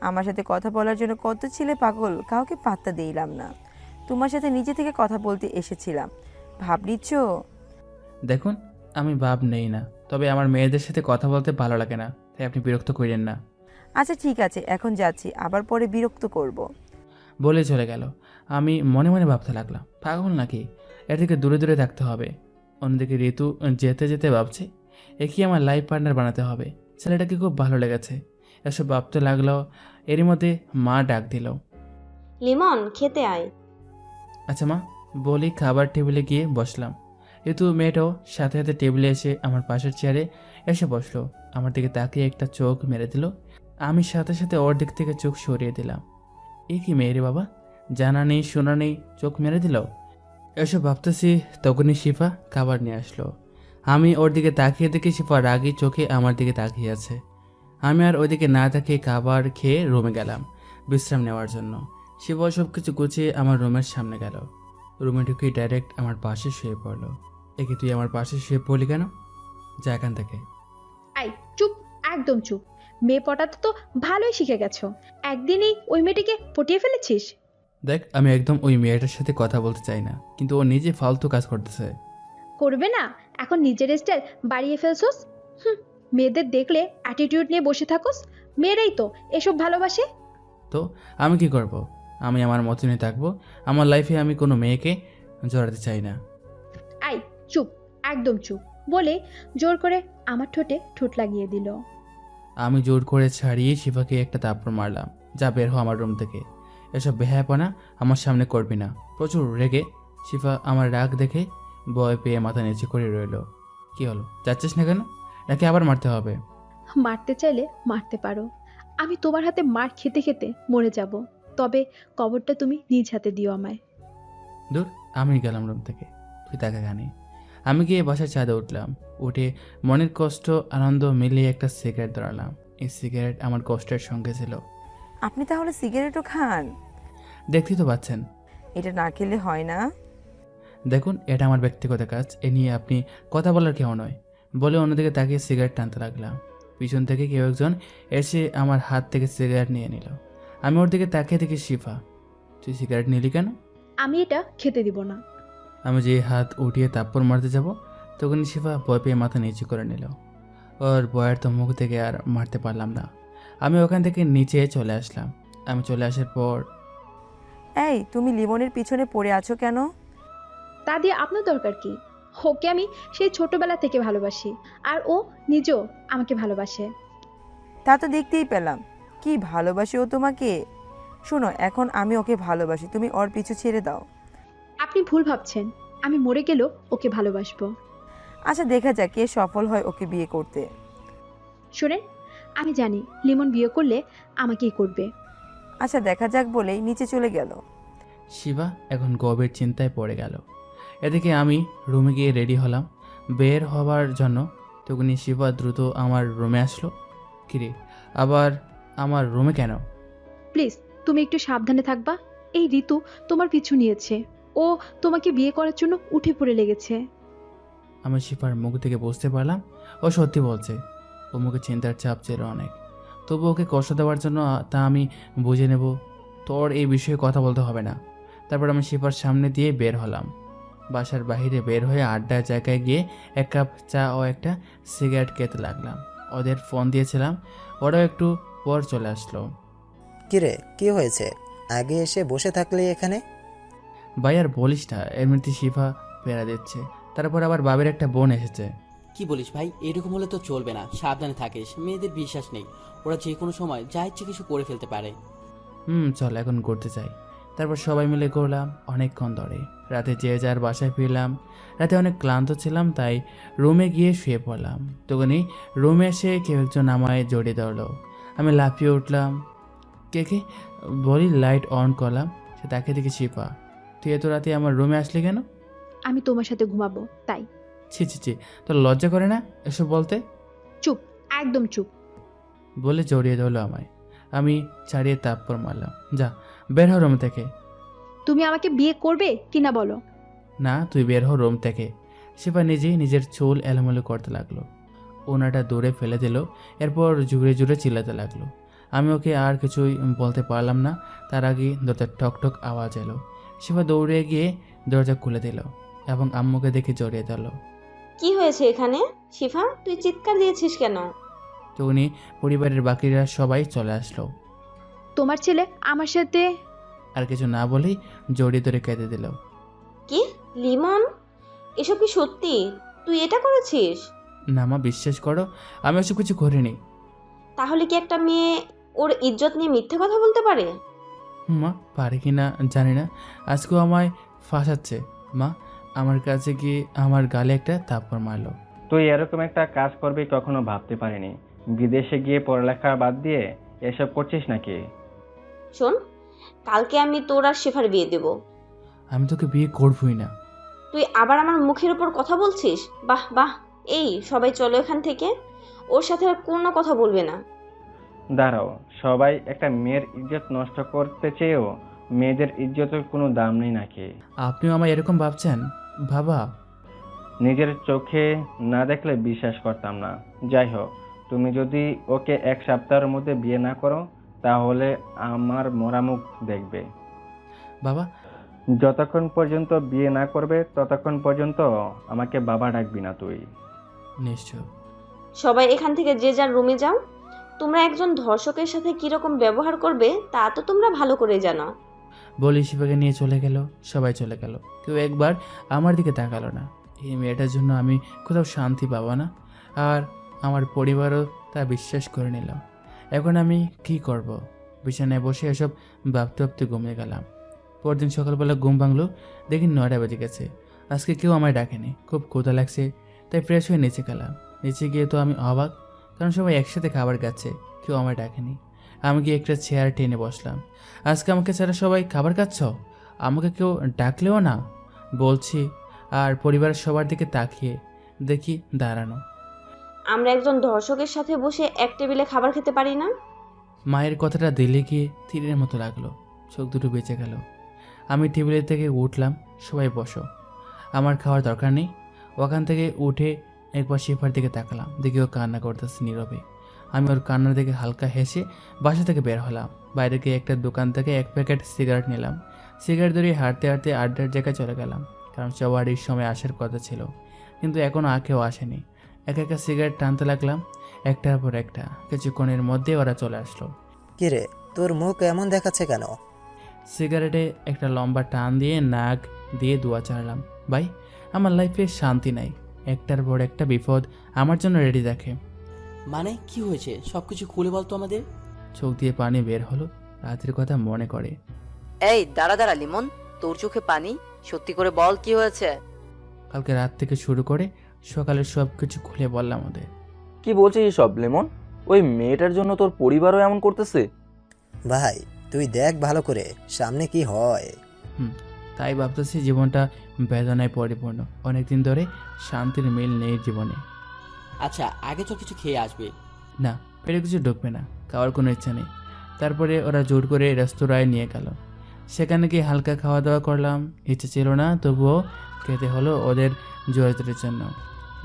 [SPEAKER 20] আমার সাথে কথা বলার জন্য কত ছেলে পাগল, কাউকে পাত্তা দিলাম না। তোমার সাথে নিজে থেকে কথা বলতে এসেছিলাম। ভাব নিচ্ছ?
[SPEAKER 2] দেখুন, আমি ভাব নেই না, তবে আমার মেয়েদের সাথে কথা বলতে ভালো লাগে না, তাই আপনি বিরক্ত করেন না।
[SPEAKER 20] আচ্ছা ঠিক আছে, এখন যাচ্ছি, আবার পরে বিরক্ত করব।
[SPEAKER 2] বলে চলে গেল। আমি মনে মনে ভাবতে লাগলাম, পাগল নাকি, এর থেকে দূরে দূরে থাকতে হবে। অন্যদিকে ঋতু যেতে যেতে ভাবছে, একে আমার লাইফ পার্টনার বানাতে হবে। ছেলেটাকে খুব ভালো লেগেছে। এসব ভাবতে লাগলো। এরই মধ্যে মা ডাক দিল,
[SPEAKER 7] লিমন খেতে আয়।
[SPEAKER 2] আচ্ছা মা, বলি খাবার টেবিলে গিয়ে বসলাম। ঋতু মেয়েটাও সাথে সাথে টেবিলে এসে আমার পাশের চেয়ারে এসে বসলো। আমার দিকে তাকিয়ে একটা চোখ মেরে দিল। আমি সাথে সাথে ওর দিক থেকে চোখ সরিয়ে দিলাম। এ কি মেয়ে রে বাবা, জানা নেই শোনা নেই চোখ মেরে দিল। এসব ভাবতেছি, তখনই শিফা খাবার নিয়ে আসলো। আমি ওর দিকে তাকিয়ে দেখি শিফা রাগী চোখে আমার দিকে তাকিয়ে আছে। আমি আর ওইদিকে না তাকিয়ে খাবার খেয়ে রুমে গেলাম বিশ্রাম নেওয়ার জন্য। শিফা সব কিছু গুছিয়ে আমার রুমের সামনে গেল। রুমে ঢুকে ডাইরেক্ট আমার পাশে শুয়ে পড়লো। একে তুই আমার পাশে শুয়ে পড়লি কেন? যা এখান থেকে।
[SPEAKER 8] আই চুপ, একদম চুপ। মেয়ে পটাতে তো ভালোই শিখে গেছো, একদিনেই ওই মেয়েটিকে পটিয়ে ফেলেছিস।
[SPEAKER 2] দেখ, আমি একদম ওই মেয়েটার সাথে কথা বলতে চাই না, কিন্তু ও নিজে ফালতু কাজ করতেছে।
[SPEAKER 8] করবে না? এখন নিজের স্টাইল বাড়িয়ে ফেলছোস। মেয়েদের দেখলে অ্যাটিটিউড নিয়ে বসে থাকোস। মেয়েরাই তো এসব ভালোবাসে।
[SPEAKER 2] তো আমি কি করব? আমি আমার মতনই থাকবো। আমার লাইফে আমি কোনো মেয়েকে জড়াতে চাই না।
[SPEAKER 8] আই চুপ, একদম চুপ বলে জোর করে আমার ঠোঁটে ঠোঁট লাগিয়ে দিল।
[SPEAKER 2] আমি জোর করে ছাড়িয়ে শিফাকে একটা থাপ্পড় মারলাম। যা, বের হো আমার রুম থেকে। এসব বেহায়াপনা আমার সামনে করবি না। প্রচুর রেগে শিফা আমার রাগ দেখে ভয় পেয়ে মাথা নিচে করে রইল। কি হলো, যাচ্ছিস না কেন? নাকি আবার মারতে হবে?
[SPEAKER 8] মারতে চাইলে মারতে পারো। আমি তোমার হাতে মার খেতে খেতে মরে যাব, তবে কবরটা তুমি নিজ হাতে দিও আমায়।
[SPEAKER 2] দূর, আমি গেলাম রুম থেকে, তুই তাকে গানি। আমি গিয়ে বাসার ছাদে উঠলাম। উঠে মনের কষ্ট আনন্দ মিলিয়ে একটা সিগারেট ধরালাম। এই সিগারেট আমার কষ্টের সঙ্গে ছিল।
[SPEAKER 20] আপনি তাহলে সিগারেটও খান?
[SPEAKER 2] দেখতেই তো পাচ্ছেন।
[SPEAKER 20] এটা না খেলে হয় না।
[SPEAKER 2] দেখুন, এটা আমার ব্যক্তিগত কাজ, এ নিয়ে আপনি কথা বলার কেউ নয় বলে অন্যদিকে তাকিয়ে সিগারেট টানতে লাগলাম। পিছন থেকে কেউ একজন এসে আমার হাত থেকে সিগারেট নিয়ে নিল। আমি ওর দিকে তাকিয়ে দেখি শিফা। তুই সিগারেট নিলি কেন?
[SPEAKER 8] আমি এটা খেতে দিব না।
[SPEAKER 2] আমি যে হাত উঠিয়ে তাপ্পড় মারতে যাব, তখনই শিফা ভয় পেয়ে মাথা নিচু করে নিল। ওর ভয়ের তো মুখ থেকে আর মারতে পারলাম না। আমি ওখান থেকে নিচে চলে আসলাম। আমি চলে আসার পর,
[SPEAKER 20] এই তুমি লিমনের পিছনে পড়ে আছো কেন?
[SPEAKER 8] তা দিয়ে আপনার দরকার কি? ওকে আমি সেই ছোটবেলা থেকে ভালোবাসি, আর ও নিজেও আমাকে ভালোবাসে।
[SPEAKER 20] তা তো দেখতেই পেলাম। কি ভালোবাসে ও তোমাকে? শোনো, এখন আমি ওকে ভালোবাসি, তুমি ওর পিছু ছেড়ে দাও।
[SPEAKER 8] আপনি ভুল ভাবছেন, আমি মরে গেলেও ওকে ভালোবাসবো।
[SPEAKER 20] আচ্ছা, দেখা যাক কে সফল হয় ওকে বিয়ে করতে।
[SPEAKER 8] শোনেন, আমি জানি লিমন বিয়ে করলে আমাকেই করবে।
[SPEAKER 20] আচ্ছা, দেখা যাক বলেই নিচে চলে গেল।
[SPEAKER 2] শিবা এখন গভীর চিন্তায় পড়ে গেল। এদিকে আমি রুমে গিয়ে রেডি হলাম বের হবার জন্য। তখনই শিবা দ্রুত আমার রুমে আসলো। কিরে, আবার আমার রুমে কেন?
[SPEAKER 8] প্লিজ তুমি একটু সাবধানে থাকবা। এই ঋতু তোমার পিছু নিয়েছে, ও তোমাকে বিয়ে করার জন্য উঠে পড়ে লেগেছে।
[SPEAKER 2] আমি শিফার মুখ থেকে বুঝতে পারলাম ও সত্যি বলছে। ও মুখে চিন্তার চাপ ছিল অনেক, তবু ওকে কষ্ট দেওয়ার জন্য তা আমি বুঝে নেব। তোর এই বিষয়ে কথা বলতে হবে না। তারপর আমি শিফার সামনে দিয়ে বের হলাম। বাসার বাইরে বের হয়ে আড্ডার জায়গায় গিয়ে এক কাপ চা ও একটা সিগারেট খেতে লাগলাম। ওদের ফোন দিয়েছিলাম, ওরাও একটু পর চলে আসলো।
[SPEAKER 4] কিরে, কি হয়েছে? আগে এসে বসে থাকলে এখানে।
[SPEAKER 2] ভাই আর বলিস না, এমনিতে শিফা পেরা দিচ্ছে, তারপর আবার বাবের একটা বোন এসেছে।
[SPEAKER 1] কি বলিস ভাই? এরকম হলে তো চলবে না, সাবধানে থাকিস। মেয়েদের বিশ্বাস নেই, ওরা যে কোনো সময় যা ইচ্ছে কিছু করে ফেলতে পারে।
[SPEAKER 2] চল এখন ঘুরতে যাই। তারপর সবাই মিলে ঘুরলাম অনেকক্ষণ ধরে। রাতে যে যার বাসায় ফিরলাম। রাতে অনেক ক্লান্ত ছিলাম, তাই রুমে গিয়ে শুয়ে পড়লাম। তখনই রুমে এসে কেউ একজন আমায় জড়িয়ে ধরলো। আমি লাফিয়ে উঠলাম। কে বলি, লাইট অন করলাম। সে তাকে দেখে শিফা। তুই এত রাতে আমার রুমে আসলি কেন?
[SPEAKER 8] আমি তোমার সাথে ঘুমাবো তাই।
[SPEAKER 2] ছি, তোর লজ্জা করে না এসব বলতে?
[SPEAKER 8] চুপ, একদম চুপ
[SPEAKER 2] বলে জড়িয়ে ধরলো আমায়। আমি ছাড়িয়ে তাপ্পড় মারলাম। যা, বের হ রুম থেকে।
[SPEAKER 8] তুমি আমাকে বিয়ে করবে কিনা বলো।
[SPEAKER 2] না, তুই বের হ রুম থেকে। শিফা নিজেই নিজের চুল এলোমেলো করতে লাগলো। ওনাটা দূরে ফেলে দিল। এরপর জুড়ে জুড়ে চিল্লাতে লাগলো। আমি ওকে আর কিছুই বলতে পারলাম না। তার আগে দরজার ঠক ঠক আওয়াজ এলো। শিফা দৌড়ে গিয়ে দরজা খুলে দিল এবং আম্মুকে দেখে জড়িয়ে দিল।
[SPEAKER 7] কি হয়েছে এখানে? শিফা, তুই চিৎকার দিয়েছিস কেন?
[SPEAKER 2] তখনই পরিবারের বাকিরা সবাই চলে আসলো।
[SPEAKER 8] তোমার ছেলে আমার সাথে।
[SPEAKER 2] আর কিছু না বলেই জড়িয়ে ধরে কেঁদে দিল।
[SPEAKER 7] কি লিমন, এসব কি সত্যি? তুই এটা করেছিস?
[SPEAKER 2] না মা, বিশ্বাস করো, আমি ওসব কিছু করিনি।
[SPEAKER 7] তাহলে কি একটা মেয়ে ওর ইজ্জত নিয়ে মিথ্যে কথা বলতে পারে?
[SPEAKER 2] মা, পারে কি না জানি না, আজকেও আমায় ফাঁসাচ্ছে। মা, আমার কাছে গিয়ে আমার গালে একটা থাপ্পড় মারলো।
[SPEAKER 13] তুই এরকম একটা কাজ করবি কখনো ভাবতে পারিনি। বিদেশে গিয়ে পড়ালেখা বাদ দিয়ে এসব করছিস নাকি?
[SPEAKER 7] শোন, কালকে আমি তোর আর শেফার বিয়ে দেব।
[SPEAKER 2] আমি তোকে বিয়ে করবই না।
[SPEAKER 7] তুই আবার আমার মুখের উপর কথা বলছিস? বাহ বাহ, এই সবাই চলো এখান থেকে। ওর সাথে আর কোনো কথা বলবে না।
[SPEAKER 13] দাঁড়াও, সবাই একটা মেয়ের ইজ্জত নষ্ট করতে চেয়েও মেয়েদের ইজ্জতের কোনো দাম নেই নাকি?
[SPEAKER 2] আপনিও আমায় এরকম ভাবছেন? বাবা,
[SPEAKER 13] নিজের চোখে না দেখলে বিশ্বাস করতাম না। যাই হোক, তুমি যদি ওকে 1 সপ্তাহের মধ্যে বিয়ে না করো তাহলে আমার মরা মুখ দেখবে।
[SPEAKER 2] বাবা,
[SPEAKER 13] যতক্ষণ পর্যন্ত বিয়ে না করবে ততক্ষণ পর্যন্ত আমাকে বাবা ডাকবি না তুই।
[SPEAKER 2] নিশ্চয়।
[SPEAKER 7] সবাই এখান থেকে যে যার রুমে যাও। তোমরা একজন ধর্ষকের সাথে কিরকম ব্যবহার করবে তা তো তোমরা ভালো করে জানো।
[SPEAKER 2] বলি শিবাকে নিয়ে চলে গেল। সবাই চলে গেল, কেউ একবার আমার দিকে তাকালো না। এই মেয়েটার জন্য আমি কোথাও শান্তি পাবো না, আর আমার পরিবারও তা বিশ্বাস করে নিলাম। এখন আমি কি করব? বিছানায় বসে এসব ভাবতে ভাবতে ঘুমিয়ে গেলাম। পরদিন সকালবেলা ঘুম ভাঙলো, দেখি 9টা বেজে গেছে। আজকে কেউ আমায় ডাকেনি। খুব ক্ষুধা লাগছে, তাই ফ্রেশ হয়ে নিচে গেলাম। নিচে গিয়ে তো আমি অবাক, কারণ সবাই একসাথে খাবার খাচ্ছে, কেউ আমায় ডাকেনি। আমি গিয়ে একটা চেয়ার টেনে বসলাম। আজকে আমাকে ছাড়া সবাই খাবার খাচ্ছ? আমাকে কেউ ডাকলেও না বলছি, আর পরিবারের সবার দিকে তাকিয়ে দেখি দাঁড়ানো।
[SPEAKER 7] আমরা একজন ধর্ষকের সাথে বসে এক টেবিলে খাবার খেতে পারি না?
[SPEAKER 2] মায়ের কথাটা দিলে গিয়ে তীরের মতো লাগলো, চোখ দুটো বেঁচে গেল। আমি টেবিলের থেকে উঠলাম। সবাই বসো, আমার খাওয়ার দরকার নেই। ওখান থেকে উঠে একবার শিফার দিকে তাকালাম, দেখি ও কান্না করতেছে নীরবে। আমি ওর কান্নার দিকে হালকা হেসে বাসা থেকে বের হলাম। বাইরে গিয়ে একটা দোকান থেকে 1 প্যাকেট সিগারেট নিলাম। সিগারেট ধরিয়ে হাঁটতে হাঁটতে আড্ডার জায়গায় চলে গেলাম, কারণ সবার এই সময় আসার কথা ছিল, কিন্তু এখনও কেউ আসেনি। এক একটা সিগারেট টানতে লাগলাম, একটার পর একটা। কিছুক্ষণের মধ্যে ওরা চলে আসলো।
[SPEAKER 4] কিরে, তোর মুখ এমন দেখাচ্ছে কেন?
[SPEAKER 2] সিগারেটে একটা লম্বা টান দিয়ে নাক দিয়ে দোয়া চাড়লাম। ভাই, আমার লাইফে শান্তি নাই, একটার পর একটা বিপদ আমার জন্য রেডি দেখে।
[SPEAKER 1] মানে কি হয়েছে? সব কিছু খুলে বলতো আমাদের।
[SPEAKER 2] চোখ দিয়ে পানি বের হলো, রাতের কথা মনে করে।
[SPEAKER 3] এই দাঁড়া দাঁড়া লিমন, তোর চোখে পানি? সত্যি করে বল কি হয়েছে।
[SPEAKER 2] কালকে রাত থেকে শুরু করে সকালে সব কিছু খুলে বললাম ওদের।
[SPEAKER 5] কি বলছিস সব লিমন? ওই মেয়েটার জন্য তোর পরিবারও এমন করতেছে?
[SPEAKER 4] ভাই, তুই দেখ ভালো করে সামনে কি হয়।
[SPEAKER 2] তাই ভাবতেছি জীবনটা বেদনায় পরিপূর্ণ। অনেকদিন ধরে শান্তির মিল নেই জীবনে।
[SPEAKER 1] আচ্ছা, আগে তো কিছু খেয়ে আসবে।
[SPEAKER 2] না, পেটে কিছু ঢুকবে না, খাওয়ার কোনো ইচ্ছা নেই। তারপরে ওরা জোর করে রেস্তোরাঁয় নিয়ে গেল। সেখানে গিয়ে হালকা খাওয়া দাওয়া করলাম। ইচ্ছে ছিল না, তবুও খেতে হলো ওদের জোরের জন্য।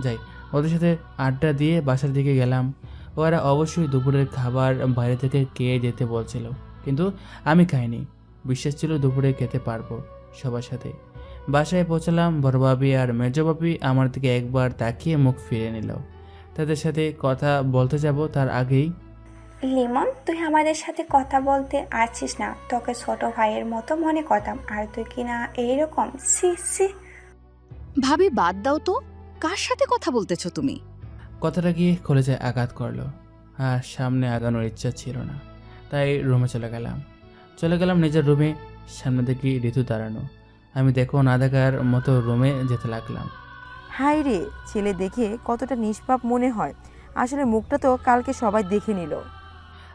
[SPEAKER 2] যাই, ওদের সাথে আড্ডা দিয়ে বাসার দিকে গেলাম। ওরা অবশ্যই দুপুরের খাবার বাইরে থেকে খেয়ে যেতে বলছিল, কিন্তু আমি খাইনি। বিশ্বাস ছিল দুপুরে খেতে পারবো সবার সাথে। বাসায় পৌঁছালাম। বড় ভাবি আর মেজো ভাবি আমার দিকে একবার তাকিয়ে মুখ ফিরে নিল। তাদের সাথে কথা বলতে যাব তার আগেই,
[SPEAKER 6] লিমন, তুই আমাদের সাথে কথা বলতে আসছিস না? তোকে ছোট ভাইয়ের মতো মনে করতাম, আর তুই কিনা এইরকম। সি সি।
[SPEAKER 19] ভাবি, বাদ দাও তো, কার সাথে কথা বলতেছো তুমি?
[SPEAKER 2] কথাটা গিয়ে কলেজায় আঘাত করলো, আর সামনে আগানোর ইচ্ছা ছিল না। তাই রুমে চলে গেলাম নিজের রুমে। সামনে দেখি ঋতু দাঁড়ানো। আমি দেখো না দেখার মতো রুমে যেতে লাগলাম।
[SPEAKER 20] হাই রে, ছেলে দেখে কতটা নিষ্পাপ মনে হয়, আসলে মুখটা তো কালকে সবাই দেখে নিল।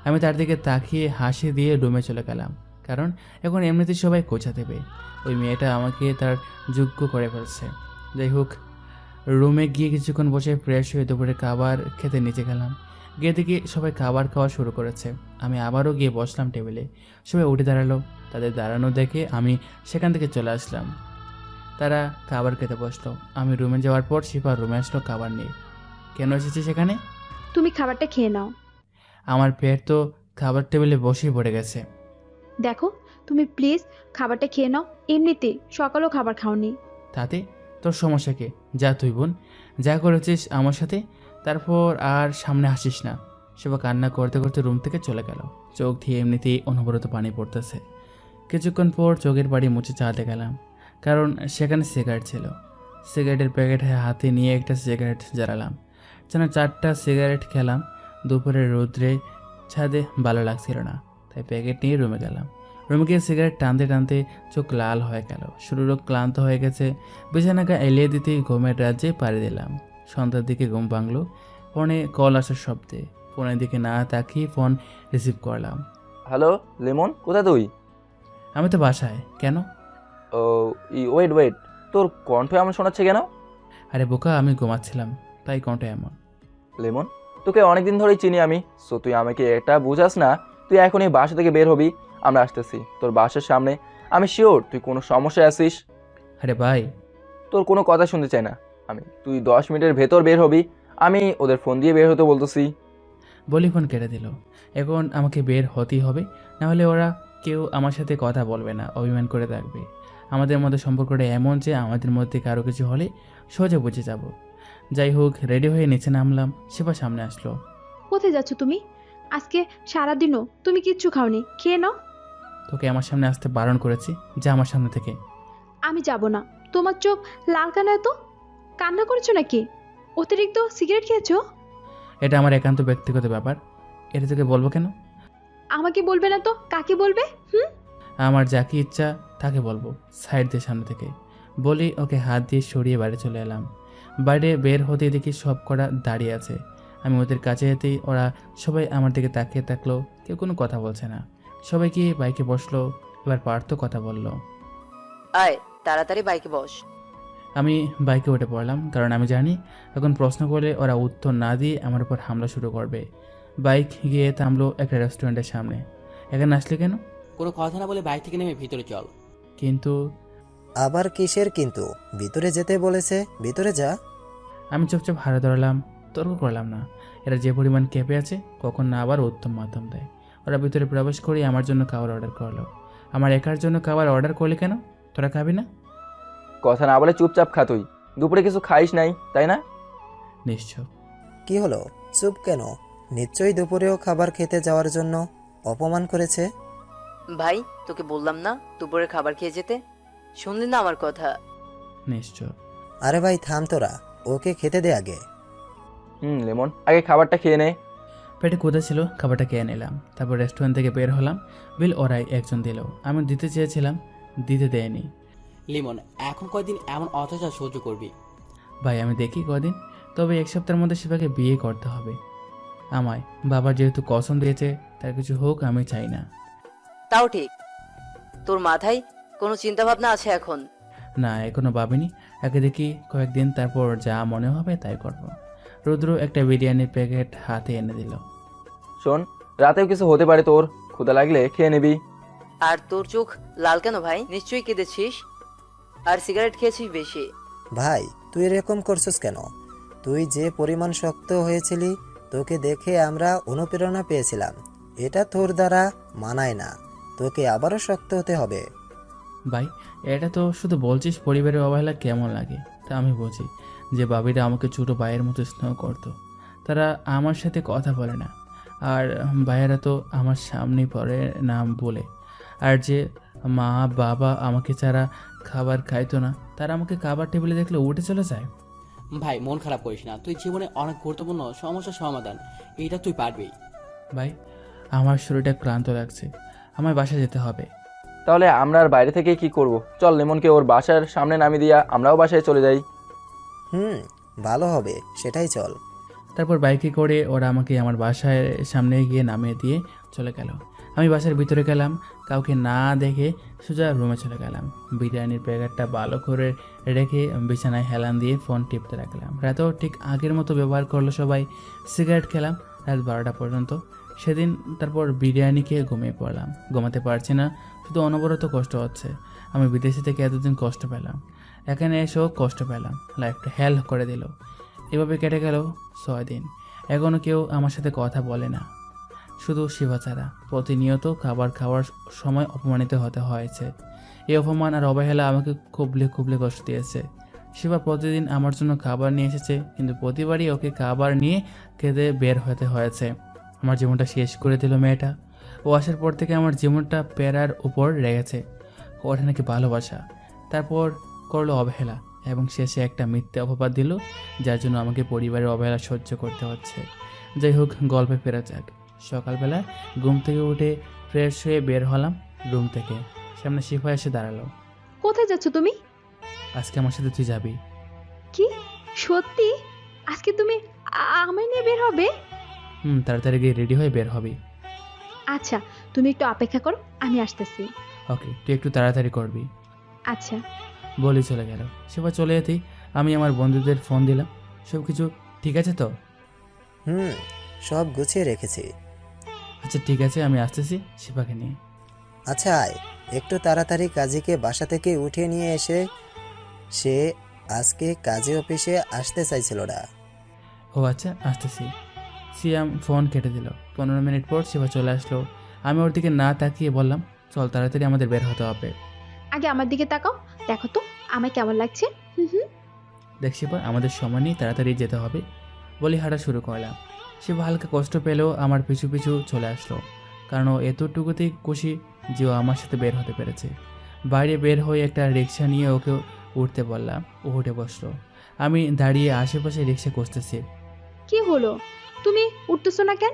[SPEAKER 2] আমি তার দিকে তাকিয়ে হাসি দিয়ে রুমে চলে গেলাম, কারণ এখন এমনিতেই সবাই কোচা দেবে। ওই মেয়েটা আমাকে তার যোগ্য করে ফেলছে। যাই হোক, রুমে গিয়ে কিছুক্ষণ বসে ফ্রেশ হয়ে দুপুরে খাবার খেতে নিচে গেলাম। গিয়ে দেখি সবাই খাবার খাওয়া শুরু করেছে। আমি আবারও গিয়ে বসলাম টেবিলে। সবাই উঠে দাঁড়ালো। তাদের দাঁড়ানো দেখে আমি সেখান থেকে চলে আসলাম। তারা খাবার খেতে বসলো। আমি রুমে যাওয়ার পর শিফা রুমে আসলো খাবার নিয়ে। কেন এসেছি সেখানে?
[SPEAKER 8] তুমি খাবারটা খেয়ে নাও।
[SPEAKER 2] আমার পেট তো খাবার টেবিলে বসেই পড়ে গেছে।
[SPEAKER 8] দেখো, তুমি প্লিজ খাবারটা খেয়ে নাও। এমনিতে সকালেও খাবার খাওনি।
[SPEAKER 2] তাতে তোর সমস্যা কি? যা তুই বোন, যা করেছিস আমার সাথে, তারপর আর সামনে আসিস না। শিবা কান্না করতে করতে রুম থেকে চলে গেল। চোখ দিয়ে এমনিতেই অনবরত পানি পড়তেছে। কিছুক্ষণ পর চোখের পানি মুছে চালাতে গেলাম, কারণ সেখানে সিগারেট ছিল। সিগারেটের প্যাকেট হাতে নিয়ে একটা সিগারেট জ্বালালাম। 4টা সিগারেট খেলাম। দুপুরের রৌদ্রে ছাদে ভালো লাগছিল না, তাই প্যাকেট নিয়ে রুমে গেলাম। রুমে গিয়ে সিগারেট টানতে টানতে চোখ লাল হয়ে গেল। শরীরও ক্লান্ত হয়ে গেছে। বিছানাকে এলিয়ে দিতেই ঘুমের রাজ্যে পাড়ি দিলাম। সন্ধ্যার দিকে ঘুম ভাঙলো ফোনে কল আসার শব্দে। ফোনের দিকে না তাকিয়ে ফোন রিসিভ করলাম।
[SPEAKER 5] হ্যালো লিমন, কোথায় তুই?
[SPEAKER 2] আমি তো বাসায়। কেন?
[SPEAKER 5] ও ওয়েট, তোর কণ্ঠ এমন শোনাচ্ছে কেন?
[SPEAKER 2] আরে বোকা, আমি ঘুমাচ্ছিলাম, তাই কণ্ঠ এমন।
[SPEAKER 5] লিমন, তোকে অনেকদিন ধরেই চিনি আমি, সো তুই আমাকে এটা বুঝাস না। তুই এখনই বাসা থেকে বের হবি, আমরা আসতেছি তোর বাসার সামনে। আমি শিওর তুই কোনো সমস্যায় আছিস।
[SPEAKER 2] আরে ভাই,
[SPEAKER 5] তোর কোনো কথা শুনতে চাই না আমি। তুই 10 মিনিটের ভেতর বের হবি। আমি ওদের ফোন দিয়ে বের হতে বলতেছি।
[SPEAKER 2] বলি ফোন কেটে দিল। এখন আমাকে বের হতেই হবে, নাহলে ওরা কেউ আমার সাথে কথা বলবে না, অভিমান করে থাকবে। আমাদের মধ্যে সম্পর্কটা এমন যে আমাদের মধ্যে কারো কিছু হলে সোজা বুঝে যাব। যাই হোক, রেডি হয়ে নিচে নামলাম। শিফা সামনে আসলো।
[SPEAKER 8] কোথায় যাচ্ছ তুমি? আজকে সারাদিনও তুমি কিচ্ছু খাওনি, খেয়ে নাও।
[SPEAKER 2] তোকে আমার সামনে আসতে বারণ করেছি, যা আমার সামনে থেকে।
[SPEAKER 8] আমি যাব না। তোমার চোখ লাল কেন এত? কান্না করেছো নাকি? অতিরিক্ত সিগারেট খেয়েছো?
[SPEAKER 2] এটা আমার একান্ত ব্যক্তিগত ব্যাপার, এটা তোকে বলবো কেন?
[SPEAKER 8] আমাকে বলবে না তো কাকে বলবে?
[SPEAKER 2] আমার যাকে ইচ্ছা তাকে বলবো। সাইড দিয়ে সামনে থেকে বলি, ওকে হাত দিয়ে সরিয়ে বাইরে চলে এলাম। বাইরে বের হতে দেখি সব কটা দাঁড়িয়ে আছে। আমি ওদের কাছে যেতেই ওরা সবাই আমার দিকে তাকিয়ে থাকলো, কেউ কোনো কথা বলছে না। সবাই কি বাইকে বসলো। এবার পার্থ কথা বলল।
[SPEAKER 3] আয় তাড়াতাড়ি বাইকে বস।
[SPEAKER 2] আমি বাইকে উঠে পড়লাম, কারণ আমি জানি এখন প্রশ্ন করলে ওরা উত্তর না দিয়ে আমার উপর হামলা শুরু করবে। বাইক গিয়ে থামলো একটা রেস্টুরেন্টের সামনে। এখানে আসলে কেন?
[SPEAKER 1] কোনো কথা না বলে বাইক থেকে নেমে ভিতরে চল।
[SPEAKER 2] কিন্তু
[SPEAKER 4] আবার কিসের কিন্তু? ভিতরে যেতে বলেছে, ভিতরে যা।
[SPEAKER 2] আমি চুপচাপ হারে ধরলাম, তর্ক করলাম না। এরা যে পরিমাণ কেঁপে আছে, কখন না আবার উত্তম মাধ্যম দেয়। ওরা ভিতরে প্রবেশ করে আমার জন্য খাবার অর্ডার করলো। আমার একার জন্য খাবার অর্ডার করলে কেন? তোরা খাবি না?
[SPEAKER 5] কথা না বলে চুপচাপ খা। তুই দুপুরে কিছু খাইস নাই তাই না?
[SPEAKER 2] নিশ্চয়।
[SPEAKER 4] কি হলো, চুপ কেন? নিশ্চয়ই দুপুরেও খাবার খেতে যাওয়ার জন্য অপমান করেছে।
[SPEAKER 3] ভাই তোকে বললাম না দুপুরে খাবার খেয়ে যেতে, শুনলি না আমার কথা?
[SPEAKER 2] নিশ্চয়।
[SPEAKER 4] আরে ভাই থাম তোরা, ওকে খেতে দে আগে।
[SPEAKER 5] লেমন, আগে খাবারটা খেয়ে নে।
[SPEAKER 2] পেটে ক্ষুধা ছিল, খাবারটা খেয়ে নিলাম। তারপর রেস্টুরেন্ট থেকে বের হলাম। বিল ওরাই একজন দিল, আমি দিতে চেয়েছিলাম, দিতে দেয়নি।
[SPEAKER 1] লিমন, এখন কয়দিন এমন অত্যাচার সহ্য করবি?
[SPEAKER 2] ভাই আমি দেখি কদিন, তবে 1 সপ্তাহের মধ্যে শিবাকে বিয়ে করতে হবে আমায়। বাবার যেহেতু কসম দিয়েছে, তার কিছু হোক আমি চাই না।
[SPEAKER 3] তাও ঠিক। তোর মাথায় কোনো চিন্তা ভাবনা আছে এখন?
[SPEAKER 2] না, এখনো ভাবিনি। আগে দেখি কয়েকদিন, তারপর যা মনে হবে তাই করব। রুদ্র একটা বিরিয়ানির প্যাকেট হাতে এনে দিল।
[SPEAKER 5] শোন, রাতেও কিছু হতে পারে, তোর ক্ষুধা লাগলে খেয়ে নিবি।
[SPEAKER 3] আর তোর চোখ লাল কেন ভাই? নিশ্চয়ই কেঁদেছিস আর সিগারেট খেয়েছিস বেশি।
[SPEAKER 4] ভাই তুই এরকম করছিস কেন? তুই যে পরিমাণ শক্ত হয়েছিলি, তোকে দেখে আমরা অনুপ্রেরণা পেয়েছিলাম। এটা তোর দ্বারা মানায় না, তোকে আবারও শক্ত হতে হবে।
[SPEAKER 2] ভাই এটা তো শুধু বলছিস পরিবারের অবহেলা কেমন লাগে, তা আমি বুঝি যে বাবিরা আমাকে ছোটো ভাইয়ের মতো স্নেহ করতো। তারা আমার সাথে কথা বলে না, আর ভাইয়েরা তো আমার সামনেই পড়ে নাম বলে। আর যে মা বাবা আমাকে ছাড়া খাবার খাইতো না, তারা আমাকে খাবার টেবিলে দেখলে উঠে চলে যায়।
[SPEAKER 1] ভাই মন খারাপ করিস না, তুই জীবনে অনেক গুরুত্বপূর্ণ সমস্যার সমাধান, এইটা তুই পারবি।
[SPEAKER 2] ভাই আমার শরীরটা ক্লান্ত লাগছে, আমার বাসায় যেতে হবে।
[SPEAKER 5] তাহলে আমরা আর বাইরে থেকে কি করব? চল লেমনকে ওর বাসার সামনে নামিয়ে দিয়া আমরাও বাসায় চলে যাই।
[SPEAKER 4] ভালো হবে, সেটাই চল।
[SPEAKER 2] তারপর বাইকে করে ওরা আমাকে আমার বাসায় সামনে গিয়ে নামিয়ে দিয়ে চলে গেল। আমি বাসার ভিতরে গেলাম, কাউকে না দেখে সোজা রুমে চলে গেলাম। বিরিয়ানির প্যাকেটটা ভালো করে রেখে বিছানায় হেলান দিয়ে ফোন টিপতে রাখলাম। রাতেও ঠিক আগের মতো ব্যবহার করলো সবাই। সিগারেট খেলাম রাত 12টা পর্যন্ত সেদিন। তারপর বিরিয়ানি খেয়ে ঘুমিয়ে পড়লাম। ঘুমাতে পারছি না, শুধু অনবরত কষ্ট হচ্ছে। আমি বিদেশে থেকে এতদিন কষ্ট পেলাম, এখানে এসেও কষ্ট পেলাম। লাইফটা হেল করে দিল। এভাবে কেটে গেল 6 দিন। এখনও কেউ আমার সাথে কথা বলে না, শুধু শিবা ছাড়া। প্রতিনিয়ত খাবার খাওয়ার সময় অপমানিত হতে হয়েছে। এই অপমান আর অবহেলা আমাকে খুবলে খুবলে কষ্ট দিয়েছে। শিবা প্রতিদিন আমার জন্য খাবার নিয়ে এসেছে, কিন্তু প্রতিবারই ওকে খাবার নিয়ে খেতে বের হতে হয়েছে। আমার জীবনটা শেষ করে দিল মেয়েটা। ও আসার পর থেকে আমার জীবনটা প্যারার উপর রেগেছে। ওটা নাকি ভালোবাসা, তারপর করলো অবহেলা, এবং শেষে একটা মিথ্যে অপবাদ দিল, যার জন্য আমাকে পরিবারের অবহেলা সহ্য করতে হচ্ছে। যাই হোক, গল্পে ফেরা যাক। সকালবেলা ঘুম থেকে উঠে ফ্রেশ হয়ে বের হলাম রুম থেকে। সামনে শিফা এসে দাঁড়ালো।
[SPEAKER 8] কোথায় যাচ্ছ তুমি?
[SPEAKER 2] আজকে আমার সাথে তুই যাবি।
[SPEAKER 8] কি সত্যি? আজকে তুমি আমায় নিয়ে বের হবে?
[SPEAKER 2] তাড়াতাড়ি গিয়ে রেডি হয়ে বের হবি।
[SPEAKER 8] আচ্ছা তুমি একটু অপেক্ষা করো, আমি আসতেছি।
[SPEAKER 2] ওকে, তুই একটু তাড়াতাড়ি করবি।
[SPEAKER 8] আচ্ছা
[SPEAKER 2] বলি চলে গেল। শিফা চলে যেতেই আমি আমার বন্ধুদের ফোন দিলাম। সব কিছু ঠিক আছে তো?
[SPEAKER 4] সব গুছিয়ে রেখেছি।
[SPEAKER 2] আচ্ছা ঠিক আছে, আমি আসতেছি শিফাকে নিয়ে।
[SPEAKER 4] আচ্ছা আয়, একটু তাড়াতাড়ি কাজীকে বাসা থেকে উঠিয়ে নিয়ে এসে সে আজকে কাজী অফিসে আসতে চাইছিল না।
[SPEAKER 2] ও আচ্ছা, আসতেছি। সিয়াম ফোন কেটে দিল। 15 মিনিট পর শিবা চলে আসলো। আমি ওর দিকে না তাকিয়ে বললাম, চল তাড়াতাড়ি আমাদের বের হতে হবে।
[SPEAKER 8] আগে আমার দিকে তাকাও, দেখো তো আমায় কেমন লাগছে। হুম।
[SPEAKER 2] দেখ শিবা, আমাদের সময় নেই, তাড়াতাড়ি যেতে হবে বলে হাঁটা শুরু করলাম। শিবা হালকা কষ্ট পেলেও আমার পিছু পিছু চলে আসলো, কারণ ও এতটুকুতেই খুশি যে ও আমার সাথে বের হতে পেরেছে। বাইরে বের হয়ে একটা রিক্সা নিয়ে ওকে উঠতে বললাম। ও উঠে বসলো। আমি দাঁড়িয়ে আশেপাশে রিক্সা খুঁজতেছি।
[SPEAKER 8] কি হলো, তুমি উঠতেছো না কেন?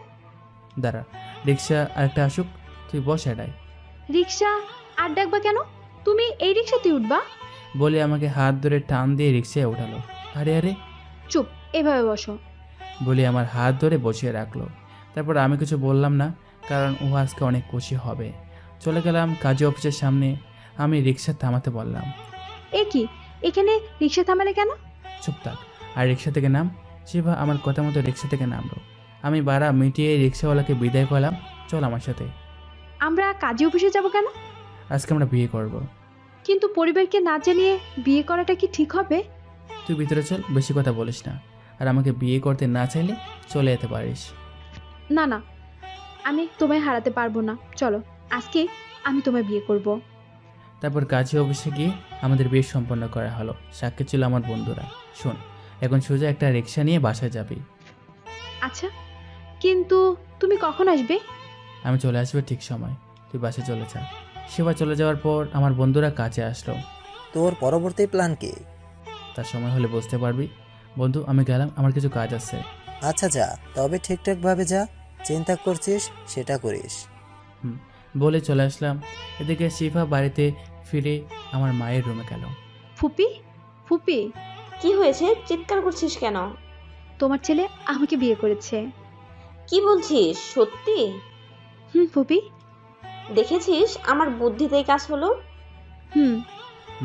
[SPEAKER 2] দাঁড়া, রিক্সা আরেকটা আসুক, তুই বস এটাই।
[SPEAKER 8] রিক্সা আর ডাকবা কেন? তুমি এই রিক্সাতে উঠবা?
[SPEAKER 2] বলে আমাকে হাত ধরে টান দিয়ে রিক্সায় উঠালো। আরে আরে,
[SPEAKER 8] চুপ, এভাবে বসো।
[SPEAKER 2] বলে আমার হাত ধরে বসিয়ে রাখলো। তারপর আমি কিছু বললাম না, কারণ ও আজকে অনেক খুশি হবে। চলে গেলাম কাজী অফিসের সামনে। আমি রিক্সা থামাতে বললাম।
[SPEAKER 8] এ কি, এখানে রিক্সা থামালে কেন?
[SPEAKER 2] চুপ থাক, আর রিক্সা থেকে নাম। শিবা আমার কথা মতো রিক্সা থেকে নামলো। আমি বাড়া মিটিয়ে রিক্সাওয়ালাকে বিদায় করলাম। চল আমার সাথে।
[SPEAKER 8] আমরা কাজী অফিসে যাব কেন?
[SPEAKER 2] আজকে আমরা বিয়ে করব।
[SPEAKER 8] কিন্তু পরিবারকে না জানিয়ে বিয়ে করাটা কি ঠিক হবে?
[SPEAKER 2] তুই ভিতরে চল, বেশি কথা বলিস না। আর আমাকে বিয়ে করতে না চাইলে চলে যেতে পারিস।
[SPEAKER 8] না না, আমি তোমায় হারাতে পারবো না। চলো, আজকে আমি তোমায় বিয়ে করব।
[SPEAKER 2] তারপর কাজী অফিসে গিয়ে আমাদের বিয়ে সম্পন্ন করা হলো। সাক্ষী ছিল আমার বন্ধুরা। শোন, এখন সোজা একটা রিক্সা নিয়ে বাসায় যাবি।
[SPEAKER 8] আচ্ছা, কিন্তু তুমি কখন আসবে?
[SPEAKER 2] আমি চলে আসবো ঠিক সময়, তুই বাসে চলে যা। সেবা চলে যাওয়ার পর আমার বন্ধুরা কাছে আসলো।
[SPEAKER 4] তোর পরবর্তী প্ল্যান কি?
[SPEAKER 2] তার সময় হলে বুঝতে পারবি। বন্ধু, আমি গেলাম, আমার কিছু কাজ আছে।
[SPEAKER 4] আচ্ছা যা, তবে ঠিকঠাকভাবে যা। চিন্তা করছিস সেটা করিস।
[SPEAKER 2] বলে চলে আসলাম। এদিকে শিফা বাড়িতে ফিরে আমার মায়ের রুমে গেল।
[SPEAKER 8] ফুপি, ফুপি,
[SPEAKER 7] কি হয়েছে? চিৎকার করছিস কেন?
[SPEAKER 8] তোমার ছেলে আমাকে বিয়ে করেছে।
[SPEAKER 7] কি বলছিস, সত্যি?
[SPEAKER 8] ফুপি।
[SPEAKER 7] দেখেছিস আমার বুদ্ধিতেই কাজ হলো।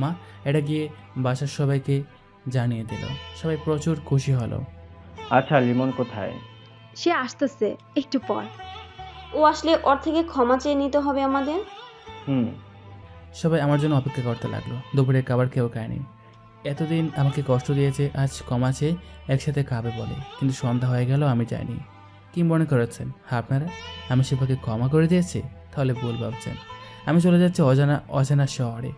[SPEAKER 2] মা এটা গিয়ে বাসার সবাইকে জানিয়ে দিল। সবাই প্রচুর খুশি হলো।
[SPEAKER 13] আচ্ছা, লিমন কোথায়?
[SPEAKER 8] সে আসতেছে একটু পর।
[SPEAKER 7] ও আসলে ওর থেকে ক্ষমা চেয়ে নিতে হবে আমাদের।
[SPEAKER 2] সবাই আমার জন্য অপেক্ষা করতে লাগলো। দুপুরের খাবার কেউ খায়নি। এতদিন আমাকে কষ্ট দিয়েছে, আজ ক্ষমা চেয়ে একসাথে খাবে বলে। কিন্তু সন্ধ্যা হয়ে গেল, আমি যাইনি। কি মনে করেছেন আপনারা আমি শিবাকে ক্ষমা করে দিয়েছি? তাহলে ভুল ভাবছেন। আমি চলে যাচ্ছি অজানা শহরে।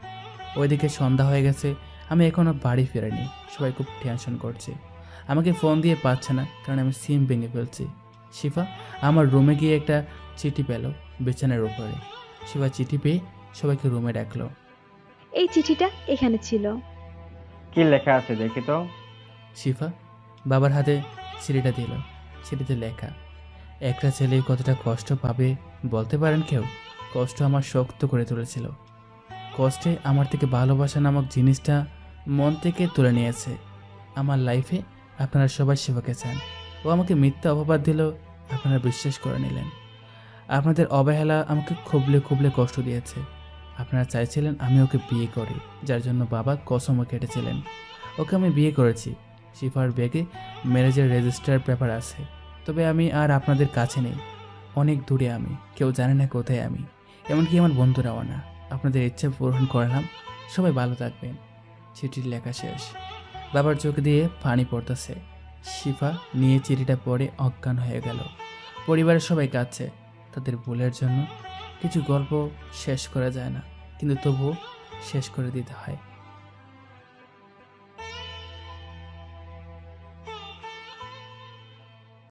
[SPEAKER 2] ওইদিকে সন্ধ্যা হয়ে গেছে, আমি এখনও বাড়ি ফিরিনি। সবাই খুব টেনশন করছে। আমাকে ফোন দিয়ে পাচ্ছে না, কারণ আমি সিম ভেঙে ফেলছি। শিফা আমার রুমে গিয়ে একটা চিঠি পেল বিছানার উপরে। শিফা চিঠি পেয়ে সবাইকে রুমে ডাকলো।
[SPEAKER 8] এই চিঠিটা এখানে ছিল।
[SPEAKER 13] কি লেখা আছে দেখি তো।
[SPEAKER 2] শিফা বাবার হাতে চিঠিটা দিল। চিঠিতে লেখা, একটা ছেলে কতটা কষ্ট পাবে বলতে পারেন কেউ? কষ্ট আমার শক্ত করে তুলেছিল। কষ্টে আমার থেকে ভালোবাসা নামক জিনিসটা মন থেকে তুলে নিয়েছে। আমার লাইফে আপনারা সবাই শিবাকে চান। ও আমাকে মিথ্যা অপবাদ দিল, আপনারা বিশ্বাস করে নিলেন। আপনাদের অবহেলা আমাকে খুবলে খুবলে কষ্ট দিয়েছে। আপনারা চাইছিলেন আমি ওকে বিয়ে করি, যার জন্য বাবা কসমও কেটেছিলেন। ওকে আমি বিয়ে করেছি। শিফার ব্যাগে ম্যারেজের রেজিস্টার পেপার আছে, তবে আমি আর আপনাদের কাছে নেই। অনেক দূরে আমি, কেউ জানে না কোথায় আমি, এমনকি আমার বন্ধুরাও না। আপনাদের ইচ্ছা পূরণ করলাম, সবাই ভালো থাকবেন। চিঠির লেখা শেষ। বাবার চোখ দিয়ে পানি পড়তেছে। শিফা নিয়ে চিঠিটা পড়ে অজ্ঞান হয়ে গেল। পরিবারের সবাই কাঁদছে। তাদের ভুলের জন্য কিছু গল্প শেষ করা যায় না, কিন্তু তবুও শেষ করে দিতে হয়।